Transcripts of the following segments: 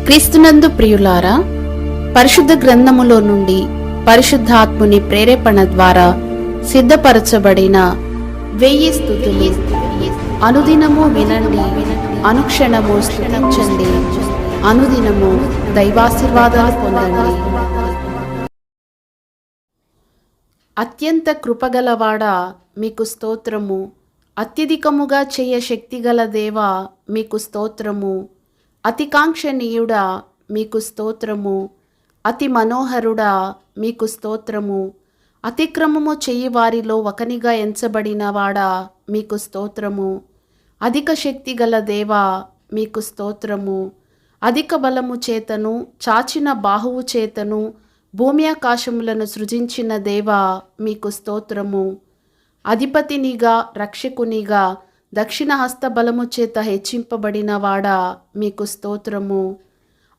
క్రీస్తునందు ప్రియులారా, పరిశుద్ధ గ్రంథములో నుండి పరిశుద్ధాత్ముని ప్రేరేపణ ద్వారా సిద్ధపరచబడిన 1000 స్తుతులు అనుదినము వినండి, అనుక్షణము స్తుతించండి, అనుదినము దైవాశీర్వాదాలు పొందండి. అత్యంత కృపగలవాడా, మీకు స్తోత్రము. అత్యధికముగా చేయ శక్తిగల దేవా, మీకు స్తోత్రము. అతికాంక్షణీయుడా, మీకు స్తోత్రము. అతి మనోహరుడా, మీకు స్తోత్రము. అతిక్రమము చెయ్యి వారిలో ఒకనిగా ఎంచబడిన వాడా, మీకు స్తోత్రము. అధిక శక్తి గల దేవా, మీకు స్తోత్రము. అధిక బలము చేతను, చాచిన బాహువు చేతను భూమి ఆకాశములను సృజించిన దేవా, మీకు స్తోత్రము. అధిపతినిగా, రక్షకునిగా దక్షిణ హస్త బలము చేత హెచ్చింపబడిన వాడా, మీకు స్తోత్రము.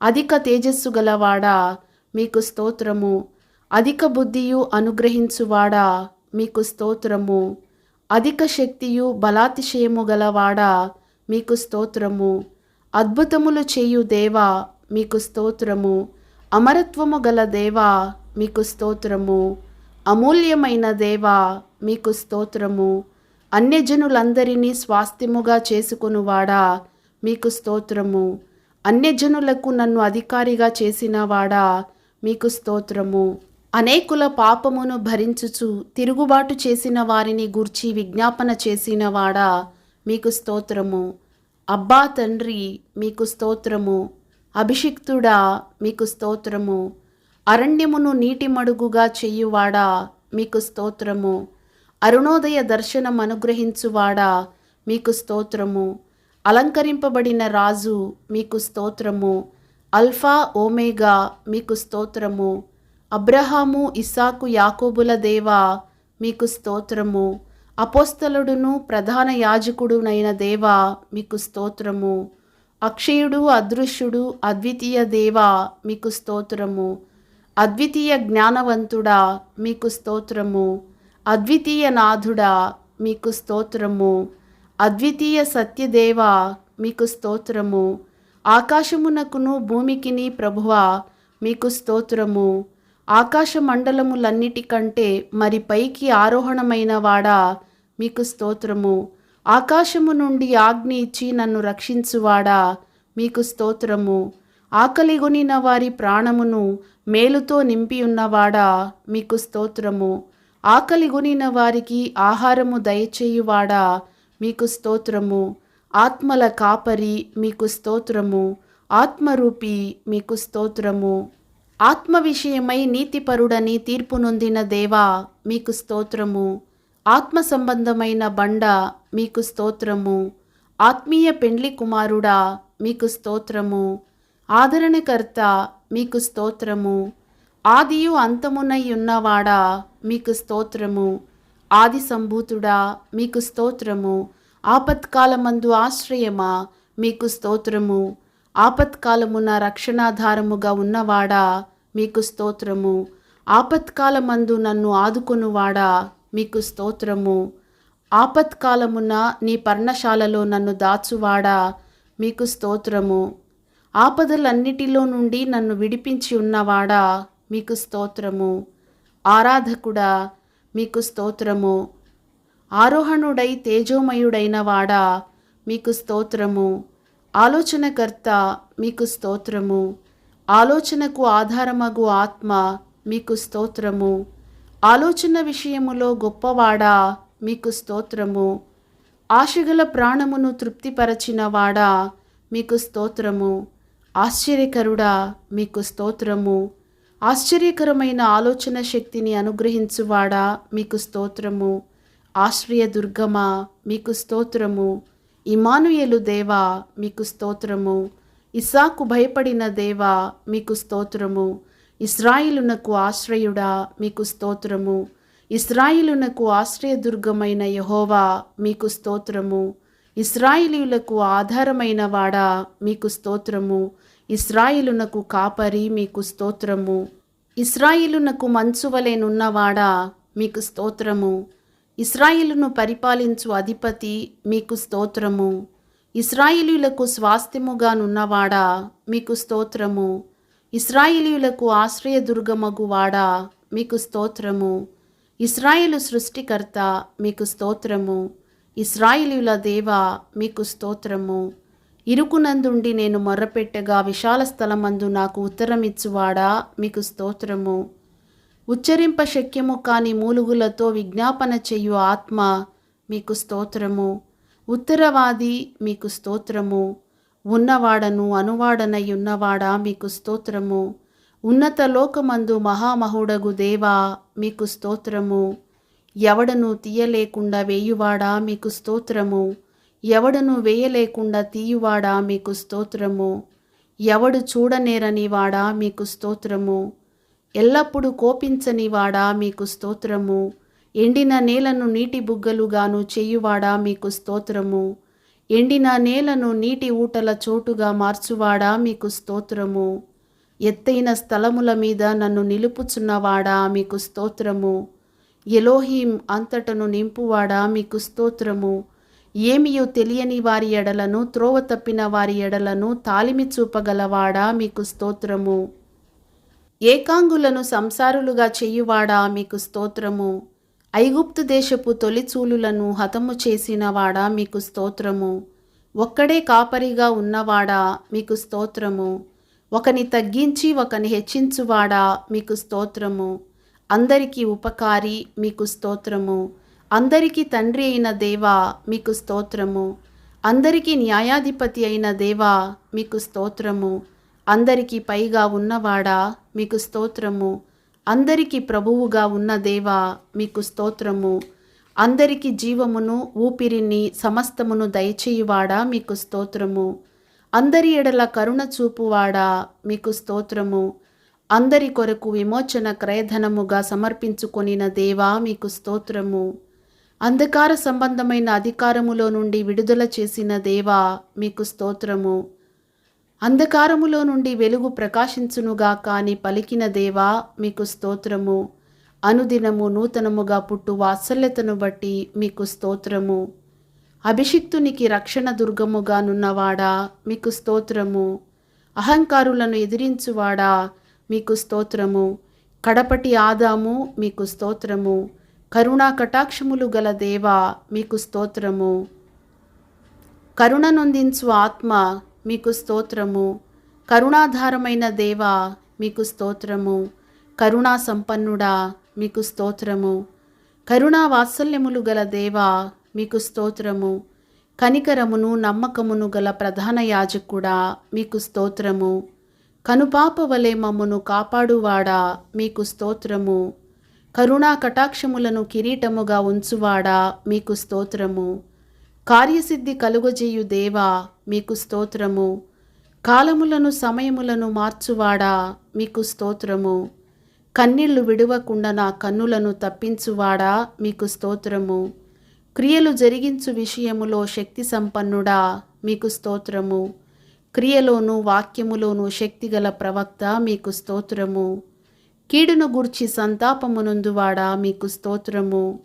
అధిక తేజస్సు గలవాడా, మీకు స్తోత్రము. అధిక బుద్ధియు అనుగ్రహించువాడా, మీకు స్తోత్రము. అధిక శక్తియు బలాతిశయము గలవాడా, మీకు స్తోత్రము. అద్భుతములు చేయు దేవా, మీకు స్తోత్రము. అమరత్వము గల దేవా, మీకు స్తోత్రము. అమూల్యమైన దేవా, మీకు స్తోత్రము. అన్యజనులందరినీ స్వాస్థ్యముగా చేసుకొనువాడా, మీకు స్తోత్రము. అన్యజనులకు నన్ను అధికారిగా చేసినవాడా, మీకు స్తోత్రము. అనేకుల పాపమును భరించుచు తిరుగుబాటు చేసిన వారిని గూర్చి విజ్ఞాపన చేసినవాడా, మీకు స్తోత్రము. అబ్బా తండ్రి, మీకు స్తోత్రము. అభిషిక్తుడా, మీకు స్తోత్రము. అరణ్యమును నీటి మడుగుగా చెయ్యువాడా, మీకు స్తోత్రము. అరుణోదయ దర్శనం అనుగ్రహించువాడా, మీకు స్తోత్రము. అలంకరింపబడిన రాజు, మీకు స్తోత్రము. అల్ఫా ఓమేగా, మీకు స్తోత్రము. అబ్రహాము, ఇస్సాకు, యాకోబుల దేవా, మీకు స్తోత్రము. అపోస్తలుడును ప్రధాన యాజకుడునైన దేవా, మీకు స్తోత్రము. అక్షయుడు, అదృశ్యుడు, అద్వితీయ దేవా, మీకు స్తోత్రము. అద్వితీయ జ్ఞానవంతుడా, మీకు స్తోత్రము. అద్వితీయ నాథుడా, మీకు స్తోత్రము. అద్వితీయ సత్యదేవా, మీకు స్తోత్రము. ఆకాశమునకును భూమికిని ప్రభువా, మీకు స్తోత్రము. ఆకాశ మండలములన్నిటికంటే మరి పైకి ఆరోహణమైన వాడా, మీకు స్తోత్రము. ఆకాశము నుండి ఆజ్ఞ ఇచ్చి నన్ను రక్షించువాడా, మీకు స్తోత్రము. ఆకలిగొనిన వారి ప్రాణమును మేలుతో నింపియున్నవాడా, మీకు స్తోత్రము. ఆకలిగొనిన వారికి ఆహారము దయచేయువాడా, మీకు స్తోత్రము. ఆత్మల కాపరి, మీకు స్తోత్రము. ఆత్మరూపి, మీకు స్తోత్రము. ఆత్మ విషయమై నీతిపరుడని తీర్పు నొందిన దేవా, మీకు స్తోత్రము. ఆత్మ సంబంధమైన బండ, మీకు స్తోత్రము. ఆత్మీయ పెండ్లి కుమారుడా, మీకు స్తోత్రము. ఆదరణకర్త, మీకు స్తోత్రము. ఆదియు అంతమునై ఉన్నవాడా, మీకు స్తోత్రము. ఆది సంభూతుడా, మీకు స్తోత్రము. ఆపత్కాలమందు ఆశ్రయమా, మీకు స్తోత్రము. ఆపత్కాలమున రక్షణాధారముగా ఉన్నవాడా, మీకు స్తోత్రము. ఆపత్కాలమందు నన్ను ఆదుకొనువాడా, మీకు స్తోత్రము. ఆపత్కాలమున నీ పర్ణశాలలో నన్ను దాచువాడా, మీకు స్తోత్రము. ఆపదలన్నిటిలో నుండి నన్ను విడిపించి ఉన్నవాడా, మీకు స్తోత్రము. ఆరాధకుడా, మీకు స్తోత్రము. ఆరోహణుడై తేజోమయుడైన వాడా, మీకు స్తోత్రము. ఆలోచనకర్త, మీకు స్తోత్రము. ఆలోచనకు ఆధారమగు ఆత్మ, మీకు స్తోత్రము. ఆలోచన విషయములో గొప్పవాడా, మీకు స్తోత్రము. ఆశగల ప్రాణమును తృప్తిపరచిన వాడా, మీకు స్తోత్రము. ఆశ్చర్యకరుడా, మీకు స్తోత్రము. ఆశ్చర్యకరమైన ఆలోచన శక్తిని అనుగ్రహించువాడా, మీకు స్తోత్రము. ఆశ్రయ దుర్గమా, మీకు స్తోత్రము. ఇమ్మానుయేలు దేవా, మీకు స్తోత్రము. ఇస్సాకు భయపడిన దేవా, మీకు స్తోత్రము. ఇశ్రాయేలునకు ఆశ్రయుడా, మీకు స్తోత్రము. ఇశ్రాయేలునకు ఆశ్రయదుర్గమైన యెహోవా, మీకు స్తోత్రము. ఇశ్రాయేలీయులకు ఆధారమైన వాడా, మీకు స్తోత్రము. ఇశ్రాయేలునకు కాపరి, మీకు స్తోత్రము. ఇశ్రాయేలునకు మంచువలెనున్నవాడా, మీకు స్తోత్రము. ఇశ్రాయేలును పరిపాలించు అధిపతి, మీకు స్తోత్రము. ఇశ్రాయేలీయులకు స్వాస్థ్యముగానున్నవాడా మీకు స్తోత్రము. ఇశ్రాయేలీయులకు ఆశ్రయదుర్గమగువాడా మీకు స్తోత్రము. ఇశ్రాయేలు సృష్టికర్త మీకు స్తోత్రము. ఇశ్రాయేలీయుల దేవా మీకు స్తోత్రము. ఇరుకునందుండి నేను మొర్రపెట్టగా విశాల స్థలమందు నాకు ఉత్తరమిచ్చువాడా మీకు స్తోత్రము. ఉచ్చరింప శక్యము కాని మూలుగులతో విజ్ఞాపన చెయ్యు ఆత్మ మీకు స్తోత్రము. ఉత్తరవాది మీకు స్తోత్రము. ఉన్నవాడను అనువాడనై ఉన్నవాడా మీకు స్తోత్రము. ఉన్నత లోకమందు మహామహుడగు దేవా మీకు స్తోత్రము. ఎవడను తీయలేకుండా వేయువాడా మీకు స్తోత్రము. ఎవడను వేయలేకుండా తీయువాడా మీకు స్తోత్రము. ఎవడు చూడనేరని వాడా మీకు స్తోత్రము. ఎల్లప్పుడూ కోపించని వాడా మీకు స్తోత్రము. ఎండిన నేలను నీటి బుగ్గలుగాను చేయువాడా మీకు స్తోత్రము. ఎండిన నేలను నీటి ఊటల చోటుగా మార్చువాడా మీకు స్తోత్రము. ఎత్తైన స్థలముల మీద నన్ను నిలుపుచున్నవాడా మీకు స్తోత్రము. ఎలోహీం అంతటను నింపువాడా మీకు స్తోత్రము. ఏమియో తెలియని వారి ఎడలను త్రోవ తప్పిన వారి ఎడలను తాలిమి చూపగలవాడా మీకు స్తోత్రము. ఏకాంగులను సంసారులుగా చెయ్యువాడా మీకు స్తోత్రము. ఐగుప్తు దేశపు తొలిచూలులను హతము చేసినవాడా మీకు స్తోత్రము. ఒక్కడే కాపరిగా ఉన్నవాడా మీకు స్తోత్రము. ఒకని తగ్గించి ఒకని హెచ్చించువాడా మీకు స్తోత్రము. అందరికీ ఉపకారి మీకు స్తోత్రము. అందరికీ తండ్రి అయిన దేవా మీకు స్తోత్రము. అందరికీ న్యాయాధిపతి అయిన దేవా మీకు స్తోత్రము. అందరికీ పైగా ఉన్నవాడా మీకు స్తోత్రము. అందరికీ ప్రభువుగా ఉన్న దేవా మీకు స్తోత్రము. అందరికీ జీవమును ఊపిరిని సమస్తమును దయచేయువాడా మీకు స్తోత్రము. అందరి ఎడల కరుణ చూపువాడా మీకు స్తోత్రము. అందరి కొరకు విమోచన క్రయధనముగా సమర్పించుకొనిన దేవా మీకు స్తోత్రము. అంధకార సంబంధమైన అధికారములో నుండి విడుదల చేసిన దేవా మీకు స్తోత్రము. అంధకారములో నుండి వెలుగు ప్రకాశించునుగా కాని పలికిన దేవా మీకు స్తోత్రము. అనుదినము నూతనముగా పుట్టు వాత్సల్యతను బట్టి మీకు స్తోత్రము. అభిషిక్తునికి రక్షణ దుర్గముగానున్నవాడా మీకు స్తోత్రము. అహంకారులను ఎదిరించువాడా మీకు స్తోత్రము. కడపటి ఆదాము మీకు స్తోత్రము. కరుణా కటాక్షములు గల దేవా మీకు స్తోత్రము. కరుణ నొందించు ఆత్మ మీకు స్తోత్రము. కరుణాధారమైన దేవా మీకు స్తోత్రము. కరుణా సంపన్నుడా మీకు స్తోత్రము. కరుణా వాత్సల్యములు గల దేవా మీకు స్తోత్రము. కనికరమును నమ్మకమును గల ప్రధాన యాజకుడా మీకు స్తోత్రము. కనుపాప వలె మమ్మును కాపాడువాడా మీకు స్తోత్రము. కరుణా కటాక్షములను కిరీటముగా ఉంచువాడా మీకు స్తోత్రము. కార్యసిద్ధి కలుగజేయు దేవా మీకు స్తోత్రము. కాలములను సమయములను మార్చువాడా మీకు స్తోత్రము. కన్నీళ్లు విడువకుండా నా కన్నులను తప్పించువాడా మీకు స్తోత్రము. క్రియలు జరిగించు విషయములో శక్తి సంపన్నుడా మీకు స్తోత్రము. క్రియలోను వాక్యములోను శక్తిగల ప్రవక్త మీకు స్తోత్రము. కీడును గూర్చి సంతాపమునందువాడా మీకు స్తోత్రము.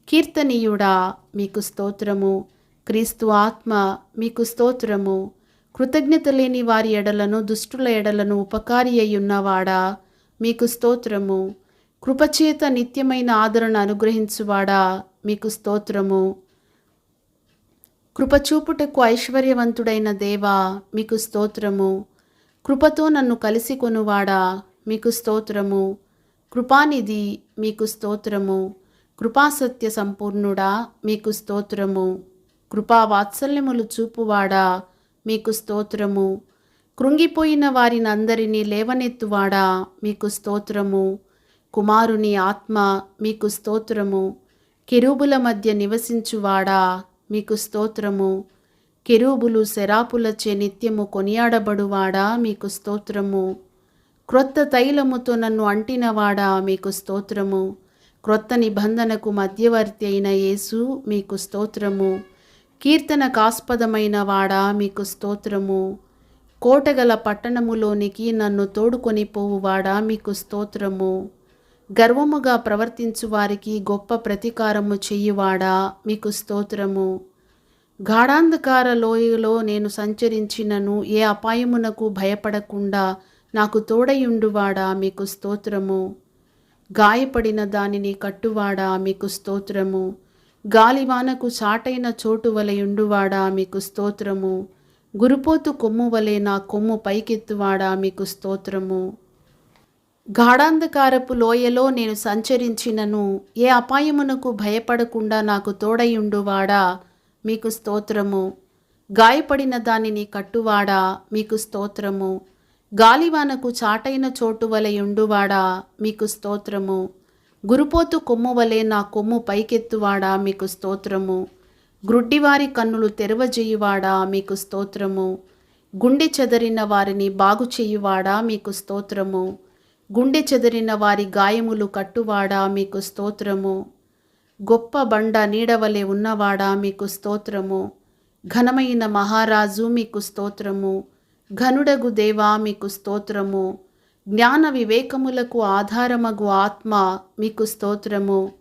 కీర్తనీయుడా మీకు స్తోత్రము. క్రీస్తు ఆత్మ మీకు స్తోత్రము. కృతజ్ఞత లేని వారి ఎడలను దుష్టుల ఎడలను ఉపకారి అయ్యున్నవాడా మీకు స్తోత్రము. కృపచేత నిత్యమైన ఆదరణ అనుగ్రహించువాడా మీకు స్తోత్రము. కృపచూపుటకు ఐశ్వర్యవంతుడైన దేవా మీకు స్తోత్రము. కృపతో నన్ను కలిసి కొనువాడా మీకు స్తోత్రము. కృపానిధి మీకు స్తోత్రము. కృపాసత్య సంపూర్ణుడా మీకు స్తోత్రము. కృపా వాత్సల్యములు చూపువాడా మీకు స్తోత్రము. కృంగిపోయిన వారిని అందరినీ లేవనెత్తువాడా మీకు స్తోత్రము. కుమారుని ఆత్మ మీకు స్తోత్రము. కెరూబుల మధ్య నివసించువాడా మీకు స్తోత్రము. కెరూబులు శరాపులచే నిత్యము కొనియాడబడువాడా మీకు స్తోత్రము. క్రొత్త తైలముతో నన్ను అంటినవాడా మీకు స్తోత్రము. క్రొత్త నిబంధనకు మధ్యవర్తి అయిన యేసు మీకు స్తోత్రము. కీర్తనకాస్పదమైన వాడా మీకు స్తోత్రము. కోటగల పట్టణములోనికి నన్ను తోడుకొని పోవువాడా మీకు స్తోత్రము. గర్వముగా ప్రవర్తించు వారికి గొప్ప ప్రతీకారము చెయ్యువాడా మీకు స్తోత్రము. గాఢాంధకార లోయలో నేను సంచరించినను ఏ అపాయమునకు భయపడకుండా నాకు తోడయుండువాడా మీకు స్తోత్రము. గాయపడిన దానిని కట్టువాడా మీకు స్తోత్రము. గాలివానకు చాటైన చోటు వలెయుండువాడా మీకు స్తోత్రము. గురుపోతు కొమ్ము వలె నా కొమ్ము పైకెత్తువాడా మీకు స్తోత్రము. గాఢాంధకారపు లోయలో నేను సంచరించినను ఏ అపాయమునకు భయపడకుండా నాకు తోడయుండువాడా మీకు స్తోత్రము. గాయపడిన దానిని కట్టువాడా మీకు స్తోత్రము. గాలివానకు చాటైన చోటు వలెయుండువాడా మీకు స్తోత్రము. గురుపోతు కొమ్ము వలె నా కొమ్ము పైకెత్తువాడా మీకు స్తోత్రము. గ్రుడ్డివారి కన్నులు తెరవజేయువాడా మీకు స్తోత్రము. గుండె చెదరిన వారిని బాగు చేయువాడా మీకు స్తోత్రము. గుండె చెదరిన వారి గాయములు కట్టువాడా మీకు స్తోత్రము. గొప్ప బండ నీడవలే ఉన్నవాడా మీకు స్తోత్రము. ఘనమైన మహారాజు మీకు స్తోత్రము. ఘనుడగు దేవా మీకు స్తోత్రము. జ్ఞాన వివేకములకు ఆధారమగు ఆత్మ మీకు స్తోత్రము.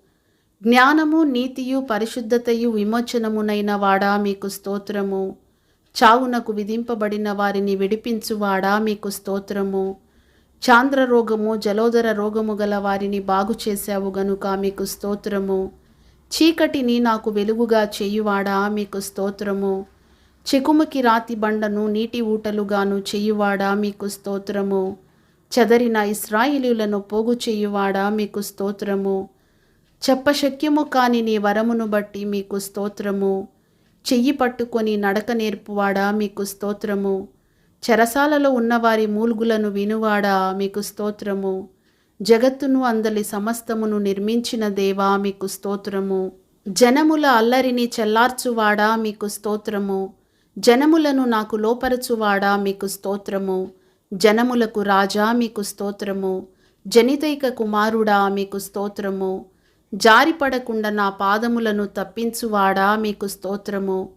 జ్ఞానము నీతియు పరిశుద్ధతయు విమోచనమునైన వాడా మీకు స్తోత్రము. చావునకు విధింపబడిన వారిని విడిపించువాడా మీకు స్తోత్రము. చాంద్ర రోగము జలోదర రోగము గల వారిని బాగు చేశావు గనుక మీకు స్తోత్రము. చీకటిని నాకు వెలుగుగా చేయువాడా మీకు స్తోత్రము. చెకుముకి రాతి బండను నీటి ఊటలుగాను చేయువాడా మీకు స్తోత్రము. చెదరిన ఇశ్రాయేలీయులను పోగు చేయువాడా మీకు స్తోత్రము. చెప్పశక్యము కాని నీ వరమును బట్టి మీకు స్తోత్రము. చెయ్యి పట్టుకొని నడక నేర్పువాడా మీకు స్తోత్రము. చెరసాలలో ఉన్నవారి మూల్గులను వినువాడా మీకు స్తోత్రము. జగత్తును అందలి సమస్తమును నిర్మించిన దేవా మీకు స్తోత్రము. జనముల అల్లరిని చెల్లార్చువాడా మీకు స్తోత్రము. జనములను నాకు లోపరచువాడా మీకు స్తోత్రము. జనములకు రాజా మీకు స్తోత్రము. జనితైక కుమారుడా మీకు స్తోత్రము. జారిపడకుండా నా పాదములను తప్పించువాడా మీకు స్తోత్రము.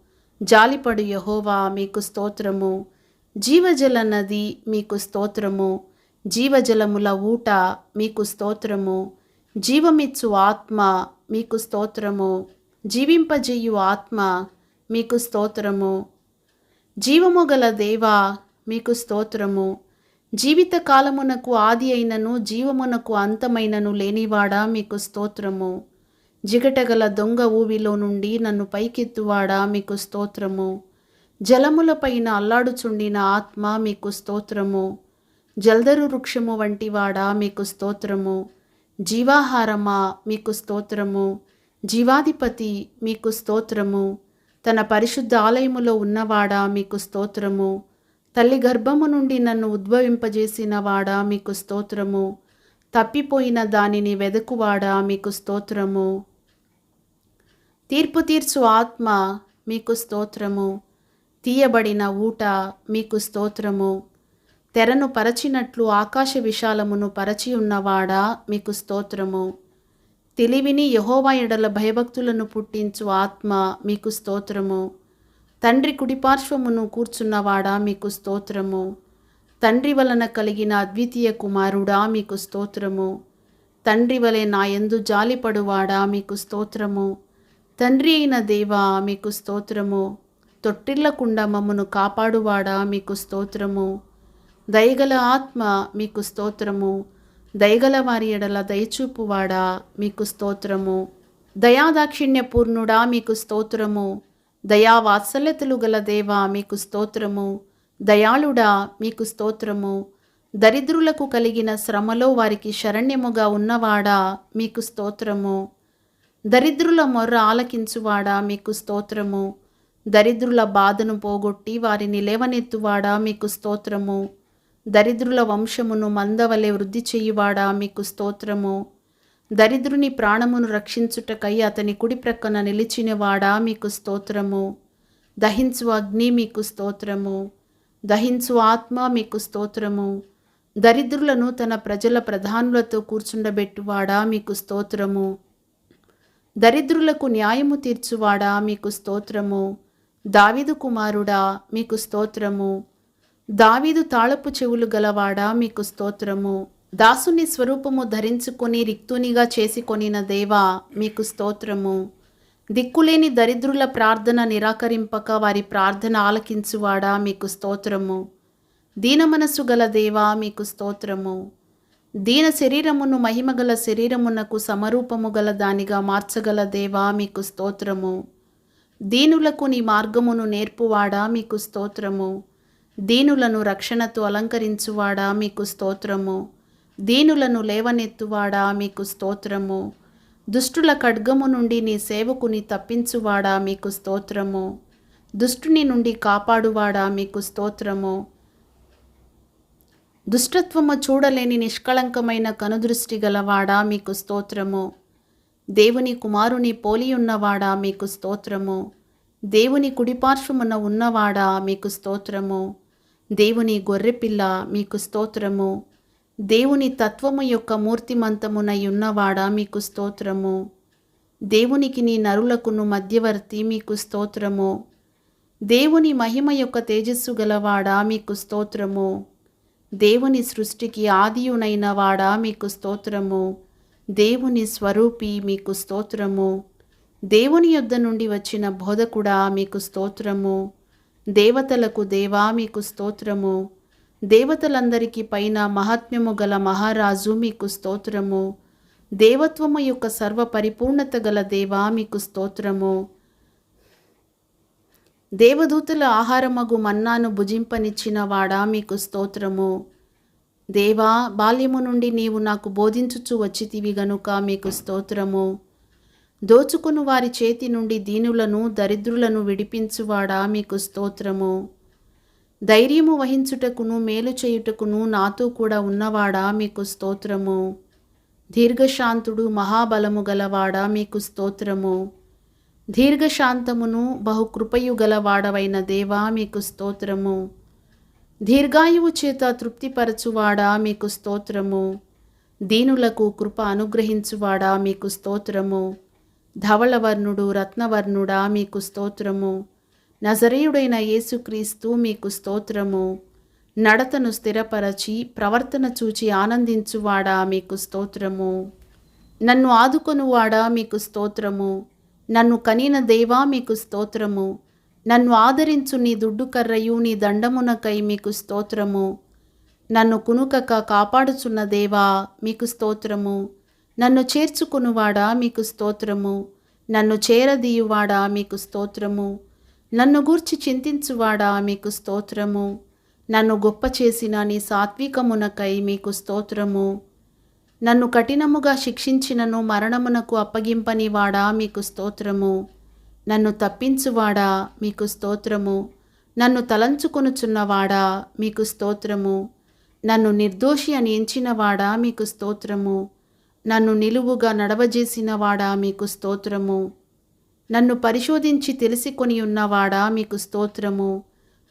జాలిపడు యెహోవా మీకు స్తోత్రము. జీవజల నది మీకు స్తోత్రము. జీవజలముల ఊట మీకు స్తోత్రము. జీవమిచ్చు ఆత్మ మీకు స్తోత్రము. జీవింపజేయు ఆత్మ మీకు స్తోత్రము. జీవము గల దేవా మీకు స్తోత్రము. జీవిత కాలమునకు ఆది అయినను జీవమునకు అంతమైనను లేనివాడా మీకు స్తోత్రము. జిగటగల దొంగ ఊవిలో నుండి నన్ను పైకెత్తువాడా మీకు స్తోత్రము. జలములపైన అల్లాడుచుండిన ఆత్మ మీకు స్తోత్రము. జల్దరు వృక్షము వంటివాడా మీకు స్తోత్రము. జీవాహారమా మీకు స్తోత్రము. జీవాధిపతి మీకు స్తోత్రము. తన పరిశుద్ధ ఆలయములో ఉన్నవాడా మీకు స్తోత్రము. తల్లి గర్భము నుండి నన్ను ఉద్భవింపజేసిన వాడా మీకు స్తోత్రము. తప్పిపోయిన దానిని వెదకువాడా మీకు స్తోత్రము. తీర్పు తీర్చు ఆత్మ మీకు స్తోత్రము. తీయబడిన ఊట మీకు స్తోత్రము. తెరను పరచినట్లు ఆకాశ విశాలమును పరచి ఉన్నవాడా మీకు స్తోత్రము. తెలివిని యెహోవా ఎడల భయభక్తులను పుట్టించు ఆత్మ మీకు స్తోత్రము. తండ్రి కుడిపార్శ్వమును కూర్చున్నవాడా మీకు స్తోత్రము. తండ్రి వలన కలిగిన అద్వితీయ కుమారుడా మీకు స్తోత్రము. తండ్రి వలె నా యందు జాలిపడువాడా మీకు స్తోత్రము. తండ్రి అయిన దేవా మీకు స్తోత్రము. తొట్టిల్లకుండా మమ్మను కాపాడువాడా మీకు స్తోత్రము. దయగల ఆత్మ మీకు స్తోత్రము. దయగల వారి ఎడల దయచూపువాడా మీకు స్తోత్రము. దయాదాక్షిణ్య పూర్ణుడా మీకు స్తోత్రము. దయా వాత్సల్యతలు గల దేవా మీకు స్తోత్రము. దయాళుడా మీకు స్తోత్రము. దరిద్రులకు కలిగిన శ్రమలో వారికి శరణ్యముగా ఉన్నవాడా మీకు స్తోత్రము. దరిద్రుల మొర్ర ఆలకించువాడా మీకు స్తోత్రము. దరిద్రుల బాధను పోగొట్టి వారిని లేవనెత్తువాడా మీకు స్తోత్రము. దరిద్రుల వంశమును మందవలె వృద్ధి చేయువాడా మీకు స్తోత్రము. దరిద్రుని ప్రాణమును రక్షించుటకై అతని కుడి ప్రక్కన నిలిచినవాడా మీకు స్తోత్రము. దహించు అగ్ని మీకు స్తోత్రము. దహించు ఆత్మ మీకు స్తోత్రము. దరిద్రులను తన ప్రజల ప్రధానులతో కూర్చుండబెట్టువాడా మీకు స్తోత్రము. దరిద్రులకు న్యాయము తీర్చువాడా మీకు స్తోత్రము. దావీదు కుమారుడా మీకు స్తోత్రము. దావీదు తాళపు చెవులు గలవాడా మీకు స్తోత్రము. దాసుని స్వరూపము ధరించుకొని రిక్తునిగా చేసుకొనిన దేవా మీకు స్తోత్రము. దిక్కులేని దరిద్రుల ప్రార్థన నిరాకరింపక వారి ప్రార్థన ఆలకించువాడా మీకు స్తోత్రము. దీన మనస్సు గల దేవా మీకు స్తోత్రము. దీన శరీరమును మహిమగల శరీరమునకు సమరూపము గల దానిగా మార్చగల దేవా మీకు స్తోత్రము. దీనులకు నీ మార్గమును నేర్పువాడా మీకు స్తోత్రము. దీనులను రక్షణతో అలంకరించువాడా మీకు స్తోత్రము. దీనులను లేవనెత్తువాడా మీకు స్తోత్రము. దుష్టుల ఖడ్గము నుండి నీ సేవకుని తప్పించువాడా మీకు స్తోత్రము. దుష్టుని నుండి కాపాడువాడా మీకు స్తోత్రము. దుష్టత్వము చూడలేని నిష్కళంకమైన కనుదృష్టి గలవాడా మీకు స్తోత్రము. దేవుని కుమారుని పోలియున్నవాడా మీకు స్తోత్రము. దేవుని కుడిపార్శ్వమున ఉన్నవాడా మీకు స్తోత్రము. దేవుని గొర్రెపిల్ల మీకు స్తోత్రము. దేవుని తత్వము యొక్క మూర్తిమంతమునై ఉన్నవాడా మీకు స్తోత్రము. దేవునికి నీ నరులకును మధ్యవర్తి మీకు స్తోత్రము. దేవుని మహిమ యొక్క తేజస్సు గలవాడా మీకు స్తోత్రము. దేవుని సృష్టికి ఆదియునైన వాడా మీకు స్తోత్రము. దేవుని స్వరూపి మీకు స్తోత్రము. దేవుని యొద్ద నుండి వచ్చిన బోధకుడా మీకు స్తోత్రము. దేవతలకు దేవా మీకు స్తోత్రము. దేవతలందరికీ పైన మహాత్మ్యము గల మహారాజు మీకు స్తోత్రము. దేవత్వము యొక్క సర్వ పరిపూర్ణత గల దేవా మీకు స్తోత్రము. దేవదూతల ఆహారమగు మన్నాను భుజింపనిచ్చిన వాడా మీకు స్తోత్రము. దేవా, బాల్యము నుండి నీవు నాకు బోధించుచు వచ్చితివి గనుక మీకు స్తోత్రము. దోచుకుని వారి చేతి నుండి దీనులను దరిద్రులను విడిపించువాడా మీకు స్తోత్రము. ధైర్యము వహించుటకును మేలు చేయుటకును నాతో కూడా ఉన్నవాడా మీకు స్తోత్రము. దీర్ఘశాంతుడు మహాబలము గలవాడా మీకు స్తోత్రము. దీర్ఘశాంతమును బహుకృపయు గలవాడవైన దేవా మీకు స్తోత్రము. దీర్ఘాయువు చేత తృప్తిపరచువాడా మీకు స్తోత్రము. దీనులకు కృప అనుగ్రహించువాడా మీకు స్తోత్రము. ధవళవర్ణుడు రత్నవర్ణుడా మీకు స్తోత్రము. నజరేయుడైన యేసుక్రీస్తు మీకు స్తోత్రము. నడతను స్థిరపరచి ప్రవర్తన చూచి ఆనందించువాడా మీకు స్తోత్రము. నన్ను ఆదుకొనువాడా మీకు స్తోత్రము. నన్ను కనిన దేవా మీకు స్తోత్రము. నన్ను ఆదరించు నీ దుడ్డు కర్రయు నీ దండమునకై మీకు స్తోత్రము. నన్ను కునుకక కాపాడుచున్న దేవా మీకు స్తోత్రము. నన్ను చేర్చుకునువాడా మీకు స్తోత్రము. నన్ను చేరదీయువాడా మీకు స్తోత్రము. నన్ను గూర్చి చింతించువాడా మీకు స్తోత్రము. నన్ను గొప్ప చేసిన నీ సాత్వికమునకై మీకు స్తోత్రము. నన్ను కఠినముగా శిక్షించినను మరణమునకు అప్పగింపని వాడా మీకు స్తోత్రము. నన్ను తప్పించువాడా మీకు స్తోత్రము. నన్ను తలంచుకొనుచున్నవాడా మీకు స్తోత్రము. నన్ను నిర్దోషి అని ఎంచినవాడా మీకు స్తోత్రము. నన్ను నిలువుగా నడవజేసిన వాడా మీకు స్తోత్రము. నన్ను పరిశోధించి తెలుసుకొని ఉన్నవాడా మీకు స్తోత్రము.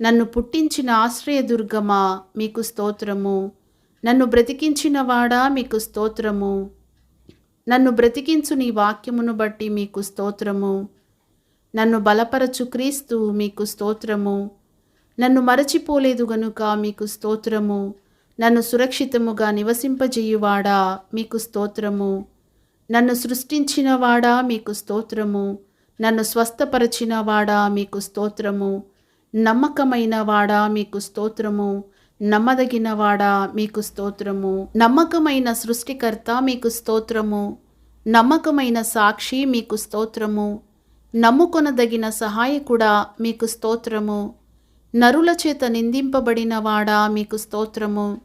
నన్ను పుట్టించిన ఆశ్రయదుర్గమా మీకు స్తోత్రము. నన్ను బ్రతికించిన వాడా మీకు స్తోత్రము. నన్ను బ్రతికించు నీ వాక్యమును బట్టి మీకు స్తోత్రము. నన్ను బలపరచు క్రీస్తు మీకు స్తోత్రము. నన్ను మరచిపోలేదు గనుక మీకు స్తోత్రము. నన్ను సురక్షితముగా నివసింపజేయువాడా మీకు స్తోత్రము. నన్ను సృష్టించిన వాడా మీకు స్తోత్రము. నన్ను స్వస్థపరచిన వాడా మీకు స్తోత్రము. నమ్మకమైన వాడా మీకు స్తోత్రము. నమ్మదగిన వాడా మీకు స్తోత్రము. నమ్మకమైన సృష్టికర్త మీకు స్తోత్రము. నమ్మకమైన సాక్షి మీకు స్తోత్రము. నమ్ముకొనదగిన సహాయకుడా మీకు స్తోత్రము. నరుల చేత నిందింపబడిన వాడా మీకు స్తోత్రము.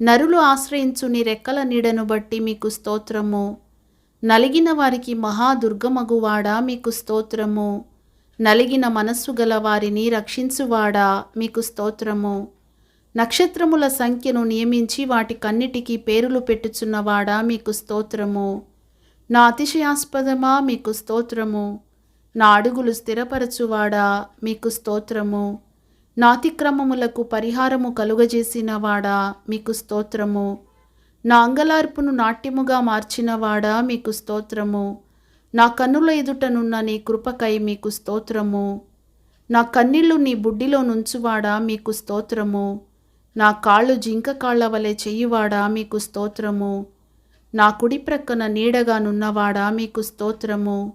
నరులు ఆశ్రయించు నీ రెక్కల నీడను బట్టి మీకు స్తోత్రము. నలిగిన వారికి మహాదుర్గమగువాడా మీకు స్తోత్రము. నలిగిన మనస్సు గల వారిని రక్షించువాడా మీకు స్తోత్రము. నక్షత్రముల సంఖ్యను నియమించి వాటికన్నిటికీ పేరులు పెట్టుచున్నవాడా మీకు స్తోత్రము. నా అతిశయాస్పదమా మీకు స్తోత్రము. నా అడుగులు స్థిరపరచువాడా మీకు స్తోత్రము. నా అతిక్రమములకు పరిహారము కలుగజేసినవాడా మీకు స్తోత్రము. నా అంగలార్పును నాట్యముగా మార్చినవాడా మీకు స్తోత్రము. నా కన్నుల ఎదుటనున్న నీ కృపకై మీకు స్తోత్రము. నా కన్నీళ్లు నీ బుడ్డిలో నుంచువాడా మీకు స్తోత్రము. నా కాళ్ళు జింక కాళ్ల వలె చెయ్యువాడా మీకు స్తోత్రము. నా కుడి ప్రక్కన నీడగా నున్నవాడా మీకు స్తోత్రము.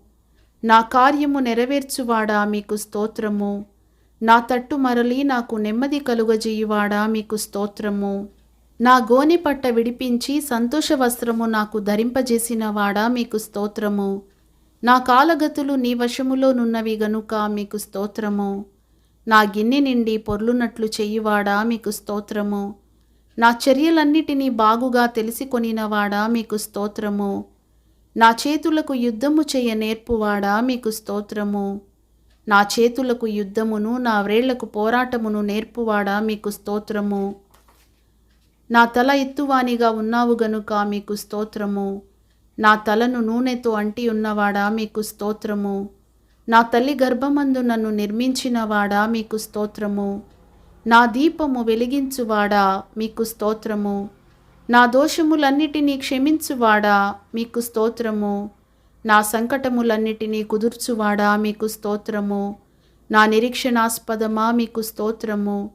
నా కార్యము నెరవేర్చువాడా మీకు స్తోత్రము. నా తట్టు మరలి నాకు నెమ్మది కలుగజేయువాడా మీకు స్తోత్రము. నా గోనె పట్ట విడిపించి సంతోష వస్త్రము నాకు ధరింపజేసినవాడా మీకు స్తోత్రము. నా కాలగతులు నీ వశములోనున్నవి గనుక మీకు స్తోత్రము. నా గిన్నె నిండి పొర్లునట్లు చెయ్యువాడా మీకు స్తోత్రము. నా చర్యలన్నిటినీ బాగుగా తెలిసికొనినవాడా మీకు స్తోత్రము. నా చేతులకు యుద్ధము చేయ నేర్పువాడా మీకు స్తోత్రము. నా చేతులకు యుద్ధమును నా వ్రేళ్లకు పోరాటమును నేర్పువాడా మీకు స్తోత్రము. నా తల ఎత్తువానిగా ఉన్నావు గనుక మీకు స్తోత్రము. నా తలను నూనెతో అంటి ఉన్నవాడా మీకు స్తోత్రము. నా తల్లి గర్భమందు నన్ను నిర్మించినవాడా మీకు స్తోత్రము. నా దీపము వెలిగించువాడా మీకు స్తోత్రము. నా దోషములన్నిటినీ క్షమించువాడా మీకు స్తోత్రము. నా సంకటములన్నిటినీ కుదుర్చువాడా మీకు స్తోత్రము. నా నిరీక్షణాస్పదమా మీకు స్తోత్రము.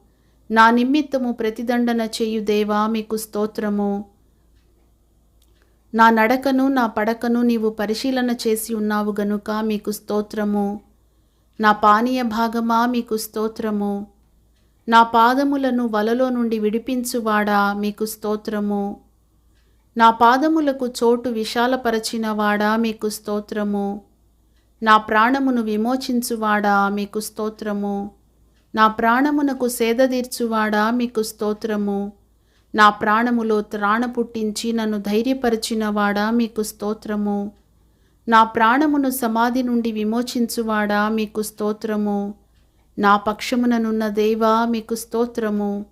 నా నిమిత్తము ప్రతిదండన చేయు దేవా మీకు స్తోత్రము. నా నడకను నా పడకను నీవు పరిశీలన చేసి ఉన్నావు గనుక మీకు స్తోత్రము. నా పానీయ భాగమా మీకు స్తోత్రము. నా పాదములను వలలో నుండి విడిపించువాడా మీకు స్తోత్రము. నా పాదములకు చోటు విశాలపరచినవాడా మీకు స్తోత్రము. నా ప్రాణమును విమోచించువాడా మీకు స్తోత్రము. నా ప్రాణమునకు సేదదీర్చువాడా మీకు స్తోత్రము. నా ప్రాణములో త్రాణ పుట్టించి నన్ను ధైర్యపరిచినవాడా మీకు స్తోత్రము. నా ప్రాణమును సమాధి నుండి విమోచించువాడా మీకు స్తోత్రము. నా పక్షముననున్న దేవా మీకు స్తోత్రము.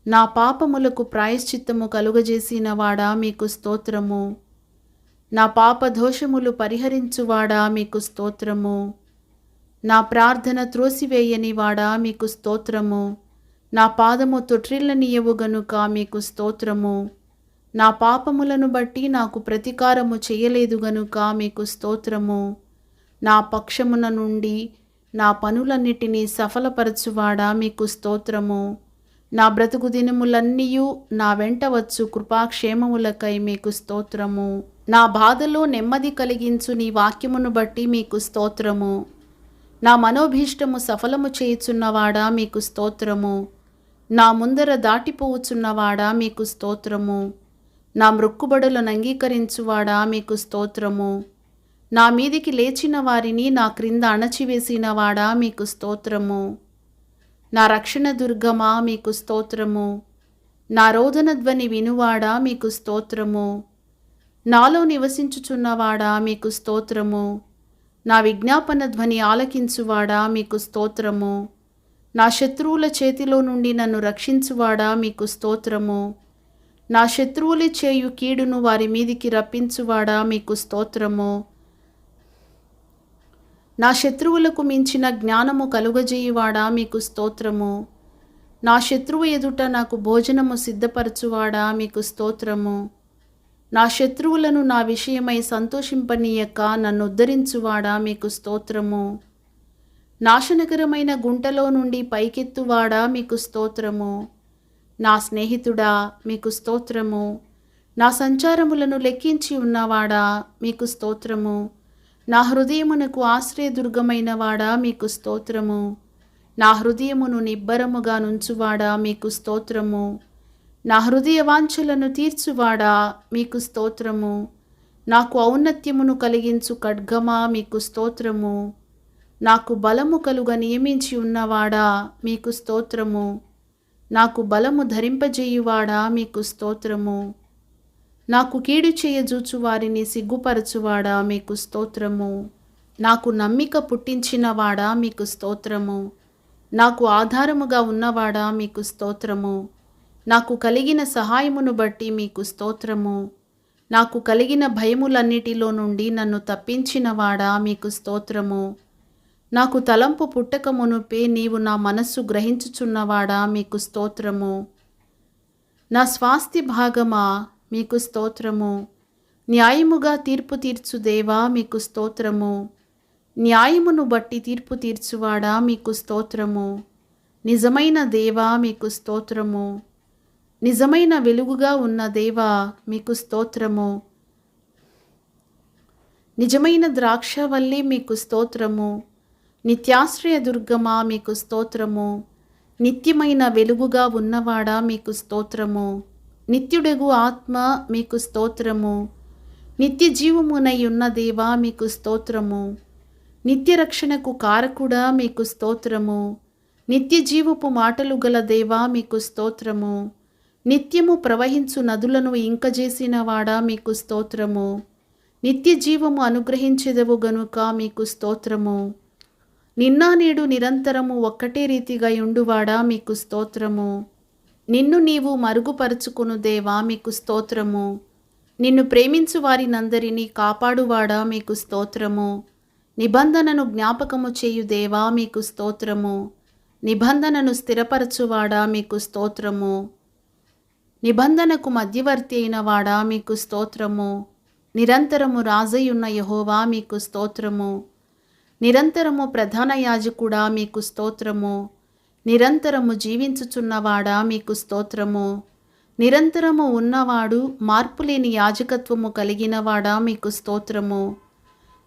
నా పాపములకు ప్రాయశ్చిత్తము కలుగజేసినవాడా మీకు స్తోత్రము. నా పాపదోషములు పరిహరించువాడా మీకు స్తోత్రము. నా ప్రార్థన త్రోసివేయనివాడా మీకు స్తోత్రము. నా పాదము తొట్రిల్లనీయవు గనుక మీకు స్తోత్రము. నా పాపములను బట్టి నాకు ప్రతీకారము చేయలేదు గనుక మీకు స్తోత్రము. నా పక్షమున నుండి నా పనులన్నిటినీ సఫలపరచువాడా మీకు స్తోత్రము. నా బ్రతుకు దినములన్నీయు నా వెంట వచ్చు కృపాక్షేమములకై మీకు స్తోత్రము. నా బాధలో నెమ్మది కలిగించు నీ వాక్యమును బట్టి మీకు స్తోత్రము. నా మనోభీష్టము సఫలము చేయుచున్నవాడా మీకు స్తోత్రము. నా ముందర దాటిపోవుచున్నవాడా మీకు స్తోత్రము. నా మ్రొక్కుబడులను అంగీకరించువాడా మీకు స్తోత్రము. నా మీదికి లేచిన వారిని నా క్రింద అణచివేసినవాడా మీకు స్తోత్రము. నా రక్షణ దుర్గమా మీకు స్తోత్రము. నా రోదన ధ్వని వినువాడా మీకు స్తోత్రము. నాలో నివసించుచున్నవాడా మీకు స్తోత్రము. నా విజ్ఞాపన ధ్వని ఆలకించువాడా మీకు స్తోత్రము. నా శత్రువుల చేతిలో నుండి నన్ను రక్షించువాడా మీకు స్తోత్రము. నా శత్రువులు చేయు కీడును వారి మీదికి రప్పించువాడా మీకు స్తోత్రము. నా శత్రువులకు మించిన జ్ఞానము కలుగజేయువాడా మీకు స్తోత్రము. నా శత్రువు ఎదుట నాకు భోజనము సిద్ధపరచువాడా మీకు స్తోత్రము. నా శత్రువులను నా విషయమై సంతోషింపనీయక నన్ను ఉద్ధరించువాడా మీకు స్తోత్రము. నాశనకరమైన గుంటలో నుండి పైకెత్తువాడా మీకు స్తోత్రము. నా స్నేహితుడా మీకు స్తోత్రము. నా సంచారములను లెక్కించి ఉన్నవాడా మీకు స్తోత్రము. నా హృదయమునకు ఆశ్రయదుర్గమైన వాడా మీకు స్తోత్రము. నా హృదయమును నిబ్బరముగా నుంచువాడా మీకు స్తోత్రము. నా హృదయ వాంఛలను తీర్చువాడా మీకు స్తోత్రము. నాకు ఔన్నత్యమును కలిగించు ఖడ్గమా మీకు స్తోత్రము. నాకు బలము కలుగ నియమించి ఉన్నవాడా మీకు స్తోత్రము. నాకు బలము ధరింపజేయువాడా మీకు స్తోత్రము. నాకు కీడు చేయజూచు వారిని సిగ్గుపరచువాడా మీకు స్తోత్రము. నాకు నమ్మిక పుట్టించినవాడా మీకు స్తోత్రము. నాకు ఆధారముగా ఉన్నవాడా మీకు స్తోత్రము. నాకు కలిగిన సహాయమును బట్టి మీకు స్తోత్రము. నాకు కలిగిన భయములన్నిటిలో నుండి నన్ను తప్పించినవాడా మీకు స్తోత్రము. నాకు తలంపు పుట్టక మునుపే నీవు నా మనస్సు గ్రహించుచున్నవాడా మీకు స్తోత్రము. నా స్వాస్థ్య భాగమా మీకు స్తోత్రము. న్యాయముగా తీర్పు తీర్చు దేవా మీకు స్తోత్రము. న్యాయమును బట్టి తీర్పు తీర్చువాడా మీకు స్తోత్రము. నిజమైన దేవా మీకు స్తోత్రము. నిజమైన వెలుగుగా ఉన్న దేవా మీకు స్తోత్రము. నిజమైన ద్రాక్షవల్లి మీకు స్తోత్రము. నిత్యాశ్రయ దుర్గమా మీకు స్తోత్రము. నిత్యమైన వెలుగుగా ఉన్నవాడా మీకు స్తోత్రము. నిత్యుడగు ఆత్మ మీకు స్తోత్రము. నిత్య జీవమునై ఉన్న దేవా మీకు స్తోత్రము. నిత్య రక్షణకు కారకుడా మీకు స్తోత్రము. నిత్య జీవపు మాటలు గల దేవా మీకు స్తోత్రము. నిత్యము ప్రవహించు నదులను ఇంకజేసిన వాడా మీకు స్తోత్రము. నిత్య జీవము అనుగ్రహించెదవు గనుక మీకు స్తోత్రము. నిన్న నేడు నిరంతరము ఒక్కటే రీతిగా యుండువాడా మీకు స్తోత్రము. నిన్ను నీవు మరుగుపరుచుకును దేవా మీకు స్తోత్రము. నిన్ను ప్రేమించు వారినందరినీ కాపాడువాడా మీకు స్తోత్రము. నిబంధనను జ్ఞాపకము చేయు దేవా మీకు స్తోత్రము. నిబంధనను స్థిరపరచువాడా మీకు స్తోత్రము. నిబంధనకు మధ్యవర్తి అయిన వాడా మీకు స్తోత్రము. నిరంతరము రాజయ్యున్న యెహోవా మీకు స్తోత్రము. నిరంతరము ప్రధాన యాజకుడా మీకు స్తోత్రము. నిరంతరము జీవించుచున్నవాడా మీకు స్తోత్రము. నిరంతరము ఉన్నవాడు మార్పులేని యాజకత్వము కలిగినవాడా మీకు స్తోత్రము.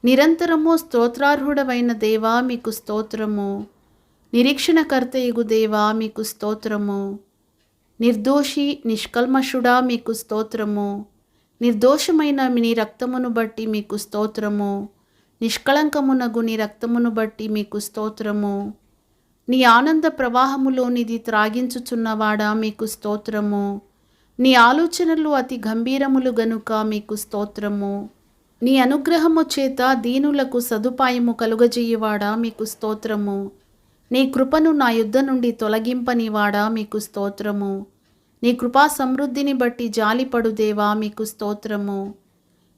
నిరంతరము స్తోత్రార్హుడవైన దేవా మీకు స్తోత్రము. నిరీక్షణకర్తయగు దేవా మీకు స్తోత్రము. నిర్దోషి నిష్కల్మషుడా మీకు స్తోత్రము. నిర్దోషమైన నీ రక్తమును బట్టి మీకు స్తోత్రము. నిష్కళంకమునగు నీ రక్తమును బట్టి మీకు స్తోత్రము. నీ ఆనంద ప్రవాహములోనిది త్రాగించుచున్నవాడా మీకు స్తోత్రము. నీ ఆలోచనలు అతి గంభీరములు గనుక మీకు స్తోత్రము. నీ అనుగ్రహము చేత దీనులకు సదుపాయము కలుగజేయువాడా మీకు స్తోత్రము. నీ కృపను నా యుద్ధ నుండి తొలగింపనివాడా మీకు స్తోత్రము. నీ కృపా సమృద్ధిని బట్టి జాలిపడు దేవా మీకు స్తోత్రము.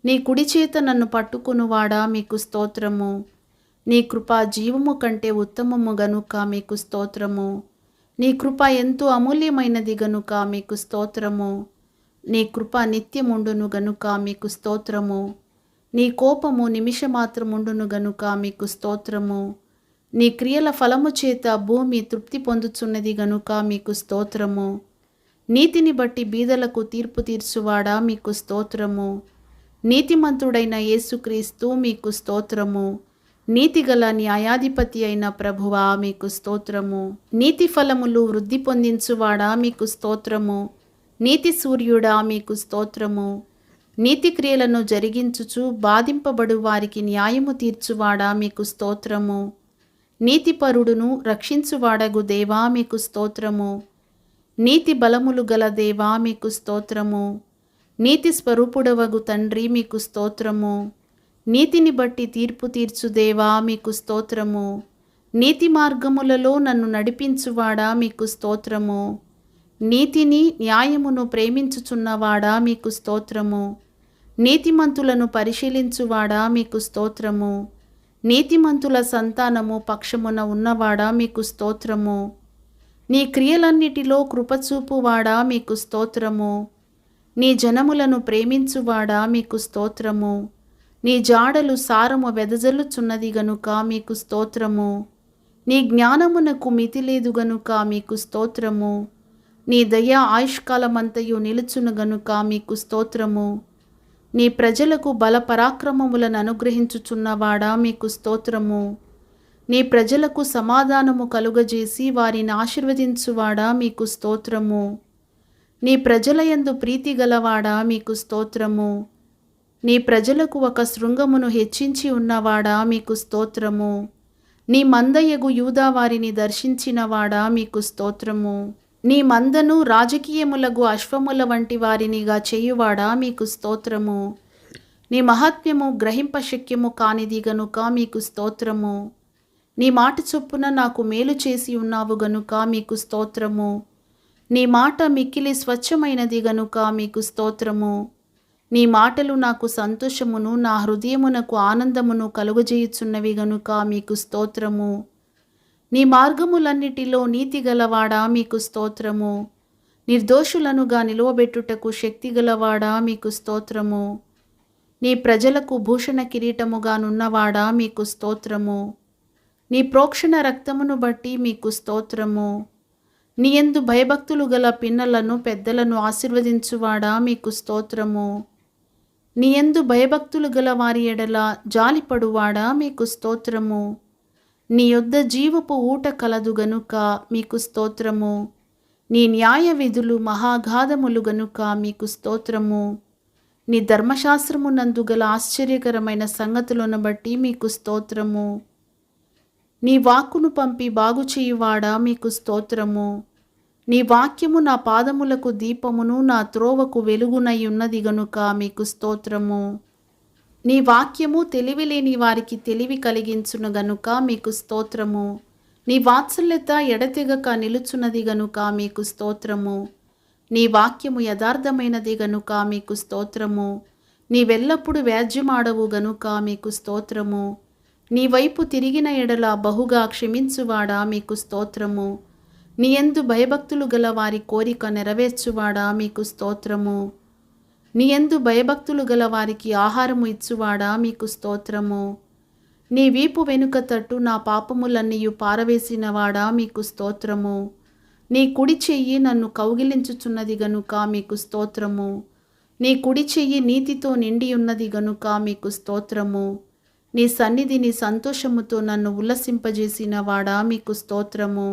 నీ కుడి చేత నన్ను పట్టుకునువాడా మీకు స్తోత్రము. నీ కృప జీవము కంటే ఉత్తమము గనుక మీకు స్తోత్రము. నీ కృప ఎంతో అమూల్యమైనది గనుక మీకు స్తోత్రము. నీ కృప నిత్యముండును గనుక మీకు స్తోత్రము. నీ కోపము నిమిషమాత్రముండును గనుక మీకు స్తోత్రము. నీ క్రియల ఫలము చేత భూమి తృప్తి పొందుచున్నది గనుక మీకు స్తోత్రము. నీతిని బట్టి బీదలకు తీర్పు తీర్చువాడా మీకు స్తోత్రము. నీతిమంతుడైన యేసుక్రీస్తు మీకు స్తోత్రము. నీతిగల న్యాయాధిపతి అయిన ప్రభువా మీకు స్తోత్రము. నీతి ఫలములు వృద్ధి పొందించువాడా మీకు స్తోత్రము. నీతి సూర్యుడా మీకు స్తోత్రము. నీతి క్రియలను జరిగించుచు బాధింపబడు వారికి న్యాయము తీర్చువాడా మీకు స్తోత్రము. నీతిపరుడును రక్షించువాడగు దేవా మీకు స్తోత్రము. నీతి బలములు గల దేవా మీకు స్తోత్రము. నీతి స్వరూపుడవగు తండ్రి మీకు స్తోత్రము. నీతిని బట్టి తీర్పు తీర్చు దేవా మీకు స్తోత్రము. నీతి మార్గములలో నన్ను నడిపించువాడా మీకు స్తోత్రము. నీతిని న్యాయమును ప్రేమించుచున్నవాడా మీకు స్తోత్రము. నీతిమంతులను పరిశీలించువాడా మీకు స్తోత్రము. నీతిమంతుల సంతానము పక్షమున ఉన్నవాడా మీకు స్తోత్రము. నీ క్రియలన్నిటిలో కృపచూపువాడా మీకు స్తోత్రము. నీ జనములను ప్రేమించువాడా మీకు స్తోత్రము. నీ జాడలు సారము వెదజల్లుచున్నది గనుక మీకు స్తోత్రము. నీ జ్ఞానమునకు మితి లేదు గనుక మీకు స్తోత్రము. నీ దయ ఆయుష్కాలమంతయు నిలుచును గనుక మీకు స్తోత్రము. నీ ప్రజలకు బల పరాక్రమములను అనుగ్రహించుచున్నవాడా మీకు స్తోత్రము. నీ ప్రజలకు సమాధానము కలుగజేసి వారిని ఆశీర్వదించువాడా మీకు స్తోత్రము. నీ ప్రజలయందు ప్రీతి గలవాడా మీకు స్తోత్రము. నీ ప్రజలకు ఒక శృంగమును హెచ్చించి ఉన్నవాడా మీకు స్తోత్రము. నీ మందయగు యూదా వారిని దర్శించినవాడా మీకు స్తోత్రము. నీ మందను రాజకీయములగు అశ్వముల వంటి వారినిగా చేయువాడా మీకు స్తోత్రము. నీ మహాత్మ్యము గ్రహింపశక్యము కానిది గనుక మీకు స్తోత్రము. నీ మాట చొప్పున నాకు మేలు చేసి ఉన్నావు గనుక మీకు స్తోత్రము. నీ మాట మిక్కిలి స్వచ్ఛమైనది గనుక మీకు స్తోత్రము. నీ మాటలు నాకు సంతోషమును నా హృదయమునకు ఆనందమును కలుగజేయుచున్నవి గనుక మీకు స్తోత్రము. నీ మార్గములన్నిటిలో నీతి గలవాడా మీకు స్తోత్రము. నిర్దోషులనుగా నిలువబెట్టుటకు శక్తి గలవాడా మీకు స్తోత్రము. నీ ప్రజలకు భూషణ కిరీటముగానున్నవాడా మీకు స్తోత్రము. నీ ప్రోక్షణ రక్తమును బట్టి మీకు స్తోత్రము. నీ యందు భయభక్తులు గల పిన్నలను పెద్దలను ఆశీర్వదించువాడా మీకు స్తోత్రము. నీ యందు భయభక్తులు గల వారి ఎడల జాలిపడువాడా మీకు స్తోత్రము. నీ యొద్ద జీవపు ఊట కలదు గనుక మీకు స్తోత్రము. నీ న్యాయ విధులు మహాగాధములు గనుక మీకు స్తోత్రము. నీ ధర్మశాస్త్రమునందు గల ఆశ్చర్యకరమైన సంగతులను బట్టి మీకు స్తోత్రము. నీ వాక్కును పంపి బాగు చేయువాడా మీకు స్తోత్రము. నీ వాక్యము నా పాదములకు దీపమును నా త్రోవకు వెలుగునై ఉన్నది గనుక మీకు స్తోత్రము. నీ వాక్యము తెలివిలేని వారికి తెలివి కలిగించును గనుక మీకు స్తోత్రము. నీ వాత్సల్యత ఎడతెగక నిలుచున్నది గనుక మీకు స్తోత్రము. నీ వాక్యము యథార్థమైనది గనుక మీకు స్తోత్రము. నీవెల్లప్పుడు వ్యాజ్యమాడవు గనుక మీకు స్తోత్రము. నీ వైపు తిరిగిన ఎడల బహుగా క్షమించువాడా మీకు స్తోత్రము. నీ యందు భయభక్తులు గల వారి కోరిక నెరవేర్చువాడా మీకు స్తోత్రము. నీ యందు భయభక్తులు గల వారికి ఆహారము ఇచ్చువాడా మీకు స్తోత్రము. నీ వీపు వెనుక తట్టు నా పాపములన్నీయు పారవేసినవాడా మీకు స్తోత్రము. నీ కుడి చెయ్యి నన్ను కౌగిలించుచున్నది గనుక మీకు స్తోత్రము. నీ కుడి చెయ్యి నీతితో నిండి ఉన్నది గనుక మీకు స్తోత్రము. నీ సన్నిధిని సంతోషముతో నన్ను ఉల్లసింపజేసిన వాడా మీకు స్తోత్రము.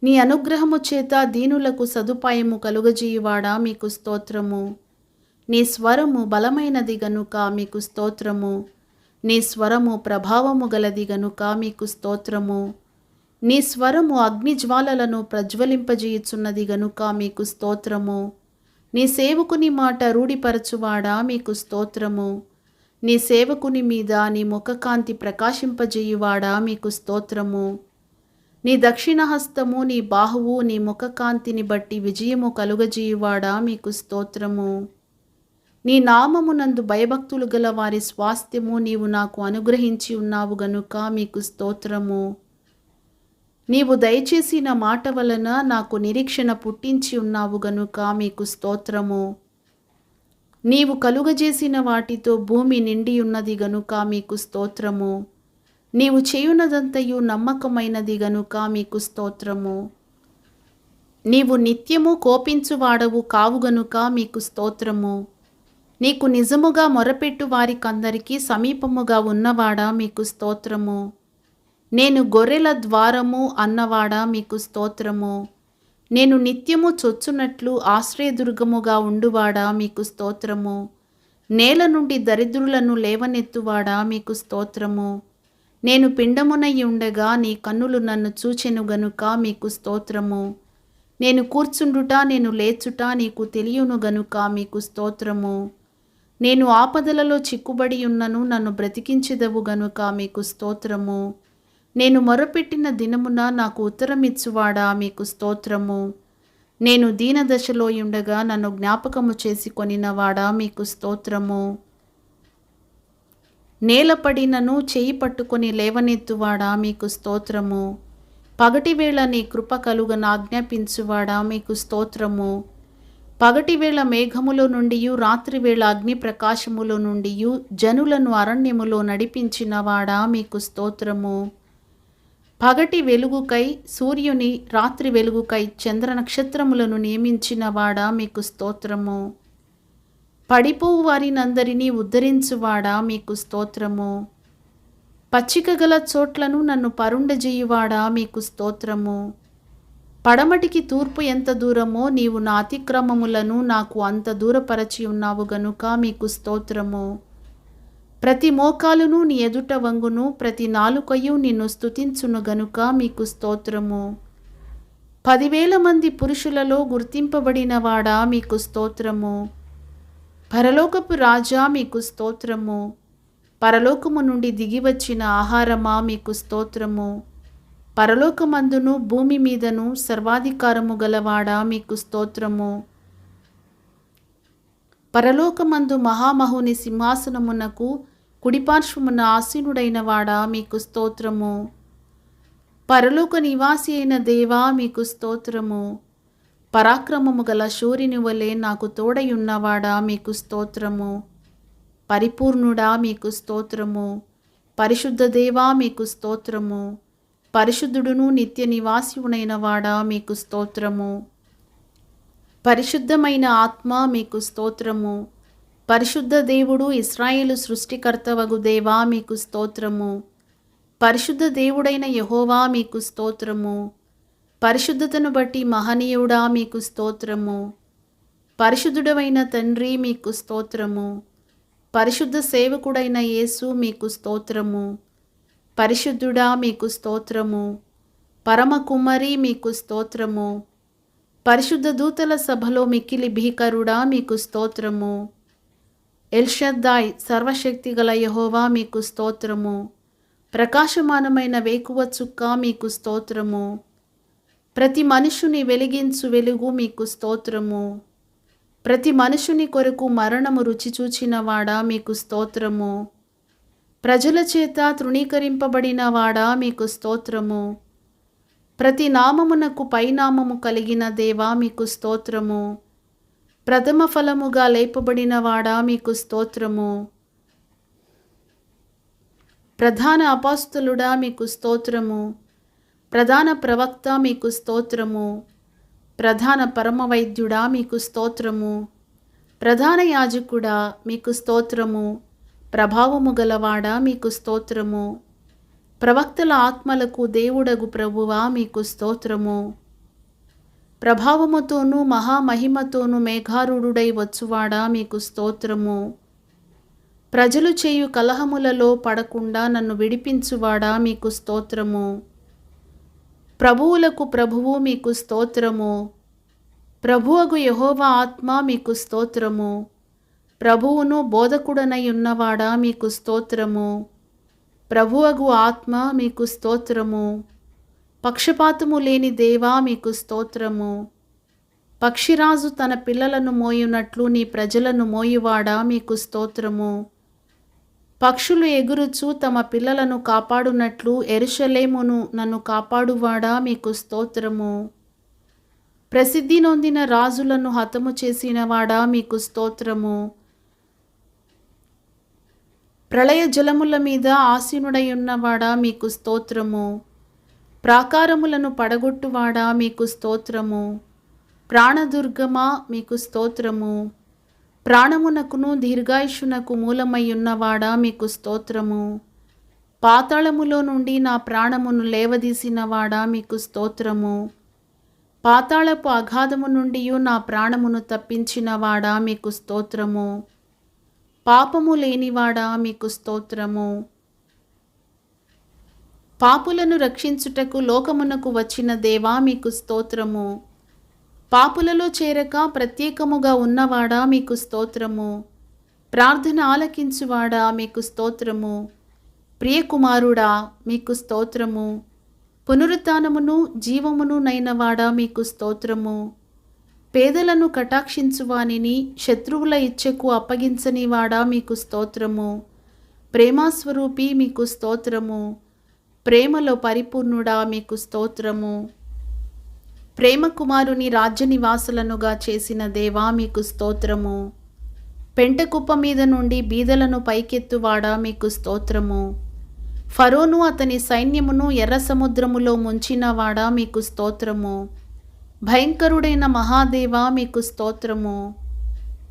నీ అనుగ్రహము చేత దీనులకు సదుపాయము కలుగజేయువాడా మీకు స్తోత్రము. నీ స్వరము బలమైనది గనుక మీకు స్తోత్రము. నీ స్వరము ప్రభావము గలది గనుక మీకు స్తోత్రము. నీ స్వరము అగ్నిజ్వాలలను ప్రజ్వలింపజేయుచున్నది గనుక మీకు స్తోత్రము. నీ సేవకుని మాట రూఢిపరచువాడా మీకు స్తోత్రము. నీ సేవకుని మీద నీ ముఖకాంతి ప్రకాశింపజేయువాడా మీకు స్తోత్రము. నీ దక్షిణ హస్తము నీ బాహువు నీ ముఖకాంతిని బట్టి విజయము కలుగజేయువాడా మీకు స్తోత్రము. నీ నామమునందు భయభక్తులు గల వారి స్వాస్థ్యము నీవు నాకు అనుగ్రహించి ఉన్నావు గనుక మీకు స్తోత్రము. నీవు దయచేసిన మాట వలన నాకు నిరీక్షణ పుట్టించి ఉన్నావు గనుక మీకు స్తోత్రము. నీవు కలుగజేసిన వాటితో భూమి నిండి ఉన్నది గనుక మీకు స్తోత్రము. నీవు చేయునదంతయు నమ్మకమైనది గనుక మీకు స్తోత్రము. నీవు నిత్యము కోపించువాడవు కావు గనుక మీకు స్తోత్రము. నీకు నిజముగా మొరపెట్టు వారికందరికీ సమీపముగా ఉన్నవాడా మీకు స్తోత్రము. నేను గొర్రెల ద్వారము అన్నవాడా మీకు స్తోత్రము. నేను నిత్యము చొచ్చునట్లు ఆశ్రయదుర్గముగా ఉండువాడా మీకు స్తోత్రము. నేల నుండి దరిద్రులను లేవనెత్తువాడా మీకు స్తోత్రము. నేను పిండమునై ఉండగా నీ కన్నులు నన్ను చూచెను గనుక మీకు స్తోత్రము. నేను కూర్చుండుట నేను లేచుట నీకు తెలియను గనుక మీకు స్తోత్రము. నేను ఆపదలలో చిక్కుబడి ఉన్నను నన్ను బ్రతికించెదవు గనుక మీకు స్తోత్రము. నేను మొరపెట్టిన దినమున నాకు ఉత్తరమిచ్చువాడా మీకు స్తోత్రము. నేను దీనదశలో ఉండగా నన్ను జ్ఞాపకము చేసి కొనినవాడా మీకు స్తోత్రము. నేలపడినను చేయి పట్టుకొని లేవనెత్తువాడా మీకు స్తోత్రము. పగటివేళ నీ కృప కలుగను ఆజ్ఞాపించువాడా మీకు స్తోత్రము. పగటివేళ మేఘములో నుండి రాత్రివేళ అగ్ని ప్రకాశములో నుండి జనులను అరణ్యములో నడిపించినవాడా మీకు స్తోత్రము. పగటి వెలుగుకై సూర్యుని రాత్రి వెలుగుకై చంద్ర నక్షత్రములను నియమించినవాడా మీకు స్తోత్రము. పడిపోవు వారినందరినీ ఉద్ధరించువాడా మీకు స్తోత్రము. పచ్చిక గల చోట్లను నన్ను పరుండజేయువాడా మీకు స్తోత్రము. పడమటికి తూర్పు ఎంత దూరమో నీవు నా అతిక్రమములను నాకు అంత దూరపరచి ఉన్నావు గనుక మీకు స్తోత్రము. ప్రతి మోకాలును నీ ఎదుట వంగును, ప్రతి నాలుకయు నిన్ను స్తుతించును గనుక మీకు స్తోత్రము. 10,000 మంది పురుషులలో గుర్తింపబడినవాడా మీకు స్తోత్రము. పరలోకపు రాజా మీకు స్తోత్రము. పరలోకము నుండి దిగివచ్చిన ఆహారమా మీకు స్తోత్రము. పరలోకమందును భూమి మీదను సర్వాధికారము గలవాడా మీకు స్తోత్రము. పరలోకమందు మహామహుని సింహాసనమునకు కుడిపార్శ్వమున ఆసీనుడైన వాడా మీకు స్తోత్రము. పరలోక నివాసి అయిన దేవా మీకు స్తోత్రము. పరాక్రమము గల శూరుని వలె నాకు తోడయున్నవాడా మీకు స్తోత్రము. పరిపూర్ణుడా మీకు స్తోత్రము. పరిశుద్ధ దేవా మీకు స్తోత్రము. పరిశుద్ధుడును నిత్య నివాసియునైన వాడా మీకు స్తోత్రము. పరిశుద్ధమైన ఆత్మ మీకు స్తోత్రము. పరిశుద్ధ దేవుడు ఇశ్రాయేలు సృష్టికర్తవగు దేవా మీకు స్తోత్రము. పరిశుద్ధ దేవుడైన యెహోవా మీకు స్తోత్రము. పరిశుద్ధతను బట్టి మహనీయుడా మీకు స్తోత్రము. పరిశుద్ధుడవైన తండ్రి మీకు స్తోత్రము. పరిశుద్ధ సేవకుడైన యేసు మీకు స్తోత్రము. పరిశుద్ధుడా మీకు స్తోత్రము. పరమ కుమ్మరి మీకు స్తోత్రము. పరిశుద్ధ దూతల సభలో మిక్కిలి భీకరుడా మీకు స్తోత్రము. ఎల్షద్దాయ్ సర్వశక్తిగల యెహోవా మీకు స్తోత్రము. ప్రకాశమానమైన వేకువ చుక్క మీకు స్తోత్రము. ప్రతి మనుషుని వెలిగించు వెలుగు మీకు స్తోత్రము. ప్రతి మనుషుని కొరకు మరణము రుచి చూచినవాడా మీకు స్తోత్రము. ప్రజల చేత తృణీకరింపబడిన వాడా మీకు స్తోత్రము. ప్రతి నామమునకు పైనామము కలిగిన దేవా మీకు స్తోత్రము. ప్రథమ ఫలముగా లేపబడిన వాడా మీకు స్తోత్రము. ప్రధాన అపోస్తలుడా మీకు స్తోత్రము. ప్రధాన ప్రవక్త మీకు స్తోత్రము. ప్రధాన పరమవైద్యుడా మీకు స్తోత్రము. ప్రధాన యాజకుడా మీకు స్తోత్రము. ప్రభావము గలవాడా మీకు స్తోత్రము. ప్రవక్తల ఆత్మలకు దేవుడగు ప్రభువా మీకు స్తోత్రము. ప్రభావముతోనూ మహామహిమతోనూ మేఘారూఢుడై వచ్చువాడా మీకు స్తోత్రము. ప్రజలు చేయు కలహములలో పడకుండా నన్ను విడిపించువాడా మీకు స్తోత్రము. ప్రభువులకు ప్రభువు మీకు స్తోత్రము. ప్రభువగు యెహోవా ఆత్మ మీకు స్తోత్రము. ప్రభువును బోధకుడనై ఉన్నవాడా మీకు స్తోత్రము. ప్రభువగు ఆత్మ మీకు స్తోత్రము. పక్షపాతము లేని దేవా మీకు స్తోత్రము. పక్షిరాజు తన పిల్లలను మోయునట్లు నీ ప్రజలను మోయువాడా మీకు స్తోత్రము. పక్షులు ఎగురుచు తమ పిల్లలను కాపాడునట్లు యెరూషలేమును నన్ను కాపాడువాడా మీకు స్తోత్రము. ప్రసిద్ధి నొందిన రాజులను హతము చేసినవాడా మీకు స్తోత్రము. ప్రళయ జలముల మీద ఆసీనుడై ఉన్నవాడా మీకు స్తోత్రము. ప్రాకారములను పడగొట్టువాడా మీకు స్తోత్రము. ప్రాణదుర్గమా మీకు స్తోత్రము. ప్రాణమునకును దీర్ఘాయుషునకు మూలమై ఉన్నవాడా మీకు స్తోత్రము. పాతాళములో నుండి నా ప్రాణమును లేవదీసినవాడా మీకు స్తోత్రము. పాతాళపు అగాధము నుండి నా ప్రాణమును తప్పించినవాడా మీకు స్తోత్రము. పాపము లేనివాడా మీకు స్తోత్రము. పాపులను రక్షించుటకు లోకమునకు వచ్చిన దేవా మీకు స్తోత్రము. పాపులలో చేరక ప్రత్యేకముగా ఉన్నవాడా మీకు స్తోత్రము. ప్రార్థన ఆలకించువాడా మీకు స్తోత్రము. ప్రియకుమారుడా మీకు స్తోత్రము. పునరుత్థానమును జీవమును నైనవాడా మీకు స్తోత్రము. పేదలను కటాక్షించువానిని శత్రువుల ఇచ్ఛకు అప్పగించనివాడా మీకు స్తోత్రము. ప్రేమాస్వరూపి మీకు స్తోత్రము. ప్రేమలో పరిపూర్ణుడా మీకు స్తోత్రము. ప్రేమ కుమారుని రాజ్య నివాసులనుగా చేసిన దేవా మీకు స్తోత్రము. పెంటకుప్ప మీద నుండి బీదలను పైకెత్తువాడా మీకు స్తోత్రము. ఫరోను అతని సైన్యమును ఎర్ర సముద్రములో ముంచినవాడా మీకు స్తోత్రము. భయంకరుడైన మహాదేవా మీకు స్తోత్రము.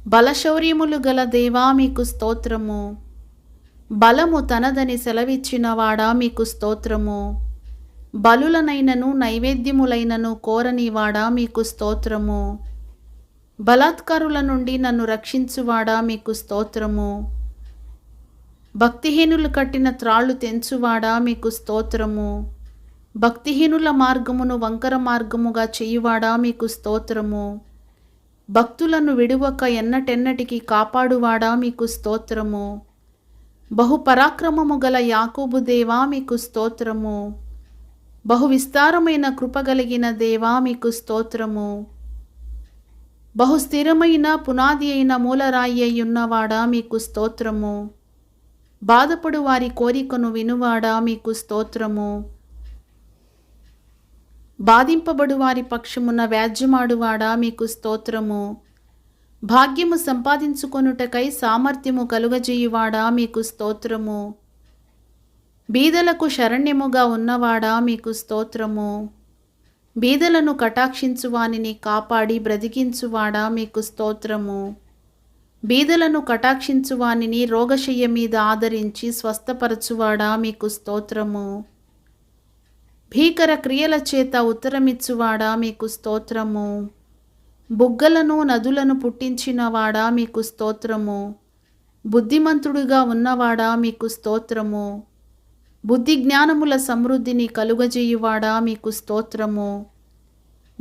బలశౌర్యములు గల దేవా మీకు స్తోత్రము. బలము తనదని సెలవిచ్చినవాడా మీకు స్తోత్రము. బలులనైనను నైవేద్యములైనను కోరనివాడా మీకు స్తోత్రము. బలాత్కారుల నుండి నన్ను రక్షించువాడా మీకు స్తోత్రము. భక్తిహీనులు కట్టిన త్రాళ్ళు తెంచువాడా మీకు స్తోత్రము. భక్తిహీనుల మార్గమును వంకర మార్గముగా చేయువాడా మీకు స్తోత్రము. భక్తులను విడువక ఎన్నటెన్నటికి కాపాడువాడా మీకు స్తోత్రము. బహుపరాక్రమము గల యాకోబు దేవా మీకు స్తోత్రము. బహు విస్తారమైన కృపగలిగిన దేవా మీకు స్తోత్రము. బహు స్థిరమైన పునాది అయిన మూలరాయి అయ్యున్నవాడా మీకు స్తోత్రము. బాధపడు వారి కోరికను వినువాడా మీకు స్తోత్రము. బాధింపబడు వారి పక్షమున వ్యాజ్యమాడువాడా మీకు స్తోత్రము. భాగ్యము సంపాదించుకొనుటకై సామర్థ్యము కలుగజేయువాడా మీకు స్తోత్రము. బీదలకు శరణ్యముగా ఉన్నవాడా మీకు స్తోత్రము. బీదలను కటాక్షించువానిని కాపాడి బ్రతికించువాడా మీకు స్తోత్రము. బీదలను కటాక్షించువానిని రోగశయ్య మీద ఆదరించి స్వస్థపరచువాడా మీకు స్తోత్రము. భీకర క్రియల చేత ఉత్తరమిచ్చువాడా మీకు స్తోత్రము. బుగ్గలను నదులను పుట్టించినవాడా మీకు స్తోత్రము. బుద్ధిమంతుడుగా ఉన్నవాడా మీకు స్తోత్రము. బుద్ధి జ్ఞానముల సమృద్ధిని కలుగజేయువాడా మీకు స్తోత్రము.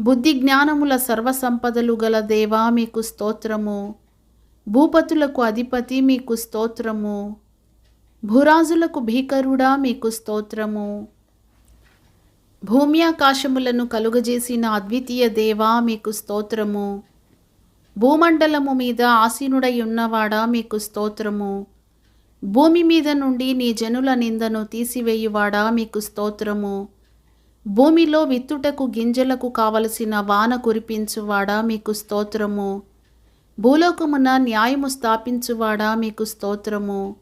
బుద్ధి జ్ఞానముల సర్వసంపదలు గల దేవా మీకు స్తోత్రము. భూపతులకు అధిపతి మీకు స్తోత్రము. భూరాజులకు భీకరుడా మీకు స్తోత్రము. భూమి ఆకాశములను కలుగజేసిన అద్వితీయ దేవా మీకు స్తోత్రము. భూమండలము మీద ఆసీనుడై ఉన్నవాడా మీకు స్తోత్రము. భూమి మీద నుండి నీ జనుల నిందను తీసివేయువాడా మీకు స్తోత్రము. భూమిలో విత్తుటకు గింజలకు కావలసిన వాన కురిపించువాడా మీకు స్తోత్రము. భూలోకమున న్యాయము స్థాపించువాడా మీకు స్తోత్రము.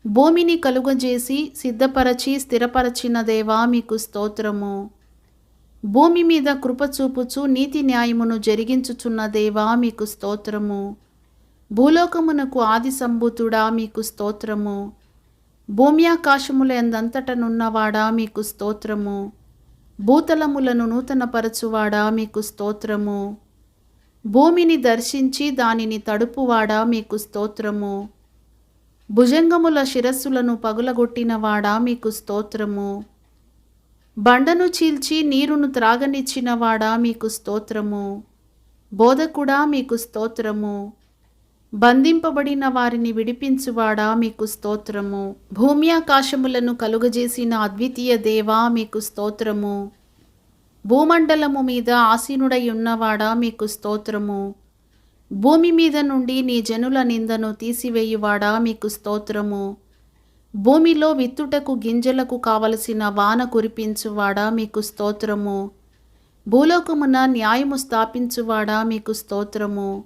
భూమిని కలుగజేసి సిద్ధపరచి స్థిరపరచిన దేవా మీకు స్తోత్రము. భూమి మీద కృప చూపుచు నీతి న్యాయమును జరిగించుచున్న దేవా మీకు స్తోత్రము. భూలోకమునకు ఆది సంభూతుడా మీకు స్తోత్రము. భూమి ఆకాశముల ఎందంతటనున్నవాడా మీకు స్తోత్రము. భూతలములను నూతనపరచువాడా మీకు స్తోత్రము. భూమిని దర్శించి దానిని తడుపువాడా మీకు స్తోత్రము. భుజంగముల శిరస్సులను పగులగొట్టినవాడా మీకు స్తోత్రము. బండను చీల్చి నీరును త్రాగనిచ్చినవాడా మీకు స్తోత్రము. బోధకుడా మీకు స్తోత్రము. బంధింపబడిన వారిని విడిపించువాడా మీకు స్తోత్రము. భూమి ఆకాశములను కలుగజేసిన అద్వితీయ దేవా మీకు స్తోత్రము. భూమండలము మీద ఆసీనుడై ఉన్నవాడా మీకు స్తోత్రము. భూమి మీద నుండి నీ జనుల నిందను తీసివేయువాడా మీకు స్తోత్రము. భూమిలో విత్తుటకు గింజలకు కావలసిన వాన కురిపించువాడా మీకు స్తోత్రము. భూలోకమున న్యాయము స్థాపించువాడా మీకు స్తోత్రము.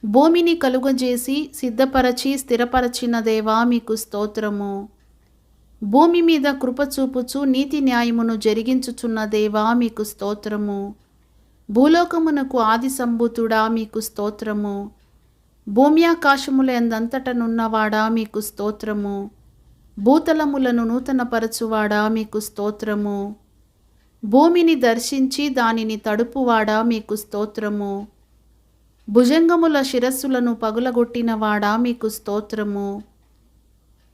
భూమిని కలుగజేసి సిద్ధపరచి స్థిరపరచిన దేవా మీకు స్తోత్రము. భూమి మీద కృప చూపుచు నీతి న్యాయమును జరిగించుచున్న దేవా మీకు స్తోత్రము. భూలోకమునకు ఆది సంభూతుడా మీకు స్తోత్రము. భూమి ఆకాశముల ఎందంతటనున్నవాడా మీకు స్తోత్రము. భూతలములను నూతనపరచువాడా మీకు స్తోత్రము. భూమిని దర్శించి దానిని తడుపువాడా మీకు స్తోత్రము. భుజంగముల శిరస్సులను పగులగొట్టినవాడా మీకు స్తోత్రము.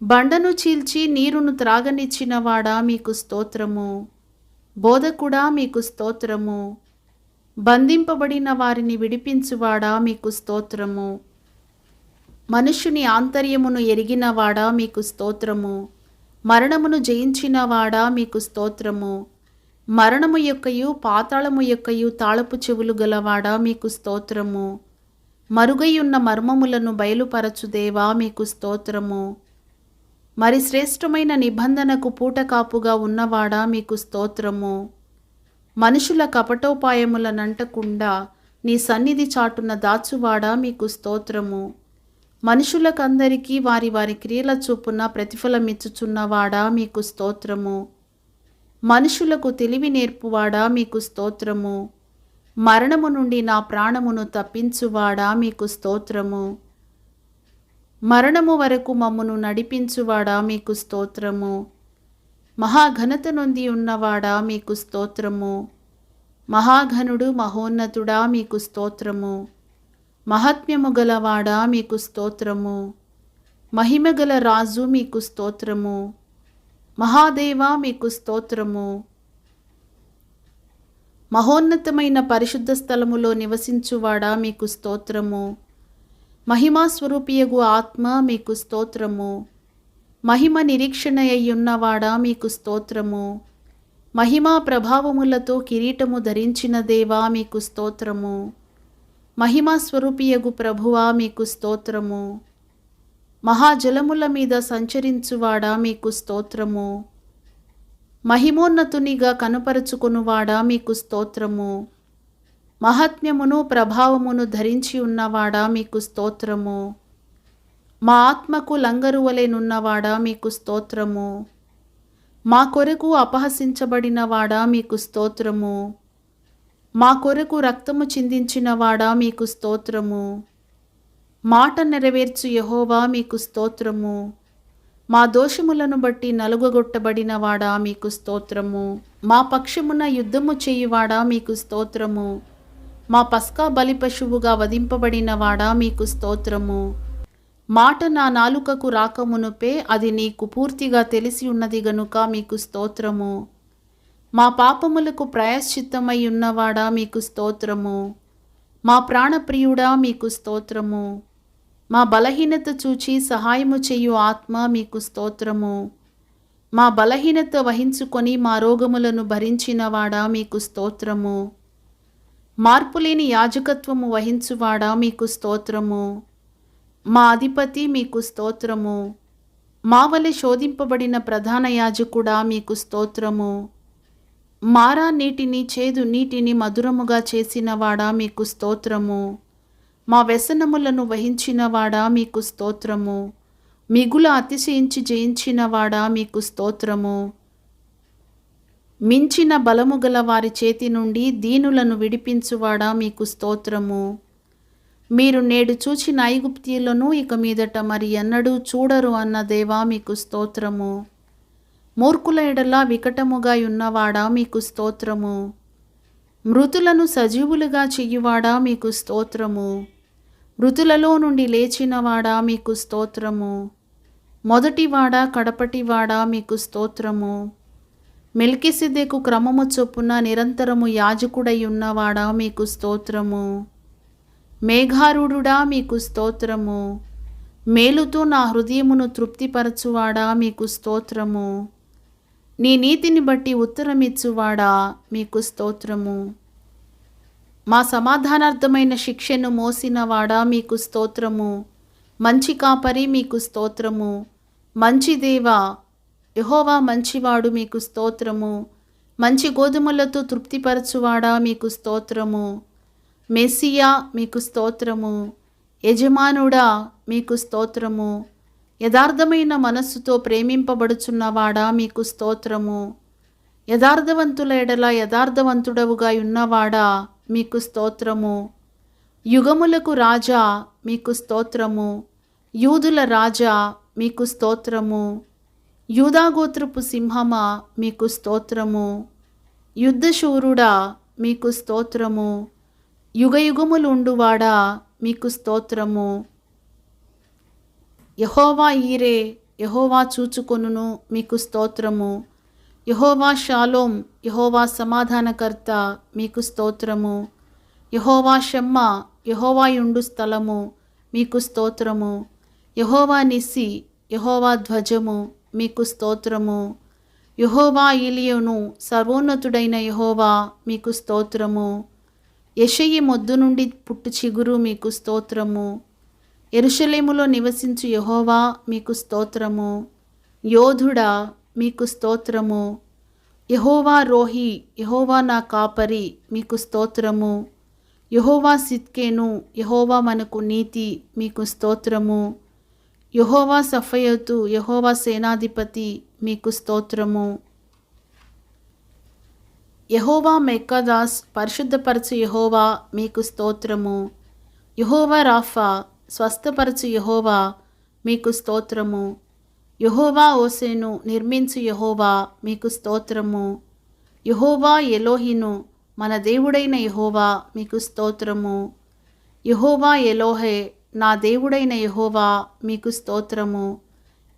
బండను చీల్చి నీరును త్రాగనిచ్చినవాడా మీకు స్తోత్రము. బోధకుడా మీకు స్తోత్రము. బంధింపబడిన వారిని విడిపించువాడా మీకు స్తోత్రము. మనుష్యుని ఆంతర్యమును ఎరిగినవాడా మీకు స్తోత్రము. మరణమును జయించినవాడా మీకు స్తోత్రము. మరణము యొక్కయు పాతాళము యొక్కయు తాళపు చెవులు గలవాడా మీకు స్తోత్రము. మరుగైయున్న మర్మములను బయలుపరచుదేవా మీకు స్తోత్రము. మరి శ్రేష్టమైన నిబంధనకు పూటకాపుగా ఉన్నవాడా మీకు స్తోత్రము. మనుషుల కపటోపాయములనంటకుండా నీ సన్నిధి చాటున దాచువాడా మీకు స్తోత్రము. మనుషులకందరికీ వారి వారి క్రియల చొప్పున ప్రతిఫలమిచ్చుచున్నవాడా మీకు స్తోత్రము. మనుషులకు తెలివి నేర్పువాడా మీకు స్తోత్రము. మరణము నుండి నా ప్రాణమును తప్పించువాడా మీకు స్తోత్రము. మరణము వరకు మమ్మును నడిపించువాడా మీకు స్తోత్రము. మహాఘనత నొంది ఉన్నవాడా మీకు స్తోత్రము. మహాఘనుడు మహోన్నతుడా మీకు స్తోత్రము. మహాత్మ్యము గలవాడా మీకు స్తోత్రము. మహిమగల రాజు మీకు స్తోత్రము. మహాదేవా మీకు స్తోత్రము. మహోన్నతమైన పరిశుద్ధ స్థలములో నివసించువాడా మీకు స్తోత్రము. మహిమా స్వరూపియగు ఆత్మ మీకు స్తోత్రము. మహిమ నిరీక్షణ అయ్యున్నవాడా మీకు స్తోత్రము. మహిమా ప్రభావములతో కిరీటము ధరించిన దేవా మీకు స్తోత్రము. మహిమా స్వరూపియగు ప్రభువా మీకు స్తోత్రము. మహాజలముల మీద సంచరించువాడా మీకు స్తోత్రము. మహిమోన్నతునిగా కనుపరుచుకొనువాడా మీకు స్తోత్రము. మహాత్మ్యమును ప్రభావమును ధరించి ఉన్నవాడా మీకు స్తోత్రము. మా ఆత్మకు లంగరువలెనున్నవాడా మీకు స్తోత్రము. మా కొరకు అపహసించబడిన వాడా మీకు స్తోత్రము. మా కొరకు రక్తము చిందించిన వాడా మీకు స్తోత్రము. మాట నెరవేర్చు యెహోవా మీకు స్తోత్రము. మా దోషములను బట్టి నలుగగొట్టబడిన వాడా మీకు స్తోత్రము. మా పక్షమున యుద్ధము చేయువాడా మీకు స్తోత్రము. మా పస్కా బలి పశువుగా వధింపబడిన వాడా మీకు స్తోత్రము. మాట నా నాలుకకు రాకమునుపే అది నీకు పూర్తిగా తెలిసి ఉన్నది గనుక మీకు స్తోత్రము. మా పాపములకు ప్రాయశ్చిత్తమై ఉన్నవాడా మీకు స్తోత్రము. మా ప్రాణప్రియుడా మీకు స్తోత్రము. మా బలహీనత చూచి సహాయము చేయు ఆత్మ మీకు స్తోత్రము. మా బలహీనత వహించుకొని మా రోగములను భరించినవాడా మీకు స్తోత్రము. మార్పులేని యాజకత్వము వహించువాడా మీకు స్తోత్రము. మా అధిపతి మీకు స్తోత్రము. మా వలె శోధింపబడిన ప్రధాన యాజకుడా మీకు స్తోత్రము. మారా నీటిని చేదు నీటిని మధురముగా చేసినవాడా మీకు స్తోత్రము. మా వ్యసనములను వహించినవాడా మీకు స్తోత్రము. మిగుల అతిశయించి జయించినవాడా మీకు స్తోత్రము. మించిన బలము గల వారి చేతి నుండి దీనులను విడిపించువాడా మీకు స్తోత్రము. మీరు నేడు చూచిన ఐగుప్తీయులను ఇక మీదట మరి ఎన్నడూ చూడరు అన్న దేవా మీకు స్తోత్రము. మూర్ఖుల ఎడల వికటముగా ఉన్నవాడా మీకు స్తోత్రము. మృతులను సజీవులుగా చెయ్యువాడా మీకు స్తోత్రము. మృతులలో నుండి లేచినవాడా మీకు స్తోత్రము. మొదటివాడా కడపటివాడా మీకు స్తోత్రము. మెల్కిసెదెకు క్రమము చొప్పున నిరంతరము యాజకుడై ఉన్నవాడా మీకు స్తోత్రము. మేఘారూఢుడా మీకు స్తోత్రము. మేలుతో నా హృదయమును తృప్తిపరచువాడా మీకు స్తోత్రము. నీ నీతిని బట్టి ఉత్తరమిచ్చువాడా మీకు స్తోత్రము. మా సమాధానార్థమైన శిక్షను మోసినవాడా మీకు స్తోత్రము. మంచి కాపరి మీకు స్తోత్రము. మంచి దేవా యెహోవా మంచివాడు మీకు స్తోత్రము. మంచి గోధుమలతో తృప్తిపరచువాడా మీకు స్తోత్రము. మెస్సియా మీకు స్తోత్రము. యజమానుడా మీకు స్తోత్రము. యథార్థమైన మనస్సుతో ప్రేమింపబడుచున్నవాడా మీకు స్తోత్రము. యథార్థవంతుల ఎడల యథార్థవంతుడవుగా ఉన్నవాడా మీకు స్తోత్రము. యుగములకు రాజా మీకు స్తోత్రము. యూదుల రాజా మీకు స్తోత్రము. యూదాగోత్రపు సింహమా మీకు స్తోత్రము. యుద్ధశూరుడా మీకు స్తోత్రము. యుగయుగములుండువాడా మీకు స్తోత్రము. యెహోవా ఈరే యెహోవా చూచుకొనును మీకు స్తోత్రము. యెహోవా షాలోం యెహోవా సమాధానకర్త మీకు స్తోత్రము. యెహోవా షమ్మా యెహోవా యుండు స్థలము మీకు స్తోత్రము. యెహోవా నిస్సి యెహోవా ధ్వజము మీకు స్తోత్రము. యెహోవా ఈలియోను సర్వోన్నతుడైన యెహోవా మీకు స్తోత్రము. యెషయి మొద్దు నుండి పుట్టు చిగురు మీకు స్తోత్రము. యెరూషలేములో నివసించు యెహోవా మీకు స్తోత్రము. యోధుడా మీకు స్తోత్రము. యెహోవా రోహి యెహోవా నా కాపరి మీకు స్తోత్రము. యెహోవా సిద్కేను యెహోవా మనకు నీతి మీకు స్తోత్రము. యెహోవా సఫయతు యెహోవా సేనాధిపతి మీకు స్తోత్రము. యెహోవా మెక్కాదాస్ పరిశుద్ధపరచు యెహోవా మీకు స్తోత్రము. యెహోవా రాఫా స్వస్థపరచు యెహోవా మీకు స్తోత్రము. యెహోవా ఓసేను నిర్మించు యెహోవా మీకు స్తోత్రము. యెహోవా ఎలోహిను మన దేవుడైన యెహోవా మీకు స్తోత్రము. యెహోవా ఎలోహే నా దేవుడైన యెహోవా మీకు స్తోత్రము.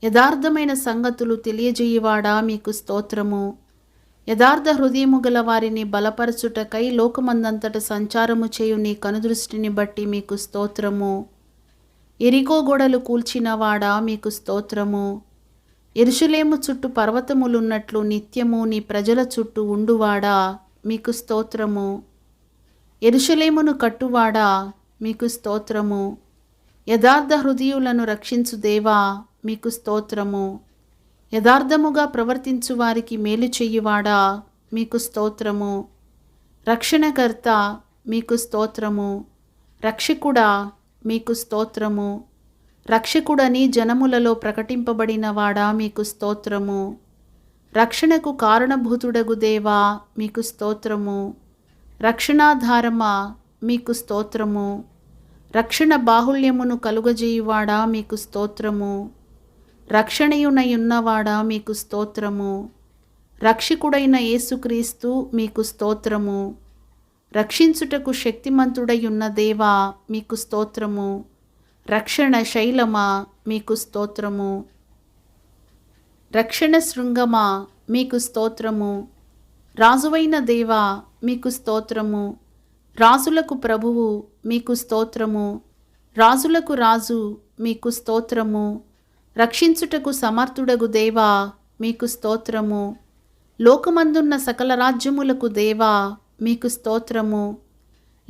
యథార్థమైన సంగతులు తెలియజేయువాడా మీకు స్తోత్రము. యథార్థ హృదయము గల వారిని బలపరచుటకై లోకమందంతట సంచారము చేయు నీ కనుదృష్టిని బట్టి మీకు స్తోత్రము. ఎరికో గోడలు కూల్చినవాడా మీకు స్తోత్రము. యెరూషలేము చుట్టూ పర్వతములున్నట్లు నిత్యము నీ ప్రజల చుట్టూ ఉండువాడా మీకు స్తోత్రము. యెరూషలేమును కట్టువాడా మీకు స్తోత్రము. యథార్థ హృదయులను రక్షించు దేవా మీకు స్తోత్రము. యథార్థముగా ప్రవర్తించు వారికి మేలు చెయ్యువాడా మీకు స్తోత్రము. రక్షణకర్త మీకు స్తోత్రము. రక్షకుడా మీకు స్తోత్రము. రక్షకుడని జనములలో ప్రకటింపబడిన వాడా మీకు స్తోత్రము. రక్షణకు కారణభూతుడగు దేవా మీకు స్తోత్రము. రక్షణాధారమా మీకు స్తోత్రము. రక్షణ బాహుళ్యమును కలుగజేయువాడా మీకు స్తోత్రము. రక్షణయునయున్నవాడా మీకు స్తోత్రము. రక్షకుడైన యేసుక్రీస్తు మీకు స్తోత్రము. రక్షించుటకు శక్తిమంతుడై ఉన్న దేవా మీకు స్తోత్రము. రక్షణ శైలమా మీకు స్తోత్రము. రక్షణ శృంగమా మీకు స్తోత్రము. రాజువైన దేవా మీకు స్తోత్రము. రాజులకు ప్రభువు మీకు స్తోత్రము. రాజులకు రాజు మీకు స్తోత్రము. రక్షించుటకు సమర్థుడగు దేవా మీకు స్తోత్రము. లోకమందున్న సకల రాజ్యములకు దేవా మీకు స్తోత్రము.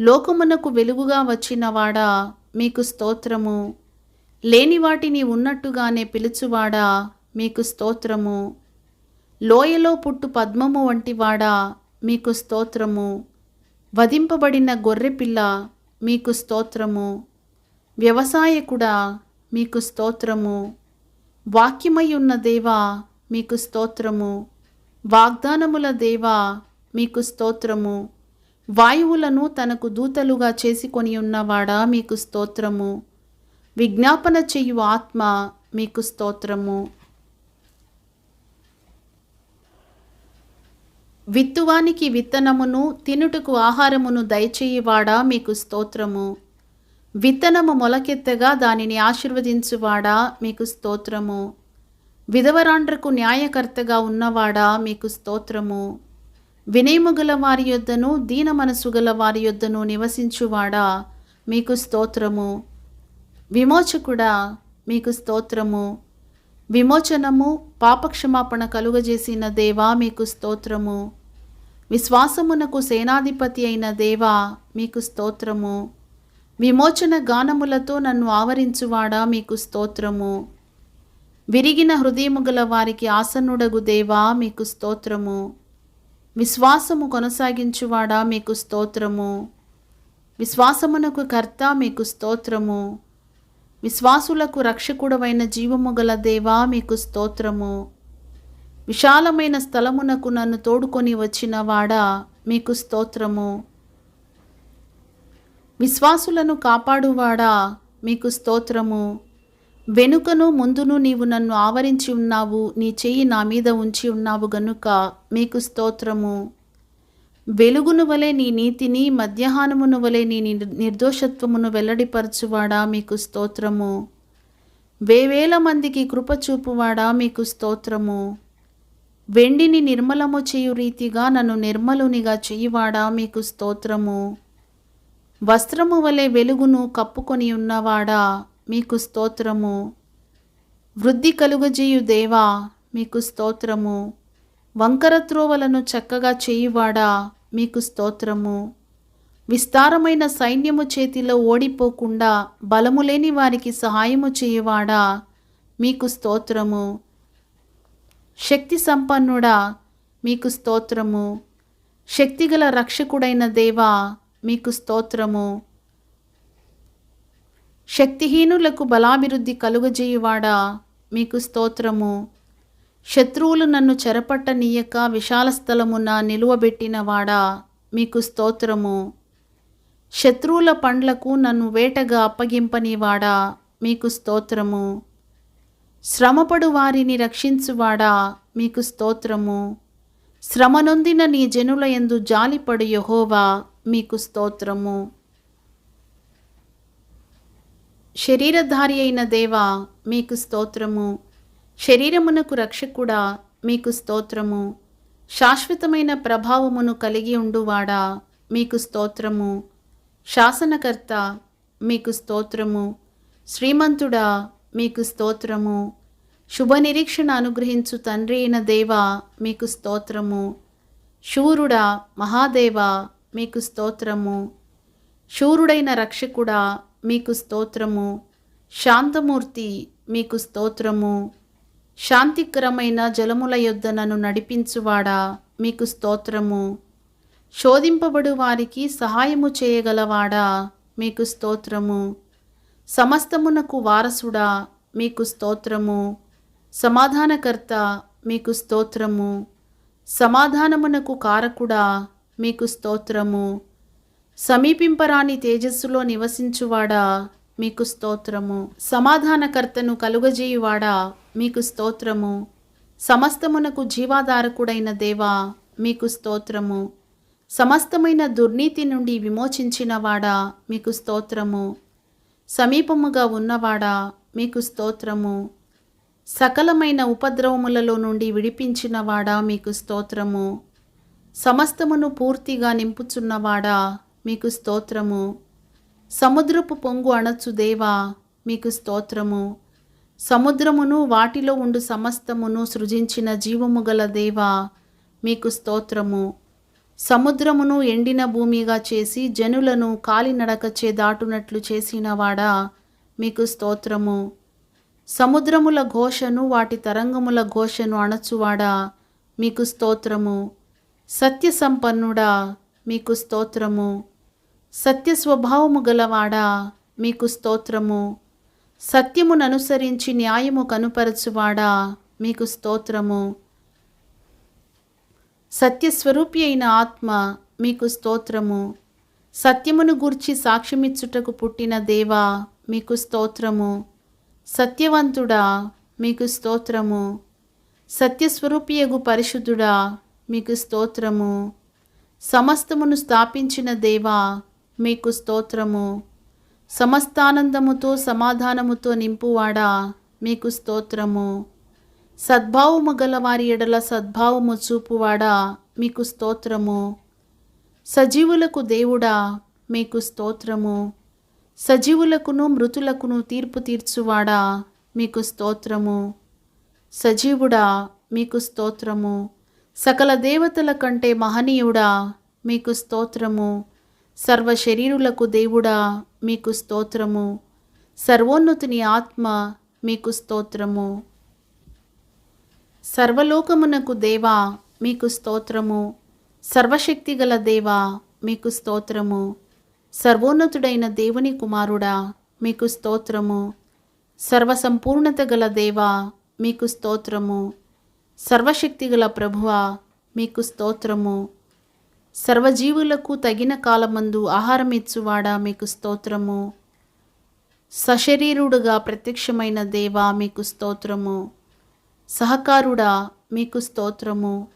లోకమునకు వెలుగుగా వచ్చినవాడా మీకు స్తోత్రము. లేని వాటిని ఉన్నట్టుగానే పిలుచువాడా మీకు స్తోత్రము. లోయలో పుట్టు పద్మము వంటివాడా మీకు స్తోత్రము. వధింపబడిన గొర్రెపిల్ల మీకు స్తోత్రము. వ్యవసాయకుడా మీకు స్తోత్రము. వాక్యమై ఉన్న దేవా మీకు స్తోత్రము. వాగ్దానముల దేవా మీకు స్తోత్రము. వాయువులను తనకు దూతలుగా చేసుకొని ఉన్నవాడా మీకు స్తోత్రము. విజ్ఞాపన చేయు ఆత్మ మీకు స్తోత్రము. విత్తువానికి విత్తనమును తినుటకు ఆహారమును దయచేయువాడా మీకు స్తోత్రము. విత్తనము మొలకెత్తగా దానిని ఆశీర్వదించువాడా మీకు స్తోత్రము. విధవరాండ్రకు న్యాయకర్తగా ఉన్నవాడా మీకు స్తోత్రము. వినయము గల వారి యొద్దను దీన మనసు గల వారి యొద్దను నివసించువాడా మీకు స్తోత్రము. విమోచకుడా మీకు స్తోత్రము. విమోచనము పాపక్షమాపణ కలుగజేసిన దేవా మీకు స్తోత్రము. విశ్వాసమునకు సేనాధిపతి అయిన దేవా మీకు స్తోత్రము. విమోచన గానములతో నన్ను ఆవరించువాడా మీకు స్తోత్రము. విరిగిన హృదయము గల వారికి ఆసన్నుడగు దేవా మీకు స్తోత్రము. విశ్వాసము కొనసాగించువాడా మీకు స్తోత్రము. విశ్వాసమునకు కర్త మీకు స్తోత్రము. విశ్వాసులకు రక్షకుడవైన జీవము గల దేవా మీకు స్తోత్రము. విశాలమైన స్థలమునకు నన్ను తోడుకొని వచ్చిన వాడా మీకు స్తోత్రము. విశ్వాసులను కాపాడువాడా మీకు స్తోత్రము. వెనుకను ముందును నీవు నన్ను ఆవరించి ఉన్నావు. నీ చెయ్యి నా మీద ఉంచి ఉన్నావు గనుక మీకు స్తోత్రము. వెలుగును వలె నీ నీతిని, మధ్యాహ్నమును వలె నీ నిర్దోషత్వమును వెల్లడిపరచువాడా మీకు స్తోత్రము. వేవేల మందికి కృప చూపువాడా మీకు స్తోత్రము. వెండిని నిర్మలము చేయు రీతిగా నన్ను నిర్మలునిగా చేయువాడా మీకు స్తోత్రము. వస్త్రము వలె వెలుగును కప్పుకొని ఉన్నవాడా మీకు స్తోత్రము. వృద్ధి కలుగజేయు దేవా మీకు స్తోత్రము. వంకర త్రోవలను చక్కగా చేయువాడా మీకు స్తోత్రము. విస్తారమైన సైన్యము చేతిలో ఓడిపోకుండా బలము లేని వారికి సహాయము చేయువాడా మీకు స్తోత్రము. శక్తి సంపన్నుడా మీకు స్తోత్రము. శక్తిగల రక్షకుడైన దేవా మీకు స్తోత్రము. శక్తిహీనులకు బలాభివృద్ధి కలుగజేయువాడా మీకు స్తోత్రము. శత్రువులు నన్ను చెరపట్టనీయక విశాల స్థలమున నిలువబెట్టినవాడా మీకు స్తోత్రము. శత్రువుల పండ్లకు నన్ను వేటగా అప్పగింపనివాడా మీకు స్తోత్రము. శ్రమపడు వారిని రక్షించువాడా మీకు స్తోత్రము. శ్రమనొందిన నీ జనుల యందు జాలిపడు యెహోవా మీకు స్తోత్రము. శరీరధారి అయిన దేవా మీకు స్తోత్రము. శరీరమునకు రక్షకుడా మీకు స్తోత్రము. శాశ్వతమైన ప్రభావమును కలిగి ఉండువాడా మీకు స్తోత్రము. శాసనకర్త మీకు స్తోత్రము. శ్రీమంతుడా మీకు స్తోత్రము. శుభ నిరీక్షణ అనుగ్రహించు తండ్రి అయిన దేవా మీకు స్తోత్రము. శూరుడా మహాదేవా మీకు స్తోత్రము. శూరుడైన రక్షకుడా మీకు స్తోత్రము. శాంతమూర్తి మీకు స్తోత్రము. శాంతికరమైన జలముల యొద్ద నన్ను నడిపించువాడా మీకు స్తోత్రము. శోధింపబడు వారికి సహాయము చేయగలవాడా మీకు స్తోత్రము. సమస్తమునకు వారసుడా మీకు స్తోత్రము. సమాధానకర్త మీకు స్తోత్రము. సమాధానమునకు కారకుడా మీకు స్తోత్రము. సమీపింపరాని తేజస్సులో నివసించువాడా మీకు స్తోత్రము. సమాధానకర్తను కలుగజేయువాడా మీకు స్తోత్రము. సమస్తమునకు జీవాధారకుడైన దేవా మీకు స్తోత్రము. సమస్తమైన దుర్నీతి నుండి విమోచించినవాడా మీకు స్తోత్రము. సమీపముగా ఉన్నవాడా మీకు స్తోత్రము. సకలమైన ఉపద్రవములలో నుండి విడిపించినవాడా మీకు స్తోత్రము. సమస్తమును పూర్తిగా నింపుచున్నవాడా మీకు స్తోత్రము. సముద్రపు పొంగు అణచు దేవా మీకు స్తోత్రము. సముద్రమును వాటిలో ఉండు సమస్తమును సృజించిన జీవము గల దేవా మీకు స్తోత్రము. సముద్రమును ఎండిన భూమిగా చేసి జనులను కాలినడకచే దాటునట్లు చేసినవాడా మీకు స్తోత్రము. సముద్రముల ఘోషను వాటి తరంగముల ఘోషను అణచువాడా మీకు స్తోత్రము. సత్య సంపన్నుడా మీకు స్తోత్రము. సత్య స్వభావము గలవాడా మీకు స్తోత్రము. సత్యముననుసరించి న్యాయము కనుపరచువాడా మీకు స్తోత్రము. సత్యస్వరూపి అయిన ఆత్మ మీకు స్తోత్రము. సత్యమును గూర్చి సాక్ష్యమిచ్చుటకు పుట్టిన దేవా మీకు స్తోత్రము. సత్యవంతుడా మీకు స్తోత్రము. సత్యస్వరూపియగు పరిశుద్ధుడా మీకు స్తోత్రము. సమస్తమును స్థాపించిన దేవా మీకు స్తోత్రము. సమస్తానందముతో సమాధానముతో నింపువాడా మీకు స్తోత్రము. సద్భావము గల వారి ఎడల సద్భావము చూపువాడా మీకు స్తోత్రము. సజీవులకు దేవుడా మీకు స్తోత్రము. సజీవులకును మృతులకును తీర్పు తీర్చువాడా మీకు స్తోత్రము. సజీవుడా మీకు స్తోత్రము. సకల దేవతల కంటే మహనీయుడా మీకు స్తోత్రము. సర్వ శరీరులకు దేవుడా మీకు స్తోత్రము. సర్వోన్నతుని ఆత్మ మీకు స్తోత్రము. సర్వలోకమునకు దేవా మీకు స్తోత్రము. సర్వశక్తిగల దేవా మీకు స్తోత్రము. సర్వోన్నతుడైన దేవుని కుమారుడా మీకు స్తోత్రము. సర్వసంపూర్ణత గల దేవా మీకు స్తోత్రము. సర్వశక్తిగల ప్రభువా మీకు స్తోత్రము. సర్వజీవులకు తగిన కాలమందు ఆహారమిచ్చువాడా మీకు స్తోత్రము. సశరీరుడుగా ప్రత్యక్షమైన దేవా మీకు స్తోత్రము. సహకారుడా మీకు స్తోత్రము.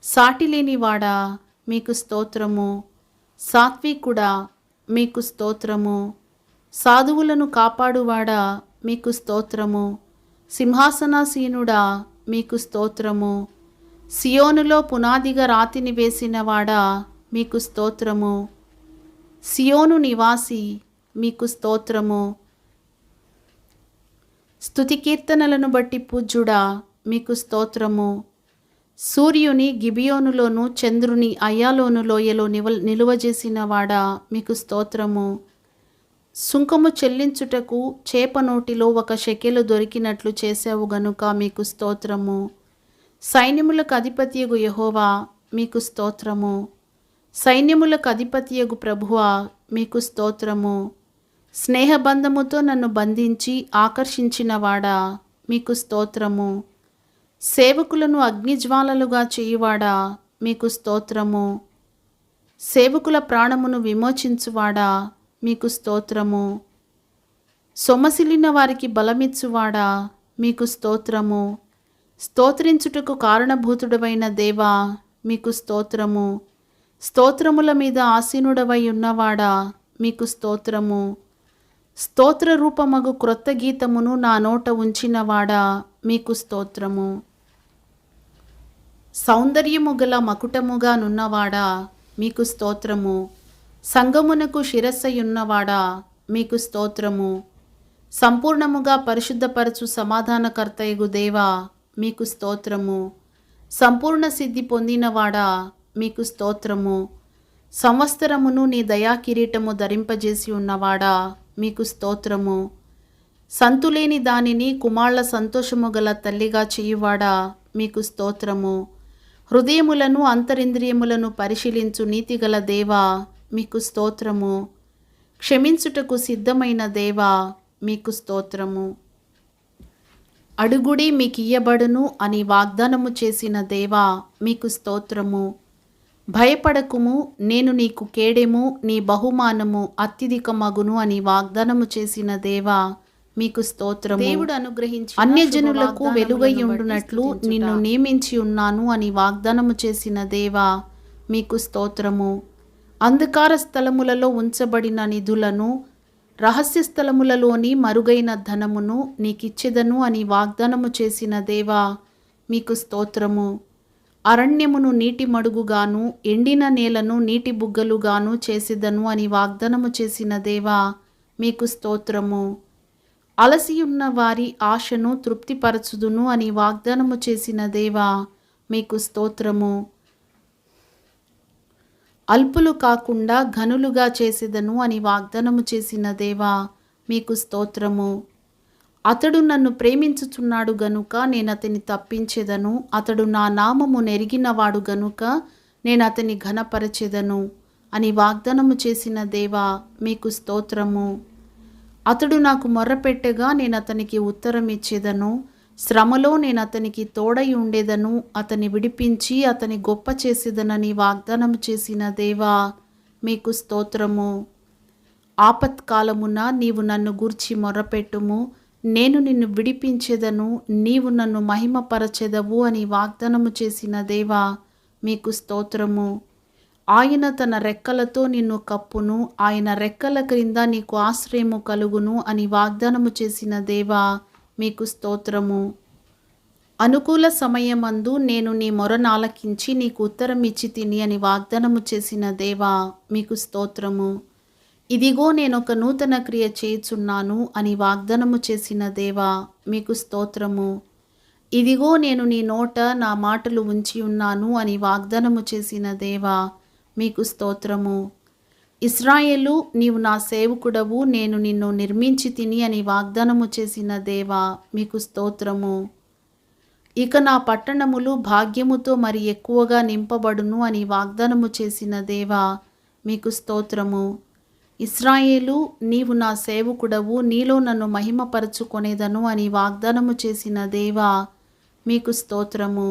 సాటిలేనివాడా మీకు స్తోత్రము. సాత్వికుడా మీకు స్తోత్రము. సాధువులను కాపాడువాడా మీకు స్తోత్రము. సింహాసనాసీనుడా మీకు స్తోత్రము. సియోనులో పునాదిగా రాతిని వేసినవాడా మీకు స్తోత్రము. సియోను నివాసి మీకు స్తోత్రము. స్తుతి కీర్తనలను బట్టి పూజ్యుడా మీకు స్తోత్రము. సూర్యుని గిబియోనులోను చంద్రుని అయ్యాలోను లోయలో నిలువజేసినవాడా మీకు స్తోత్రము. సుంకము చెల్లించుటకు చేప నోటిలో ఒక షెకెలు దొరికినట్లు చేసావు గనుక మీకు స్తోత్రము. సైన్యములకు అధిపతియగు యెహోవా మీకు స్తోత్రము. సైన్యములకు అధిపతియగు ప్రభువా మీకు స్తోత్రము. స్నేహబంధముతో నన్ను బంధించి ఆకర్షించినవాడా మీకు స్తోత్రము. సేవకులను అగ్నిజ్వాలలుగా చేయువాడా మీకు స్తోత్రము. సేవకుల ప్రాణమును విమోచించువాడా మీకు స్తోత్రము. సొమ్మసిల్లిన వారికి బలమిచ్చువాడా మీకు స్తోత్రము. స్తోత్రించుటకు కారణభూతుడవైన దేవా మీకు స్తోత్రము. స్తోత్రముల మీద ఆసీనుడవై ఉన్నవాడా మీకు స్తోత్రము. స్తోత్ర రూపమగు క్రొత్త గీతమును నా నోట ఉంచినవాడా మీకు స్తోత్రము. సౌందర్యము గల మకుటముగా నున్నవాడా మీకు స్తోత్రము. సంగమునకు శిరస్సయున్నవాడా మీకు స్తోత్రము. సంపూర్ణముగా పరిశుద్ధపరచు సమాధానకర్తయగు దేవా మీకు స్తోత్రము. సంపూర్ణ సిద్ధి పొందినవాడా మీకు స్తోత్రము. సంవత్సరమును నీ దయా కిరీటము ధరింపజేసి ఉన్నవాడా మీకు స్తోత్రము. సంతులేని దానిని కుమార్ల సంతోషము గల తల్లిగా చేయువాడా మీకు స్తోత్రము. హృదయములను అంతరింద్రియములను పరిశీలించు నీతిగల దేవా మీకు స్తోత్రము. క్షమించుటకు సిద్ధమైన దేవా మీకు స్తోత్రము. అడుగుడి మీకియ్యబడును అని వాగ్దానము చేసిన దేవా మీకు స్తోత్రము. భయపడకుము, నేను నీకు కేడెము, నీ బహుమానము అత్యధికమగును అని వాగ్దానము చేసిన దేవా మీకు స్తోత్రము. దేవుడు అనుగ్రహించి అన్యజనులకు వెలుగై ఉండునట్లు నిన్ను నియమించి ఉన్నాను అని వాగ్దానము చేసిన దేవా మీకు స్తోత్రము. అంధకార స్థలములలో ఉంచబడిన నిధులను, రహస్య స్థలములలోని మరుగైన ధనమును నీకిచ్చెదను అని వాగ్దానము చేసిన దేవా మీకు స్తోత్రము. అరణ్యమును నీటి మడుగుగాను, ఎండిన నేలను నీటి బుగ్గలుగాను చేసేదను అని వాగ్దానము చేసిన దేవా మీకు స్తోత్రము. అలసియున్న వారి ఆశను తృప్తిపరచుదును అని వాగ్దానము చేసిన దేవా మీకు స్తోత్రము. అల్పులు కాకుండా ఘనులుగా చేసేదను అని వాగ్దానము చేసిన దేవా మీకు స్తోత్రము. అతడు నన్ను ప్రేమించుచున్నాడు గనుక నేను అతని తప్పించెదను, అతడు నా నామము నెరిగినవాడు గనుక నేను అతని ఘనపరచెదను అని వాగ్దానము చేసిన దేవా మీకు స్తోత్రము. అతడు నాకు మొర్రపెట్టగా నేను అతనికి ఉత్తరం ఇచ్చేదను, శ్రమలో నేను అతనికి తోడై ఉండేదను, అతని విడిపించి అతని గొప్ప చేసేదనని వాగ్దానం చేసిన దేవా మీకు స్తోత్రము. ఆపత్కాలమున నీవు నన్ను గూర్చి మొర్రపెట్టుము, నేను నిన్ను విడిపించెదను, నీవు నన్ను మహిమపరచెదవు అని వాగ్దానము చేసిన దేవా మీకు స్తోత్రము. ఆయన తన రెక్కలతో నిన్ను కప్పును, ఆయన రెక్కల క్రింద నీకు ఆశ్రయము కలుగును అని వాగ్దానము చేసిన దేవా మీకు స్తోత్రము. అనుకూల సమయమందు నేను నీ మొరనాలకించి నీకు ఉత్తరం ఇచ్చి తిని అని వాగ్దానము చేసిన దేవా మీకు స్తోత్రము. ఇదిగో నేనొక నూతన క్రియ చేయుచున్నాను అని వాగ్దానము చేసిన దేవా మీకు స్తోత్రము. ఇదిగో నేను నీ నోట నా మాటలు ఉంచి ఉన్నాను అని వాగ్దానము చేసిన దేవా మీకు స్తోత్రము. ఇశ్రాయేలు, నీవు నా సేవకుడవు, నేను నిన్ను నిర్మించి తిని అని వాగ్దానము చేసిన దేవా మీకు స్తోత్రము. ఇక నా పట్టణములు భాగ్యముతో మరి ఎక్కువగా నింపబడును అని వాగ్దానము చేసిన దేవా మీకు స్తోత్రము. ఇశ్రాయేలు, నీవు నా సేవకుడవు, నీలో నన్ను మహిమపరచుకొనేదను అని వాగ్దానము చేసిన దేవా మీకు స్తోత్రము.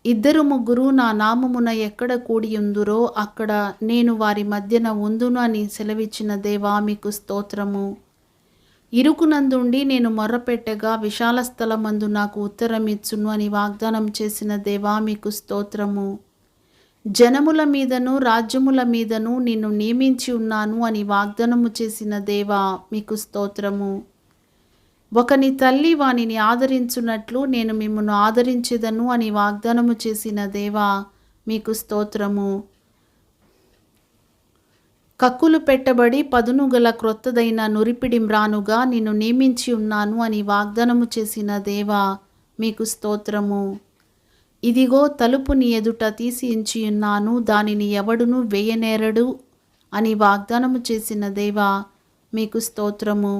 ఇద్దరు ముగ్గురు నా నామమున ఎక్కడ కూడియుందురో అక్కడ నేను వారి మధ్యన ఉందును అని సెలవిచ్చిన దేవా మీకు స్తోత్రము. ఇరుకునందుండి నేను మొర్రపెట్టగా విశాల స్థలమందు నాకు ఉత్తరం ఇచ్చును అని వాగ్దానం చేసిన దేవా మీకు స్తోత్రము. జనముల మీదను రాజ్యముల మీదను నిన్ను నియమించి ఉన్నాను అని వాగ్దానము చేసిన దేవా మీకు స్తోత్రము. ఒకని తల్లి వానిని ఆదరించున్నట్లు నేను మిమ్మును ఆదరించెదను అని వాగ్దానము చేసిన దేవా మీకు స్తోత్రము. కక్కులు పెట్టబడి పదును గల క్రొత్తదైన నురిపిడి మ్రానుగా నిన్ను నియమించి ఉన్నాను అని వాగ్దానము చేసిన దేవా మీకు స్తోత్రము. ఇదిగో తలుపు నీ ఎదుట తీసి ఉంచి ఉన్నాను, దానిని ఎవడును వేయనేరడు అని వాగ్దానము చేసిన దేవా మీకు స్తోత్రము.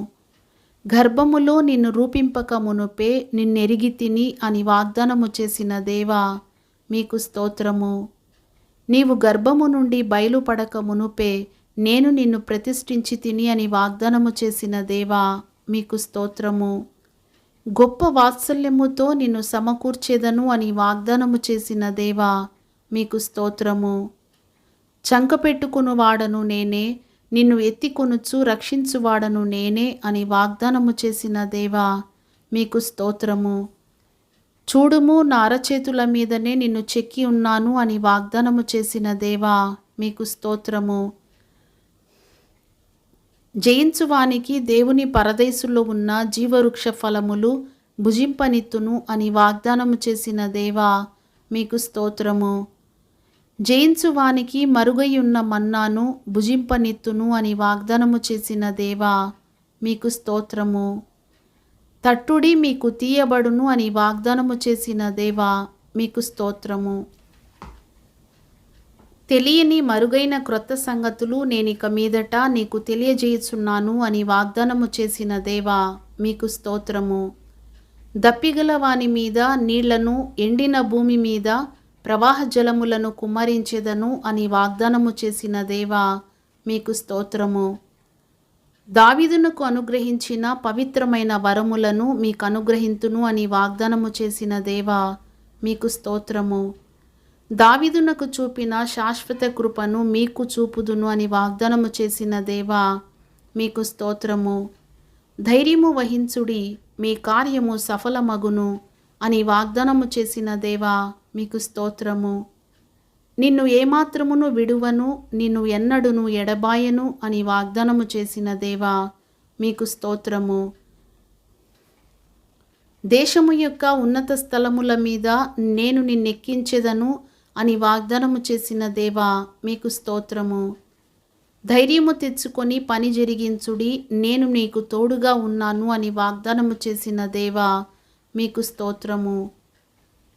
గర్భములో నిన్ను రూపింపక మునుపే నిన్నెరిగి తిని అని వాగ్దానము చేసిన దేవా మీకు స్తోత్రము. నీవు గర్భము నుండి బయలుపడక మునుపే నేను నిన్ను ప్రతిష్ఠించి తిని అని వాగ్దానము చేసిన దేవా మీకు స్తోత్రము. గొప్ప వాత్సల్యముతో నిన్ను సమకూర్చేదను అని వాగ్దానము చేసిన దేవా మీకు స్తోత్రము. చంకపెట్టుకుని వాడను నేనే, నిన్ను ఎత్తికొనుచు రక్షించువాడను నేనే అని వాగ్దానము చేసిన దేవా మీకు స్తోత్రము. చూడుము, నా అరచేతుల మీదనే నిన్ను చెక్కి ఉన్నాను అని వాగ్దానము చేసిన దేవా మీకు స్తోత్రము. జయించువానికి దేవుని పరదేశుల్లో ఉన్న జీవవృక్ష ఫలములు భుజింపనిత్తును అని వాగ్దానము చేసిన దేవా మీకు స్తోత్రము. జయించువానికి మరుగైయున్న మన్నాను భుజింపనిత్తును అని వాగ్దానము చేసిన దేవా మీకు స్తోత్రము. తట్టుడి మీకు తీయబడును అని వాగ్దానము చేసిన దేవా మీకు స్తోత్రము. తెలియని మరుగైన క్రొత్త సంగతులు నేనిక మీదట నీకు తెలియజేయుచున్నాను అని వాగ్దానము చేసిన దేవా మీకు స్తోత్రము. దప్పిగల వాని మీద నీళ్లను, ఎండిన భూమి మీద ప్రవాహ జలములను కుమ్మరించెదను అని వాగ్దానము చేసిన దేవా మీకు స్తోత్రము. దావీదునకు అనుగ్రహించిన పవిత్రమైన వరములను మీకు అనుగ్రహింతును అని వాగ్దానము చేసిన దేవా మీకు స్తోత్రము. దావీదునకు చూపిన శాశ్వత కృపను మీకు చూపుదును అని వాగ్దానము చేసిన దేవా మీకు స్తోత్రము. ధైర్యము వహించుడి, మీ కార్యము సఫలమగును అని వాగ్దానము చేసిన దేవా మీకు స్తోత్రము. నిన్ను ఏమాత్రమును విడువను, నిన్ను ఎన్నడును ఎడబాయను అని వాగ్దానము చేసిన దేవా మీకు స్తోత్రము. దేశము యొక్క ఉన్నత స్థలముల మీద నేను నిన్నెక్కించెదను అని వాగ్దానము చేసిన దేవా మీకు స్తోత్రము. ధైర్యము తెచ్చుకొని పని జరిగించుడి, నేను నీకు తోడుగా ఉన్నాను అని వాగ్దానము చేసిన దేవా మీకు స్తోత్రము.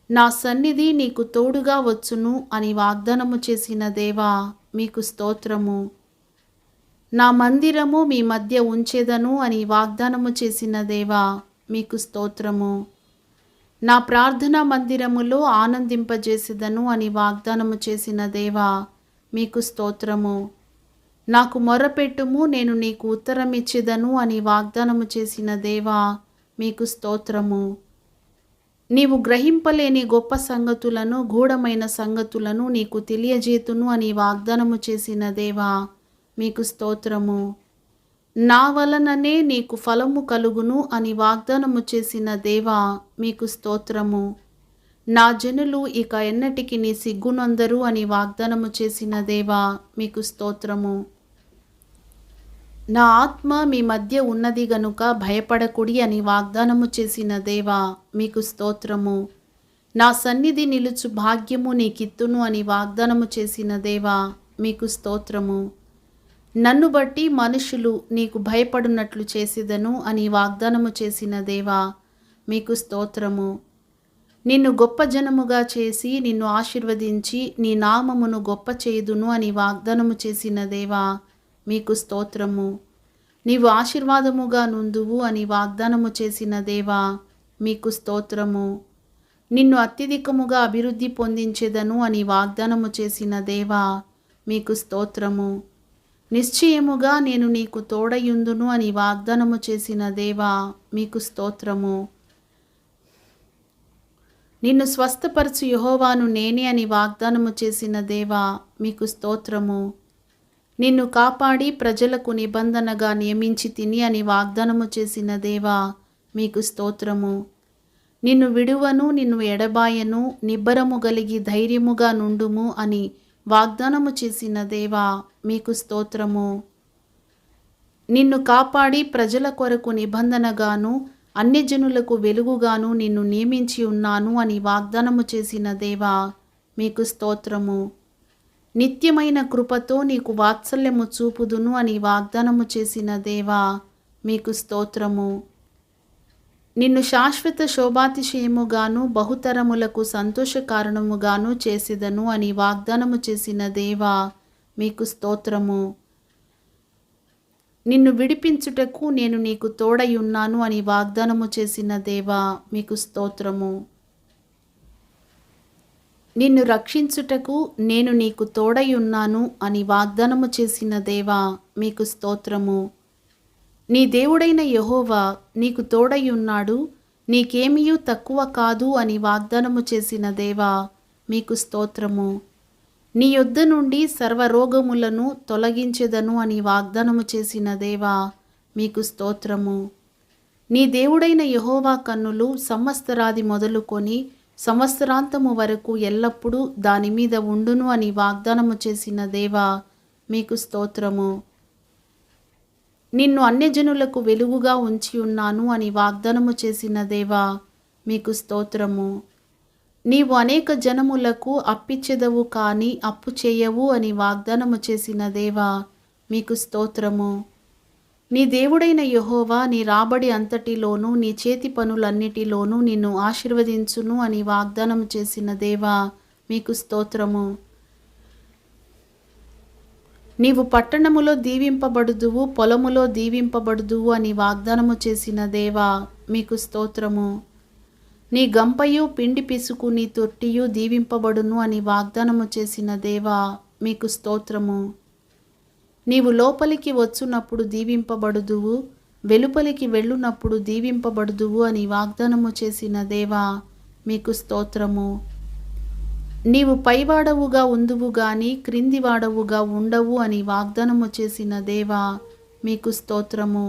నా సన్నిధి నీకు తోడుగా వచ్చును అని వాగ్దానము చేసిన దేవా మీకు స్తోత్రము. నా మందిరము మీ మధ్య ఉంచెదను అని వాగ్దానము చేసిన దేవా మీకు స్తోత్రము. నా ప్రార్థనా మందిరములో ఆనందింపజేసేదను అని వాగ్దానము చేసిన దేవా మీకు స్తోత్రము. నాకు మొరపెట్టుము, నేను నీకు ఉత్తరమిచ్చేదను అని వాగ్దానము చేసిన దేవా మీకు స్తోత్రము. నీవు గ్రహింపలేని గొప్ప సంగతులను, గూఢమైన సంగతులను నీకు తెలియజేతును అని వాగ్దానము చేసిన దేవా మీకు స్తోత్రము. నా వలననే నీకు ఫలము కలుగును అని వాగ్దానము చేసిన దేవా మీకు స్తోత్రము. నా జనులు ఇక ఎన్నటికి నీ సిగ్గునందరు అని వాగ్దానము చేసిన దేవా మీకు స్తోత్రము. నా ఆత్మ మీ మధ్య ఉన్నది గనుక భయపడకుడి అని వాగ్దానము చేసిన దేవా మీకు స్తోత్రము. నా సన్నిధి నిలుచు భాగ్యము నీకిత్తును అని వాగ్దానము చేసిన దేవా మీకు స్తోత్రము. నన్ను బట్టి మనుషులు నీకు భయపడునట్లు చేసేదను అని వాగ్దానము చేసిన దేవా మీకు స్తోత్రము. నిన్ను గొప్ప జనముగా చేసి నిన్ను ఆశీర్వదించి నీ నామమును గొప్ప చేయుదును అని వాగ్దానము చేసిన దేవా మీకు స్తోత్రము. నీవు ఆశీర్వాదముగా నుందువు అని వాగ్దానము చేసిన దేవా మీకు స్తోత్రము. నిన్ను అత్యధికముగా అభివృద్ధి పొందించెదను అని వాగ్దానము చేసిన దేవా మీకు స్తోత్రము. నిశ్చయముగా నేను నీకు తోడయుందును అని వాగ్దానము చేసిన దేవా మీకు స్తోత్రము. నిన్ను స్వస్థపరచు యెహోవాను నేనే అని వాగ్దానము చేసిన దేవా మీకు స్తోత్రము. నిన్ను కాపాడి ప్రజలకు నిబంధనగా నియమించి తిని అని వాగ్దానము చేసిన దేవా మీకు స్తోత్రము. నిన్ను విడువను, నిన్ను ఎడబాయను, నిబ్బరము కలిగి ధైర్యముగా నుండుము అని వాగ్దానము చేసిన దేవా మీకు స్తోత్రము. నిన్ను కాపాడి ప్రజల కొరకు నిబంధనగాను అన్యజనులకు వెలుగుగాను నిన్ను నియమించి ఉన్నాను అని వాగ్దానము చేసిన దేవా మీకు స్తోత్రము. నిత్యమైన కృపతో నీకు వాత్సల్యము చూపుదును అని వాగ్దానము చేసిన దేవా మీకు స్తోత్రము. నిన్ను శాశ్వత శోభాతిశయముగాను బహుతరములకు సంతోషకారణముగాను చేసేదను అని వాగ్దానము చేసిన దేవా మీకు స్తోత్రము. నిన్ను విడిపించుటకు నేను నీకు తోడయున్నాను అని వాగ్దానము చేసిన దేవా మీకు స్తోత్రము. నిన్ను రక్షించుటకు నేను నీకు తోడయున్నాను అని వాగ్దానము చేసిన దేవా మీకు స్తోత్రము. నీ దేవుడైన యెహోవా నీకు తోడయున్నాడు, నీకేమీయూ తక్కువ కాదు అని వాగ్దానము చేసిన దేవా మీకు స్తోత్రము. నీ యొద్ద నుండి సర్వరోగములను తొలగించెదను అని వాగ్దానము చేసిన దేవా మీకు స్తోత్రము. నీ దేవుడైన యెహోవా కన్నులు సంవత్సరాది మొదలుకొని సంవత్సరాంతము వరకు ఎల్లప్పుడూ దాని మీద ఉండును అని వాగ్దానము చేసిన దేవా మీకు స్తోత్రము. నిన్ను అన్యజనులకు వెలుగుగా ఉంచి ఉన్నాను అని వాగ్దానము చేసిన దేవా మీకు స్తోత్రము. నీవు అనేక జనములకు అప్పిచ్చెదవు కానీ అప్పు చేయవు అని వాగ్దానము చేసిన దేవా మీకు స్తోత్రము. నీ దేవుడైన యెహోవా నీ రాబడి అంతటిలోనూ నీ చేతి పనులన్నిటిలోనూ నిన్ను ఆశీర్వదించును అని వాగ్దానము చేసిన దేవా మీకు స్తోత్రము. నీవు పట్టణములో దీవింపబడుదువు, పొలములో దీవింపబడుదువు అని వాగ్దానము చేసిన దేవా మీకు స్తోత్రము. నీ గంపయు పిండి పిసుకు నీ తొట్టియు దీవింపబడును అని వాగ్దానము చేసిన దేవా మీకు స్తోత్రము. నీవు లోపలికి వచ్చునప్పుడు దీవింపబడుదువు, వెలుపలికి వెళ్ళునప్పుడు దీవింపబడుదువు అని వాగ్దానము చేసిన దేవా మీకు స్తోత్రము. నీవు పైవాడవుగా ఉందువు గాని క్రిందివాడవుగా ఉండవు అని వాగ్దానము చేసిన దేవా మీకు స్తోత్రము.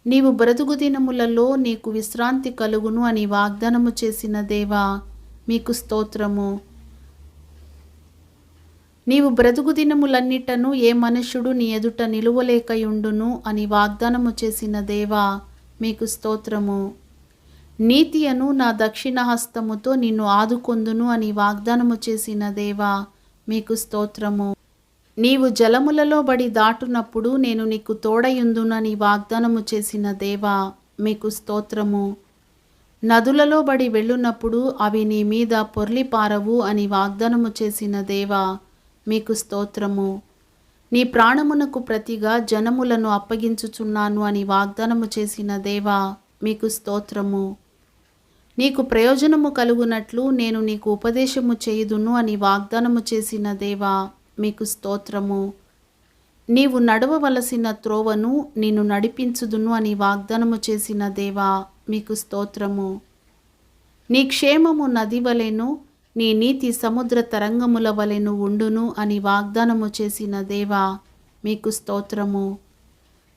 నీవు బ్రతుకు దినములలో నీకు విశ్రాంతి కలుగును అని వాగ్దానము చేసిన దేవా మీకు స్తోత్రము. నీవు బ్రతుకు దినములన్నిటను ఏ మనుష్యుడు నీ ఎదుట నిలువలేకయుండును అని వాగ్దానము చేసిన దేవా మీకు స్తోత్రము. నీతి అను నా దక్షిణ హస్తముతో నిన్ను ఆదుకొందును అని వాగ్దానము చేసిన దేవా మీకు స్తోత్రము. నీవు జలములలో బడి దాటునప్పుడు నేను నీకు తోడయుందునని వాగ్దానము చేసిన దేవా మీకు స్తోత్రము. నదులలో బడి వెళ్ళునప్పుడు అవి నీ మీద పొర్లిపారవు అని వాగ్దానము చేసిన దేవా మీకు స్తోత్రము. నీ ప్రాణమునకు ప్రతిగా జనములను అప్పగించుచున్నాను అని వాగ్దానము చేసిన దేవా మీకు స్తోత్రము. నీకు ప్రయోజనము కలుగునట్లు నేను నీకు ఉపదేశము చేయుదును అని వాగ్దానము చేసిన దేవా మీకు స్తోత్రము. నీవు నడవవలసిన త్రోవను నిన్ను నడిపించుదును అని వాగ్దానము చేసిన దేవా మీకు స్తోత్రము. నీ క్షేమము నది వలెను, నీ నీతి సముద్ర తరంగముల వలెను ఉండును అని వాగ్దానము చేసిన దేవా మీకు స్తోత్రము.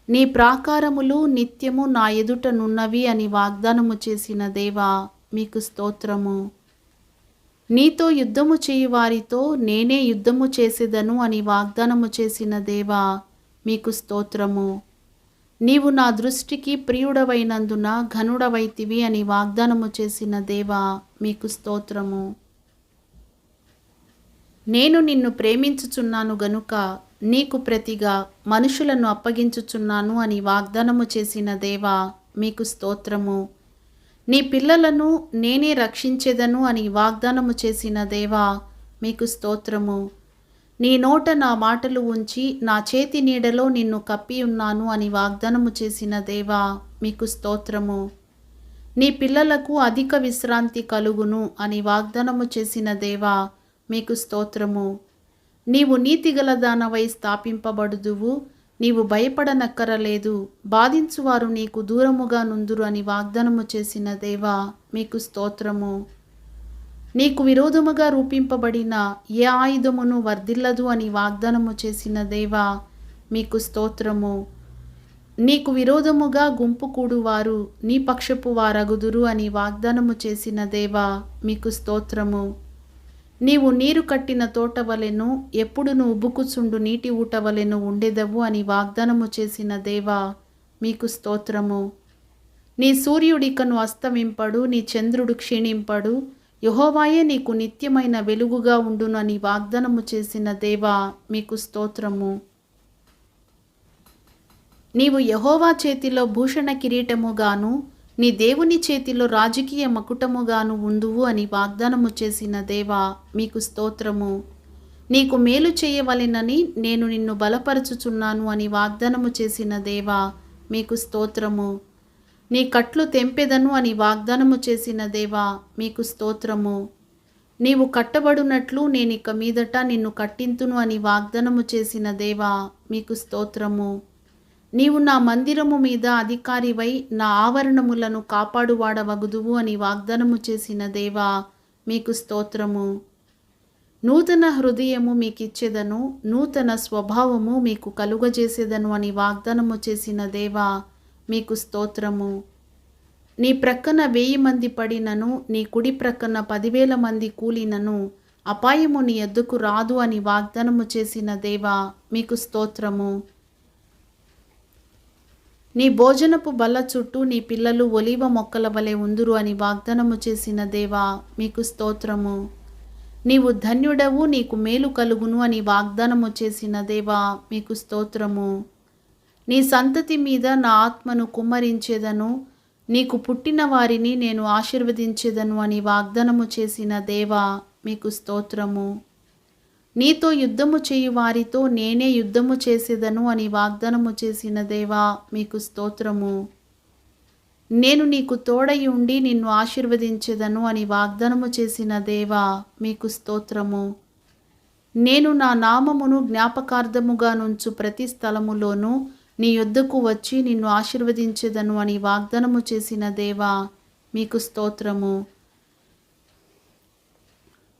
నీ ప్రాకారములు నిత్యము నా ఎదుట నున్నవి అని వాగ్దానము చేసిన దేవా మీకు స్తోత్రము. నీతో యుద్ధము చేయువారితో నేనే యుద్ధము చేసేదను అని వాగ్దానము చేసిన దేవా మీకు స్తోత్రము. నీవు నా దృష్టికి ప్రియుడవైనందున ఘనుడవైతివి అని వాగ్దానము చేసిన దేవా మీకు స్తోత్రము. నేను నిన్ను ప్రేమించుచున్నాను గనుక నీకు ప్రతిగా మనుషులను అప్పగించుచున్నాను అని వాగ్దానము చేసిన దేవా మీకు స్తోత్రము. నీ పిల్లలను నేనే రక్షించెదను అని వాగ్దానము చేసిన దేవా మీకు స్తోత్రము. నీ నోట నా మాటలు ఉంచి నా చేతి నీడలో నిన్ను కప్పి ఉన్నాను అని వాగ్దానము చేసిన దేవా మీకు స్తోత్రము. నీ పిల్లలకు అధిక విశ్రాంతి కలుగును అని వాగ్దానము చేసిన దేవా మీకు స్తోత్రము. నీవు నీతిగల దానవై స్థాపింపబడుదువు, నీవు భయపడనక్కరలేదు, బాధించువారు నీకు దూరముగా నుందురు అని వాగ్దానము చేసిన దేవా మీకు స్తోత్రము. నీకు విరోధముగా రూపింపబడిన ఏ ఆయుధమును వర్ధిల్లదు అని వాగ్దానము చేసిన దేవా మీకు స్తోత్రము. నీకు విరోధముగా గుంపు కూడువారు నీ పక్షపు వారగుదురు అని వాగ్దానము చేసిన దేవా మీకు స్తోత్రము. నీవు నీరు కట్టిన తోట వలెను, ఎప్పుడును ఉబ్బుకుచుండు నీటి ఊట వలెను ఉండెదవు అని వాగ్దానము చేసిన దేవా మీకు స్తోత్రము. నీ సూర్యుడికను అస్తమింపడు, నీ చంద్రుడు క్షీణింపడు, యెహోవాయే నీకు నిత్యమైన వెలుగుగా ఉండును అని వాగ్దానము చేసిన దేవా మీకు స్తోత్రము. నీవు యెహోవా చేతిలో భూషణ కిరీటముగాను, నీ దేవుని చేతిలో రాజకీయ మకుటముగాను ఉందువు అని వాగ్దానము చేసిన దేవా మీకు స్తోత్రము. నీకు మేలు చేయవలెనని నేను నిన్ను బలపరచుచున్నాను అని వాగ్దానము చేసిన దేవా మీకు స్తోత్రము. నీ కట్లు తెంపెదను అని వాగ్దానము చేసిన దేవా మీకు స్తోత్రము. నీవు కట్టబడునట్లు నేనిక మీదట నిన్ను కట్టింతును అని వాగ్దానము చేసిన దేవా మీకు స్తోత్రము. నీవు నా మందిరము మీద అధికారివై నా ఆవరణములను కాపాడువాడవగుదువు అని వాగ్దానము చేసిన దేవా మీకు స్తోత్రము. నూతన హృదయము మీకిచ్చేదను, నూతన స్వభావము మీకు కలుగజేసేదను అని వాగ్దానము చేసిన దేవా మీకు స్తోత్రము. నీ ప్రక్కన 1000 మంది పడినను, నీ కుడి ప్రక్కన 10,000 మంది కూలినను అపాయము నీ ఎద్దుకు రాదు అని వాగ్దానము చేసిన దేవా మీకు స్తోత్రము. నీ భోజనపు బల్ల చుట్టూ నీ పిల్లలు ఒలీవ మొక్కల వలె ఉందురు అని వాగ్దానము చేసిన దేవా మీకు స్తోత్రము. నీవు ధన్యుడవు, నీకు మేలు కలుగును అని వాగ్దానము చేసిన దేవా మీకు స్తోత్రము. నీ సంతతి మీద నా ఆత్మను కుమ్మరించేదను, నీకు పుట్టిన వారిని నేను ఆశీర్వదించేదను అని వాగ్దానము చేసిన దేవా మీకు స్తోత్రము. నీతో యుద్ధము చేయు వారితో నేనే యుద్ధము చేసేదను అని వాగ్దానము చేసిన దేవా మీకు స్తోత్రము. నేను నీకు తోడై ఉండి నిన్ను ఆశీర్వదించేదను అని వాగ్దానము చేసిన దేవా మీకు స్తోత్రము. నేను నా నామమును జ్ఞాపకార్థముగా నుంచు ప్రతి స్థలములోనూ నీ యొద్దకు వచ్చి నిన్ను ఆశీర్వదించెదను అని వాగ్దానము చేసిన దేవా మీకు స్తోత్రము.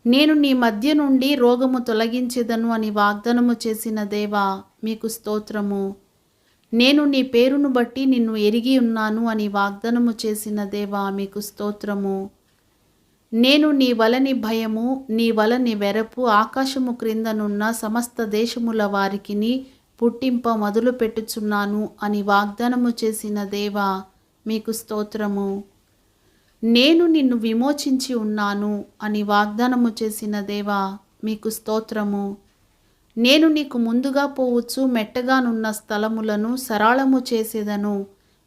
నేను నీ మధ్య నుండి రోగము తొలగించెదను అని వాగ్దానము చేసిన దేవా మీకు స్తోత్రము. నేను నీ పేరును బట్టి నిన్ను ఎరిగి ఉన్నాను అని వాగ్దానము చేసిన దేవా మీకు స్తోత్రము. నేను నీ వలని భయము, నీ వలని వెరపు ఆకాశము క్రిందనున్న సమస్త దేశముల వారికిని పుట్టింప మొదలు పెట్టుచున్నాను అని వాగ్దానము చేసిన దేవా మీకు స్తోత్రము. నేను నిన్ను విమోచించి ఉన్నాను అని వాగ్దానము చేసిన దేవా మీకు స్తోత్రము. నేను నీకు ముందుగా పోవచ్చు మెట్టగానున్న స్థలములను సరళము చేసేదను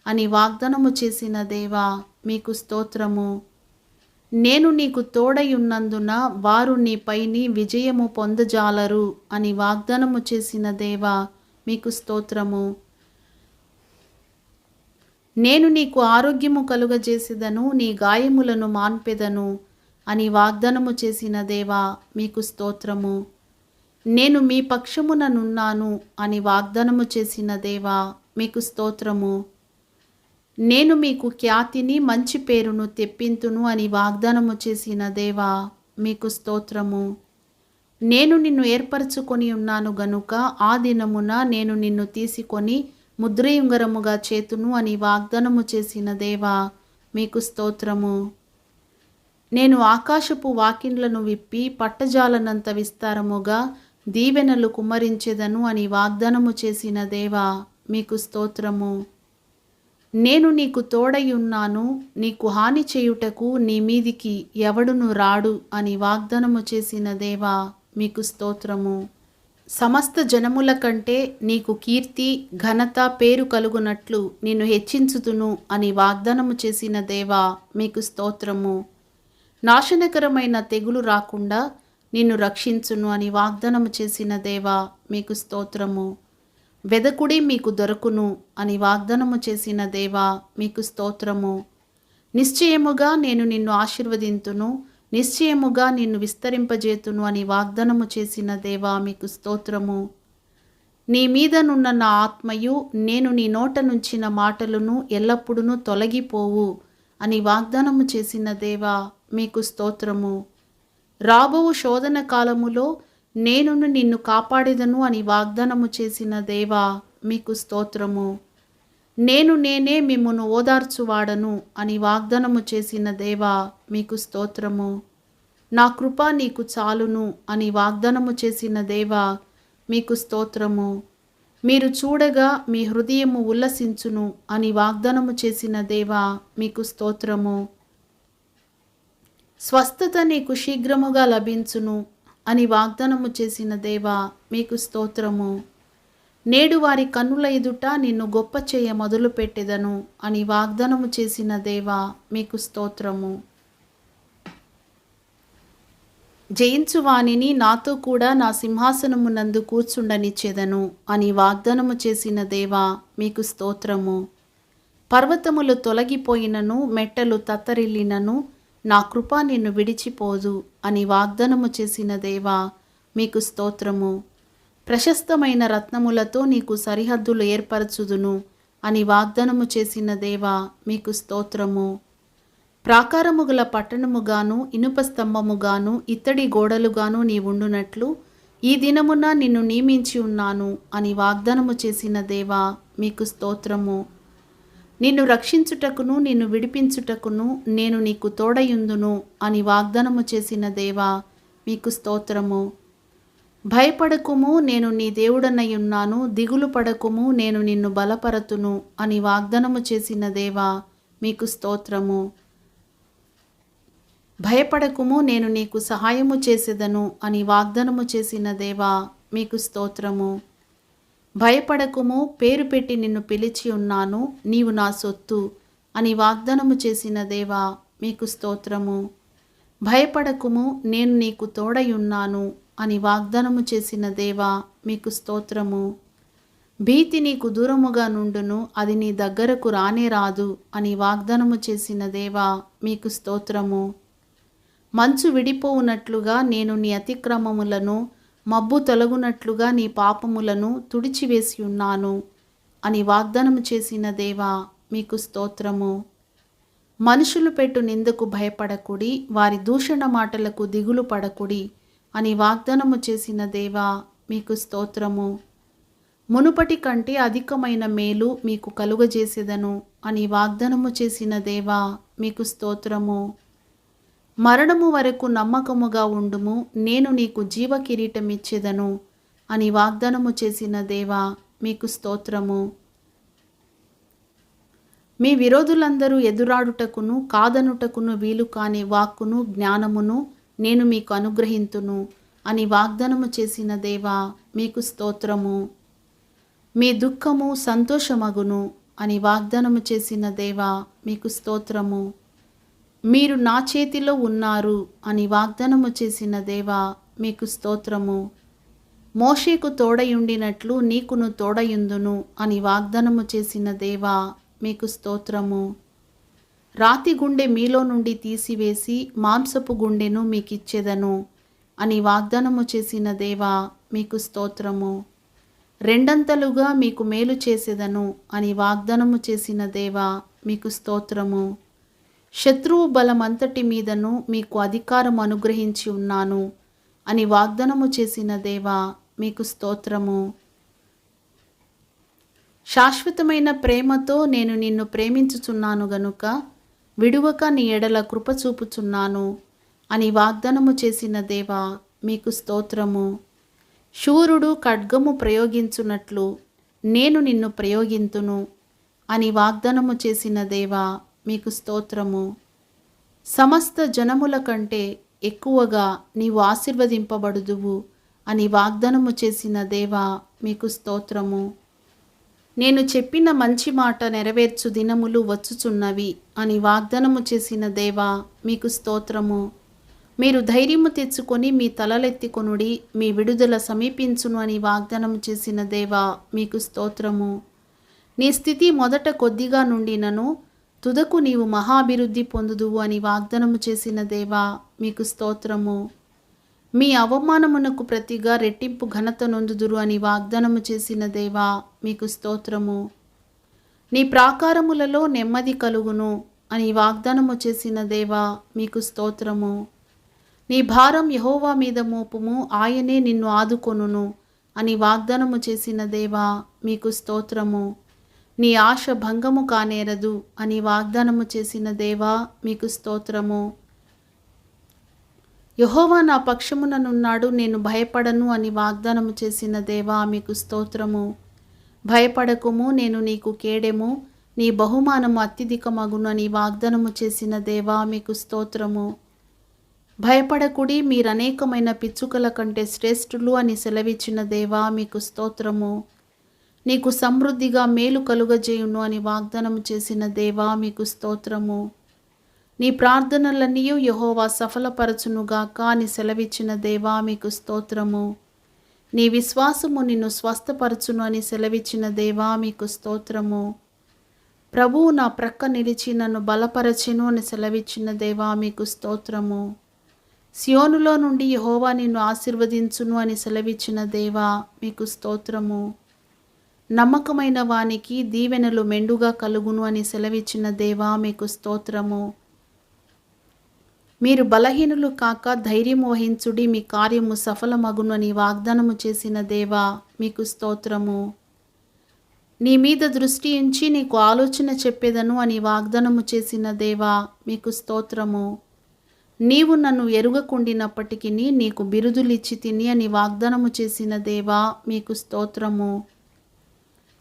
అని వాగ్దానము చేసిన దేవా మీకు స్తోత్రము. నేను నీకు తోడై ఉన్నందున వారు నీపైని విజయము పొందజాలరు అని వాగ్దానము చేసిన దేవా మీకు స్తోత్రము. నేను నీకు ఆరోగ్యము కలుగజేసేదను, నీ గాయములను మాన్పెదను అని వాగ్దానము చేసిన దేవా మీకు స్తోత్రము. నేను మీ పక్షముననున్నాను అని వాగ్దానము చేసిన దేవా మీకు స్తోత్రము. నేను మీకు ఖ్యాతిని మంచి పేరును తెప్పింతును అని వాగ్దానము చేసిన దేవా మీకు స్తోత్రము. నేను నిన్ను ఏర్పరచుకొని ఉన్నాను గనుక ఆ దినమున నేను నిన్ను తీసుకొని ముద్రయుంగరముగా చేతును అని వాగ్దానము చేసిన దేవా మీకు స్తోత్రము. నేను ఆకాశపు వాకిండ్లను విప్పి పట్టజాలనంత విస్తారముగా దీవెనలు కుమ్మరించెదను అని వాగ్దానము చేసిన దేవా మీకు స్తోత్రము. నేను నీకు తోడై ఉన్నాను, నీకు హాని చేయుటకు నీ మీదికి ఎవడును రాడు అని వాగ్దానము చేసిన దేవా మీకు స్తోత్రము. సమస్త జనముల కంటే నీకు కీర్తి ఘనత పేరు కలుగునట్లు నిన్ను హెచ్చించుతును అని వాగ్దానము చేసిన దేవా మీకు స్తోత్రము. నాశనకరమైన తెగులు రాకుండా నిన్ను రక్షించును అని వాగ్దానము చేసిన దేవా మీకు స్తోత్రము. వెదకుడి మీకు దొరకును అని వాగ్దానము చేసిన దేవా మీకు స్తోత్రము. నిశ్చయముగా నేను నిన్ను ఆశీర్వదింతును, నిశ్చయముగా నిన్ను విస్తరింపజేతును అని వాగ్దానము చేసిన దేవా మీకు స్తోత్రము. నీ మీదనున్న నా ఆత్మయు నేను నీ నోట నుంచిన మాటలను ఎల్లప్పుడూ తొలగిపోవు అని వాగ్దానము చేసిన దేవా మీకు స్తోత్రము. రాబోవు శోధన కాలములో నేను నిన్ను కాపాడేదను అని వాగ్దానము చేసిన దేవా మీకు స్తోత్రము. నేనే మిమ్మును ఓదార్చువాడను అని వాగ్దానము చేసిన దేవా మీకు స్తోత్రము. నా కృప నీకు చాలును అని వాగ్దానము చేసిన దేవా మీకు స్తోత్రము. మీరు చూడగా మీ హృదయము ఉల్లసించును అని వాగ్దానము చేసిన దేవా మీకు స్తోత్రము. స్వస్థత నీకు శీఘ్రముగా లభించును అని వాగ్దానము చేసిన దేవా మీకు స్తోత్రము. నేడు వారి కన్నుల ఎదుట నిన్ను గొప్ప చేయ మొదలుపెట్టెదను అని వాగ్దానము చేసిన దేవా మీకు స్తోత్రము. జయించువానిని నాతో కూడా నా సింహాసనమునందు కూర్చుండనిచ్చెదను అని వాగ్దానము చేసిన దేవా మీకు స్తోత్రము. పర్వతములు తొలగిపోయినను మెట్టలు తత్తరిల్లినను నా కృప నిన్ను విడిచిపోదు అని వాగ్దానము చేసిన దేవా మీకు స్తోత్రము. ప్రశస్తమైన రత్నములతో నీకు సరిహద్దులు ఏర్పరచుదును అని వాగ్దానము చేసిన దేవా మీకు స్తోత్రము. ప్రాకారము గల పట్టణముగాను ఇనుప స్తంభముగాను ఇత్తడి గోడలుగాను నీవుండునట్లు ఈ దినమున నిన్ను నియమించి ఉన్నాను అని వాగ్దానము చేసిన దేవా మీకు స్తోత్రము. నిన్ను రక్షించుటకును నిన్ను విడిపించుటకును నేను నీకు తోడయుందును అని వాగ్దానము చేసిన దేవా మీకు స్తోత్రము. భయపడకుము, నేను నీ దేవుడనయ్యున్నాను, దిగులు పడకుము, నేను నిన్ను బలపరతును అని వాగ్దానము చేసిన దేవా మీకు స్తోత్రము. భయపడకుము, నేను నీకు సహాయము చేసేదను అని వాగ్దానము చేసిన దేవా మీకు స్తోత్రము. భయపడకుము, పేరు పెట్టి నిన్ను పిలిచి ఉన్నాను, నీవు నా సొత్తు అని వాగ్దానము చేసిన దేవా మీకు స్తోత్రము. భయపడకుము, నేను నీకు తోడై ఉన్నాను అని వాగ్దానము చేసిన దేవా మీకు స్తోత్రము. భీతి నీకు దూరముగా నుండును, అది నీ దగ్గరకు రానే రాదు అని వాగ్దానము చేసిన దేవా మీకు స్తోత్రము. మంచు విడిపోవునట్లుగా నేను నీ అతిక్రమములను మబ్బు తొలగునట్లుగా నీ పాపములను తుడిచివేసి ఉన్నాను అని వాగ్దానము చేసిన దేవా మీకు స్తోత్రము. మనుషులు పెట్టు నిందకు భయపడకుడి, వారి దూషణ మాటలకు దిగులు పడకుడి అని వాగ్దానము చేసిన దేవా మీకు స్తోత్రము. మునుపటి కంటే అధికమైన మేలు మీకు కలుగజేసేదను అని వాగ్దానము చేసిన దేవా మీకు స్తోత్రము. మరణము వరకు నమ్మకముగా ఉండుము, నేను నీకు జీవ కిరీటం ఇచ్చేదను అని వాగ్దానము చేసిన దేవా మీకు స్తోత్రము. మీ విరోధులందరూ ఎదురాడుటకును కాదనుటకును వీలు కాని వాక్కును జ్ఞానమును నేను మీకు అనుగ్రహింతును అని వాగ్దానము చేసిన దేవా మీకు స్తోత్రము. మీ దుఃఖము సంతోషమగును అని వాగ్దానము చేసిన దేవా మీకు స్తోత్రము. మీరు నా చేతిలో ఉన్నారు అని వాగ్దానము చేసిన దేవా మీకు స్తోత్రము. మోషేకు తోడయుండినట్లు నీకును తోడయుందును అని వాగ్దానము చేసిన దేవా మీకు స్తోత్రము. రాతి గుండె మీలో నుండి తీసివేసి మాంసపు గుండెను మీకిచ్చేదను అని వాగ్దానము చేసిన దేవా మీకు స్తోత్రము. రెండంతలుగా మీకు మేలు చేసేదను అని వాగ్దానము చేసిన దేవా మీకు స్తోత్రము. శత్రువు బలమంతటి మీదను మీకు అధికారం అనుగ్రహించి ఉన్నాను అని వాగ్దానము చేసిన దేవా మీకు స్తోత్రము. శాశ్వతమైన ప్రేమతో నేను నిన్ను ప్రేమించుచున్నాను గనుక విడువక నీ ఎడల కృప చూపుచున్నాను అని వాగ్దానము చేసిన దేవా మీకు స్తోత్రము. శూరుడు ఖడ్గము ప్రయోగించున్నట్లు నేను నిన్ను ప్రయోగింతును అని వాగ్దానము చేసిన దేవా మీకు స్తోత్రము. సమస్త జనముల కంటే ఎక్కువగా నీవు ఆశీర్వదింపబడుదువు అని వాగ్దానము చేసిన దేవా మీకు స్తోత్రము. నేను చెప్పిన మంచి మాట నెరవేర్చు దినములు వచ్చుచున్నవి అని వాగ్దానము చేసిన దేవా మీకు స్తోత్రము. మీరు ధైర్యము తెచ్చుకొని మీ తలలెత్తికొనుడి, మీ విడుదల సమీపించును అని వాగ్దానము చేసిన దేవా మీకు స్తోత్రము. నీ స్థితి మొదట కొద్దిగా నుండినను తుదకు నీవు మహాభివృద్ధి పొందుదువు అని వాగ్దానము చేసిన దేవా మీకు స్తోత్రము. మీ అవమానమునకు ప్రతిగా రెట్టింపు ఘనత నొందుదురు అని వాగ్దానము చేసిన దేవా మీకు స్తోత్రము. నీ ప్రాకారములలో నెమ్మది కలుగును అని వాగ్దానము చేసిన దేవా మీకు స్తోత్రము. నీ భారం యెహోవా మీద మోపుము, ఆయనే నిన్ను ఆదుకొనును అని వాగ్దానము చేసిన దేవా మీకు స్తోత్రము. నీ ఆశ భంగము కానేరదు అని వాగ్దానము చేసిన దేవా మీకు స్తోత్రము. యెహోవా నా పక్షముననున్నాడు, నేను భయపడను అని వాగ్దానము చేసిన దేవా మీకు స్తోత్రము. భయపడకుము, నేను నీకు కేడెము, నీ బహుమానము అత్యధికమగును అని వాగ్దానము చేసిన దేవా మీకు స్తోత్రము. భయపడకుడి, మీరనేకమైన పిచ్చుకల కంటే శ్రేష్ఠులు అని సెలవిచ్చిన దేవా మీకు స్తోత్రము. నీకు సమృద్ధిగా మేలు కలుగజేయును అని వాగ్దానము చేసిన దేవా మీకు స్తోత్రము. నీ ప్రార్థనలన్నీ యెహోవా సఫలపరచునుగాక అని సెలవిచ్చిన దేవా మీకు స్తోత్రము. నీ విశ్వాసము నిన్ను స్వస్థపరచును అని సెలవిచ్చిన దేవా మీకు స్తోత్రము. ప్రభువు నా ప్రక్క నిలిచి నన్ను బలపరచెను అని సెలవిచ్చిన దేవా మీకు స్తోత్రము. సియోనులో నుండి యెహోవా నిన్ను ఆశీర్వదించును అని సెలవిచ్చిన దేవా మీకు స్తోత్రము. నమ్మకమైన వానికి దీవెనలు మెండుగా కలుగును అని సెలవిచ్చిన దేవా మీకు స్తోత్రము. మీరు బలహీనులు కాక ధైర్యం వహించుడి, మీ కార్యము సఫలమగును అని వాగ్దానము చేసిన దేవా మీకు స్తోత్రము. నీ మీద దృష్టి ఉంచి నీకు ఆలోచన చెప్పేదను అని వాగ్దానము చేసిన దేవా మీకు స్తోత్రము. నీవు నన్ను ఎరుగకుండినప్పటికీ నీకు బిరుదులిచ్చి తిని అని వాగ్దానము చేసిన దేవా మీకు స్తోత్రము.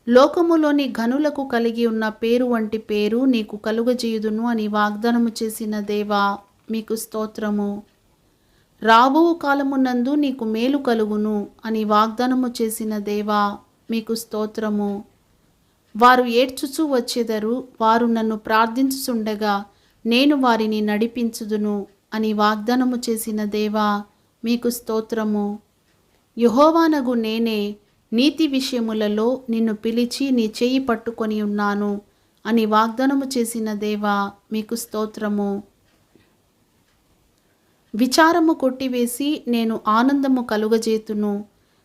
లోకములోని ఘనులకు కలిగి ఉన్న పేరు వంటి పేరు నీకు కలుగజేయుదును అని వాగ్దానము చేసిన దేవా మీకు స్తోత్రము. రాబో కాలమునందు నీకు మేలు కలుగును అని వాగ్దానము చేసిన దేవా మీకు స్తోత్రము. వారు ఏడ్చుచూ వచ్చెదరు, వారు నన్ను ప్రార్థించుచుండగా నేను వారిని నడిపించుదును అని వాగ్దానము చేసిన దేవా మీకు స్తోత్రము. యెహోవానగు నేనే నీతి విషయములలో నిన్ను పిలిచి నీ చెయ్యి పట్టుకొని ఉన్నాను అని వాగ్దానము చేసిన దేవా మీకు స్తోత్రము. విచారము కొట్టివేసి నేను ఆనందము కలుగజేతును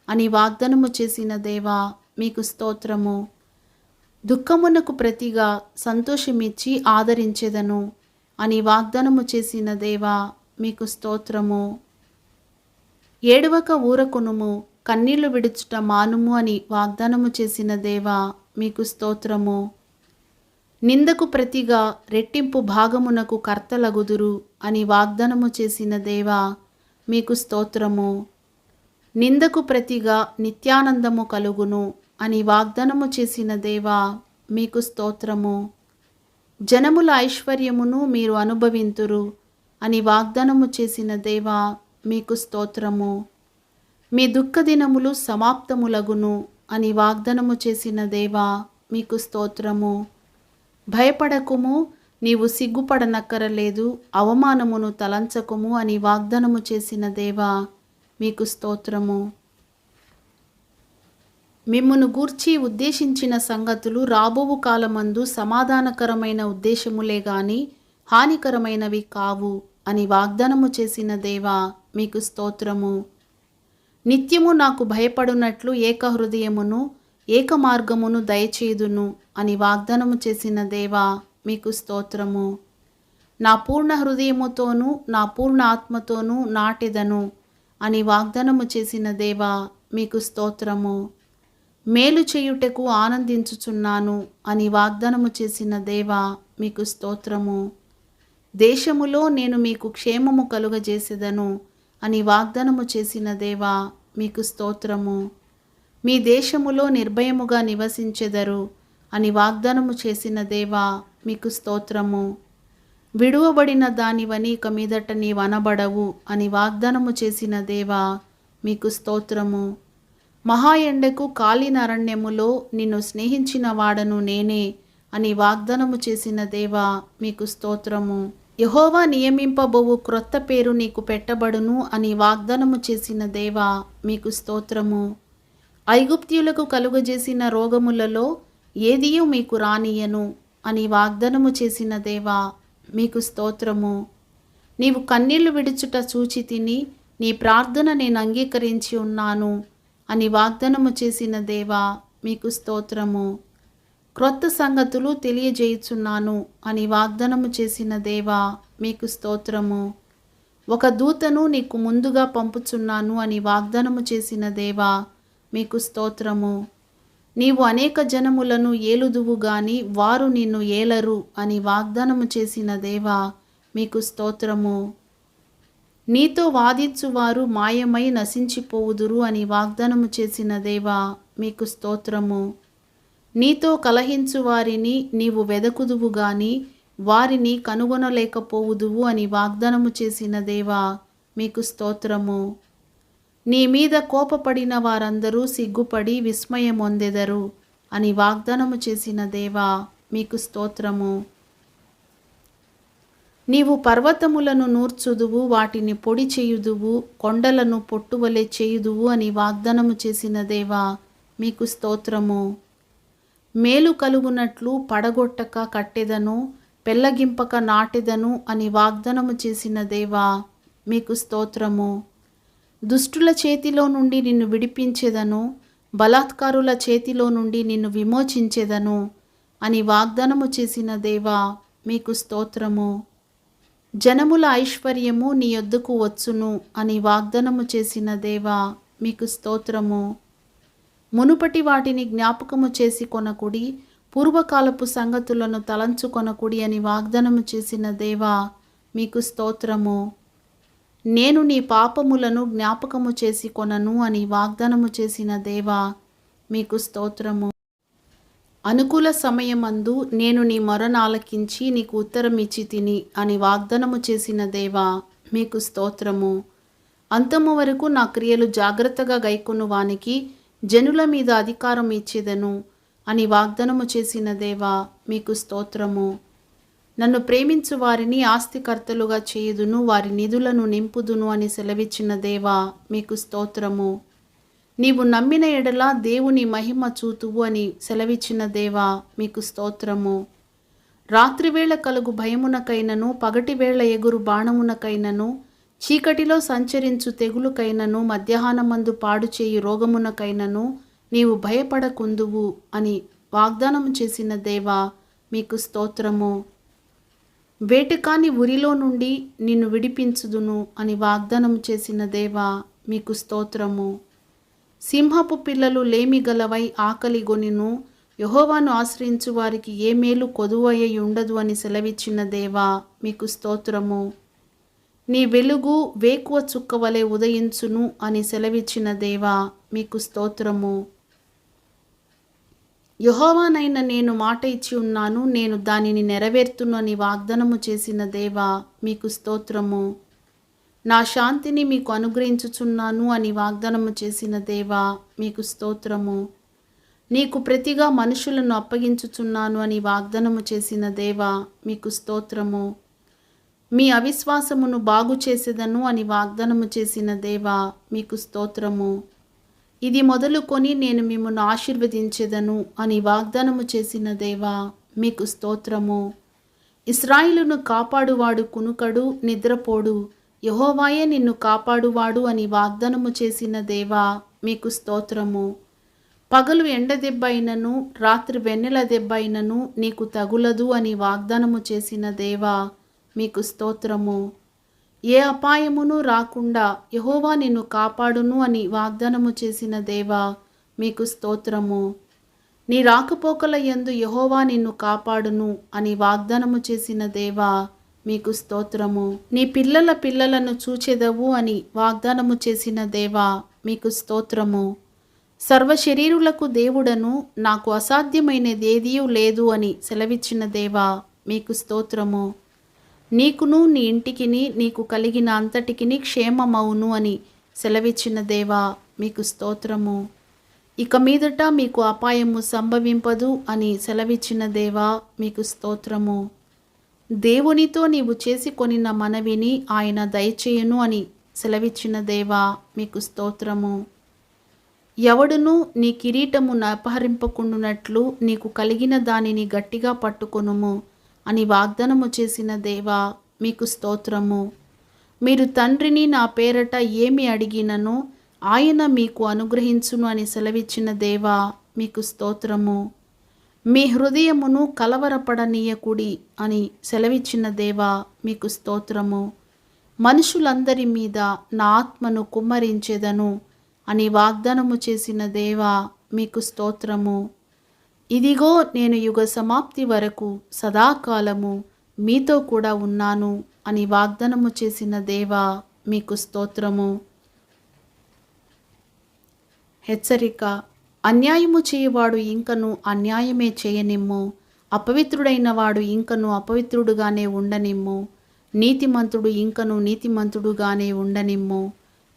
అని వాగ్దానము చేసిన దేవా మీకు స్తోత్రము. దుఃఖమునకు ప్రతిగా సంతోషమిచ్చి ఆదరించెదను అని వాగ్దానము చేసిన దేవా మీకు స్తోత్రము. ఏడవక ఊరకునుము, కన్నీళ్లు విడుచుట మానుము అని వాగ్దానము చేసిన దేవా మీకు స్తోత్రము. నిందకు ప్రతిగా రెట్టింపు భాగమునకు కర్తలగుదురు అని వాగ్దానము చేసిన దేవా మీకు స్తోత్రము. నిందకు ప్రతిగా నిత్యానందము కలుగును అని వాగ్దానము చేసిన దేవా మీకు స్తోత్రము. జనముల ఐశ్వర్యమును మీరు అనుభవింతురు అని వాగ్దానము చేసిన దేవా మీకు స్తోత్రము. మీ దుఃఖ దినములు సమాప్తములగును అని వాగ్దానము చేసిన దేవా మీకు స్తోత్రము. భయపడకుము, నీవు సిగ్గుపడనక్కరలేదు, అవమానమును తలంచకుము అని వాగ్దానము చేసిన దేవా మీకు స్తోత్రము. మిమ్మును గూర్చి ఉద్దేశించిన సంగతులు రాబోవు కాలమందు సమాధానకరమైన ఉద్దేశములే గాని హానికరమైనవి కావు అని వాగ్దానము చేసిన దేవా మీకు స్తోత్రము. నిత్యము నాకు భయపడునట్లు ఏక హృదయమును ఏక మార్గమును దయచేయుదును అని వాగ్దానము చేసిన దేవా మీకు స్తోత్రము. నా పూర్ణ హృదయముతోనూ నా పూర్ణ ఆత్మతోనూ నాటెదను అని వాగ్దానము చేసిన దేవా మీకు స్తోత్రము. మేలు చేయుటకు ఆనందించుచున్నాను అని వాగ్దానము చేసిన దేవా మీకు స్తోత్రము. దేశములో నేను మీకు క్షేమము కలుగజేసేదను అని వాగ్దానము చేసిన దేవా మీకు స్తోత్రము. మీ దేశములో నిర్భయముగా నివసించెదరు అని వాగ్దానము చేసిన దేవా మీకు స్తోత్రము. విడువబడిన దానివని ఇక మీదట నీవనబడవు అని వాగ్దానము చేసిన దేవా మీకు స్తోత్రము. మహా ఎండకు కాలిన అరణ్యములో నిన్ను స్నేహించిన వాడను నేనే అని వాగ్దానము చేసిన దేవా మీకు స్తోత్రము. యెహోవా నియమింపబోవు క్రొత్త పేరు నీకు పెట్టబడును అని వాగ్దానము చేసిన దేవా మీకు స్తోత్రము. ఐగుప్తీయులకు కలుగజేసిన రోగములలో ఏదియూ మీకు రానియను అని వాగ్దానము చేసిన దేవా మీకు స్తోత్రము. నీవు కన్నీళ్లు విడుచుట చూచి తిని నీ ప్రార్థన నేను అంగీకరించి ఉన్నాను అని వాగ్దానము చేసిన దేవా మీకు స్తోత్రము. క్రొత్త సంగతులు తెలియజేయుచున్నాను అని వాగ్దానము చేసిన దేవా మీకు స్తోత్రము. ఒక దూతను నీకు ముందుగా పంపుచున్నాను అని వాగ్దానము చేసిన దేవా మీకు స్తోత్రము. నీవు అనేక జనములను ఏలుదువు గాని వారు నిన్ను ఏలరు అని వాగ్దానము చేసిన దేవా మీకు స్తోత్రము. నీతో వాదించువారు మాయమై నశించిపోవుదురు అని వాగ్దానము చేసిన దేవా మీకు స్తోత్రము. నీతో కలహించు వారిని నీవు వెదకుదువు గాని వారిని కనుగొనలేకపోవుదువు అని వాగ్దానము చేసిన దేవా మీకు స్తోత్రము. నీ మీద కోపపడిన వారందరూ సిగ్గుపడి విస్మయమొందెదరు అని వాగ్దానము చేసిన దేవా మీకు స్తోత్రము. నీవు పర్వతములను నూర్చుదువు, వాటిని పొడి చేయుదువు, కొండలను పొట్టువలె చేయుదువు అని వాగ్దానము చేసిన దేవా మీకు స్తోత్రము. మేలు కలుగునట్లు పడగొట్టక కట్టెదను, పెళ్ళగింపక నాటెదను అని వాగ్దానము చేసిన దేవా మీకు స్తోత్రము. దుష్టుల చేతిలో నుండి నిన్ను విడిపించెదను, బలాత్కారుల చేతిలో నుండి నిన్ను విమోచించెదను అని వాగ్దానము చేసిన దేవా మీకు స్తోత్రము. జనముల ఐశ్వర్యము నీ యొద్దకు వచ్చును అని వాగ్దానము చేసిన దేవా మీకు స్తోత్రము. మునుపటి వాటిని జ్ఞాపకము చేసి కొనకుడి, పూర్వకాలపు సంగతులను తలంచుకొనకుడి అని వాగ్దానము చేసిన దేవా మీకు స్తోత్రము. నేను నీ పాపములను జ్ఞాపకము చేసి కొనను అని వాగ్దానము చేసిన దేవా మీకు స్తోత్రము. అనుకూల సమయమందు నేను నీ మొరను ఆలకించి నీకు ఉత్తరం ఇచ్చి తిని అని వాగ్దానము చేసిన దేవా మీకు స్తోత్రము. అంతము వరకు నా క్రియలు జాగ్రత్తగా గైకొను వానికి జనుల మీద అధికారం ఇచ్చేదను అని వాగ్దానము చేసిన దేవా మీకు స్తోత్రము. నన్ను ప్రేమించు వారిని ఆస్తికర్తలుగా చేయుదును, వారి నిధులను నింపుదును అని సెలవిచ్చిన దేవా మీకు స్తోత్రము. నీవు నమ్మిన ఎడల దేవుని మహిమ చూతువు అని సెలవిచ్చిన దేవా మీకు స్తోత్రము. రాత్రివేళ కలుగు భయమునకైనను, పగటివేళ ఎగురు బాణమునకైనను, చీకటిలో సంచరించు తెగులుకైనను మధ్యాహ్నమందు పాడు చేయు రోగమునకైనను నీవు భయపడకుందువు అని వాగ్దానం చేసిన దేవా మీకు స్తోత్రము. వేటకాని ఉరిలో నుండి నిన్ను విడిపించుదును అని వాగ్దానం చేసిన దేవా మీకు స్తోత్రము. సింహపు పిల్లలు లేమి గలవై ఆకలిగొనిను యెహోవాను ఆశ్రయించు వారికి ఏ మేలు కొదువయ్యి ఉండదు అని సెలవిచ్చిన దేవా మీకు స్తోత్రము. నీ వెలుగు వేకువ చుక్క వలె ఉదయించును అని సెలవిచ్చిన దేవా మీకు స్తోత్రము. యెహోవానైన నేను మాట ఇచ్చి ఉన్నాను, నేను దానిని నెరవేర్తును అని వాగ్దానము చేసిన దేవా మీకు స్తోత్రము. నా శాంతిని మీకు అనుగ్రహించుచున్నాను అని వాగ్దానము చేసిన దేవా మీకు స్తోత్రము. నీకు ప్రతిగా మనుషులను అప్పగించుచున్నాను అని వాగ్దానము చేసిన దేవా మీకు స్తోత్రము. మీ అవిశ్వాసమును బాగు చేసేదను అని వాగ్దానము చేసిన దేవా మీకు స్తోత్రము. ఇది మొదలుకొని నేను మిమ్మల్ని ఆశీర్వదించెదను అని వాగ్దానము చేసిన దేవా మీకు స్తోత్రము. ఇశ్రాయేలును కాపాడువాడు కునుకడు నిద్రపోడు, యెహోవాయే నిన్ను కాపాడువాడు అని వాగ్దానము చేసిన దేవా మీకు స్తోత్రము. పగలు ఎండ దెబ్బ అయినను రాత్రి వెన్నెల దెబ్బ అయినను నీకు తగులదు అని వాగ్దానము చేసిన దేవా మీకు స్తోత్రము. ఏ అపాయమును రాకుండా యెహోవా నిన్ను కాపాడును అని వాగ్దానము చేసిన దేవా మీకు స్తోత్రము. నీ రాకపోకల యందు యెహోవా నిన్ను కాపాడును అని వాగ్దానము చేసిన దేవా మీకు స్తోత్రము. నీ పిల్లల పిల్లలను చూచెదవు అని వాగ్దానము చేసిన దేవా మీకు స్తోత్రము. సర్వశరీరులకు దేవుడను నాకు అసాధ్యమైనదేదియూ లేదు అని సెలవిచ్చిన దేవా మీకు స్తోత్రము. నీకును నీ ఇంటికిని నీకు కలిగిన అంతటికిని క్షేమమవును అని సెలవిచ్చిన దేవా మీకు స్తోత్రము. ఇక మీదట మీకు అపాయము సంభవింపదు అని సెలవిచ్చిన దేవా మీకు స్తోత్రము. దేవునితో నీవు చేసి కొనిన మనవిని ఆయన దయచేయును అని సెలవిచ్చిన దేవా మీకు స్తోత్రము. ఎవడును నీ కిరీటమును అపహరింపకుండునట్లు నీకు కలిగిన దానిని గట్టిగా పట్టుకొనుము అని వాగ్దానము చేసిన దేవా మీకు స్తోత్రము. మీరు తండ్రిని నా పేరట ఏమి అడిగినను ఆయన మీకు అనుగ్రహించును అని సెలవిచ్చిన దేవా మీకు స్తోత్రము. మీ హృదయమును కలవరపడనీయకుడి అని సెలవిచ్చిన దేవా మీకు స్తోత్రము. మనుషులందరి మీద నా ఆత్మను కుమ్మరించెదను అని వాగ్దానము చేసిన దేవా మీకు స్తోత్రము. ఇదిగో నేను యుగ సమాప్తి వరకు సదాకాలము మీతో కూడా ఉన్నాను అని వాగ్దానము చేసిన దేవా మీకు స్తోత్రము. హెచ్చరిక. అన్యాయము చేయువాడు ఇంకను అన్యాయమే చేయనిమ్ము, అపవిత్రుడైన వాడు ఇంకను అపవిత్రుడుగానే ఉండనిమ్ము, నీతిమంతుడు ఇంకను నీతిమంతుడుగానే ఉండనిమ్ము,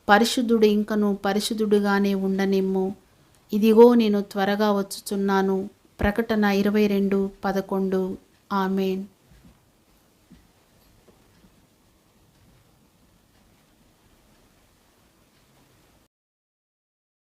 పరిశుద్ధుడు ఇంకను పరిశుద్ధుడుగానే ఉండనిమ్ము. ఇదిగో నేను త్వరగా వచ్చుచున్నాను. ప్రకటన 22:11. ఆమేన్.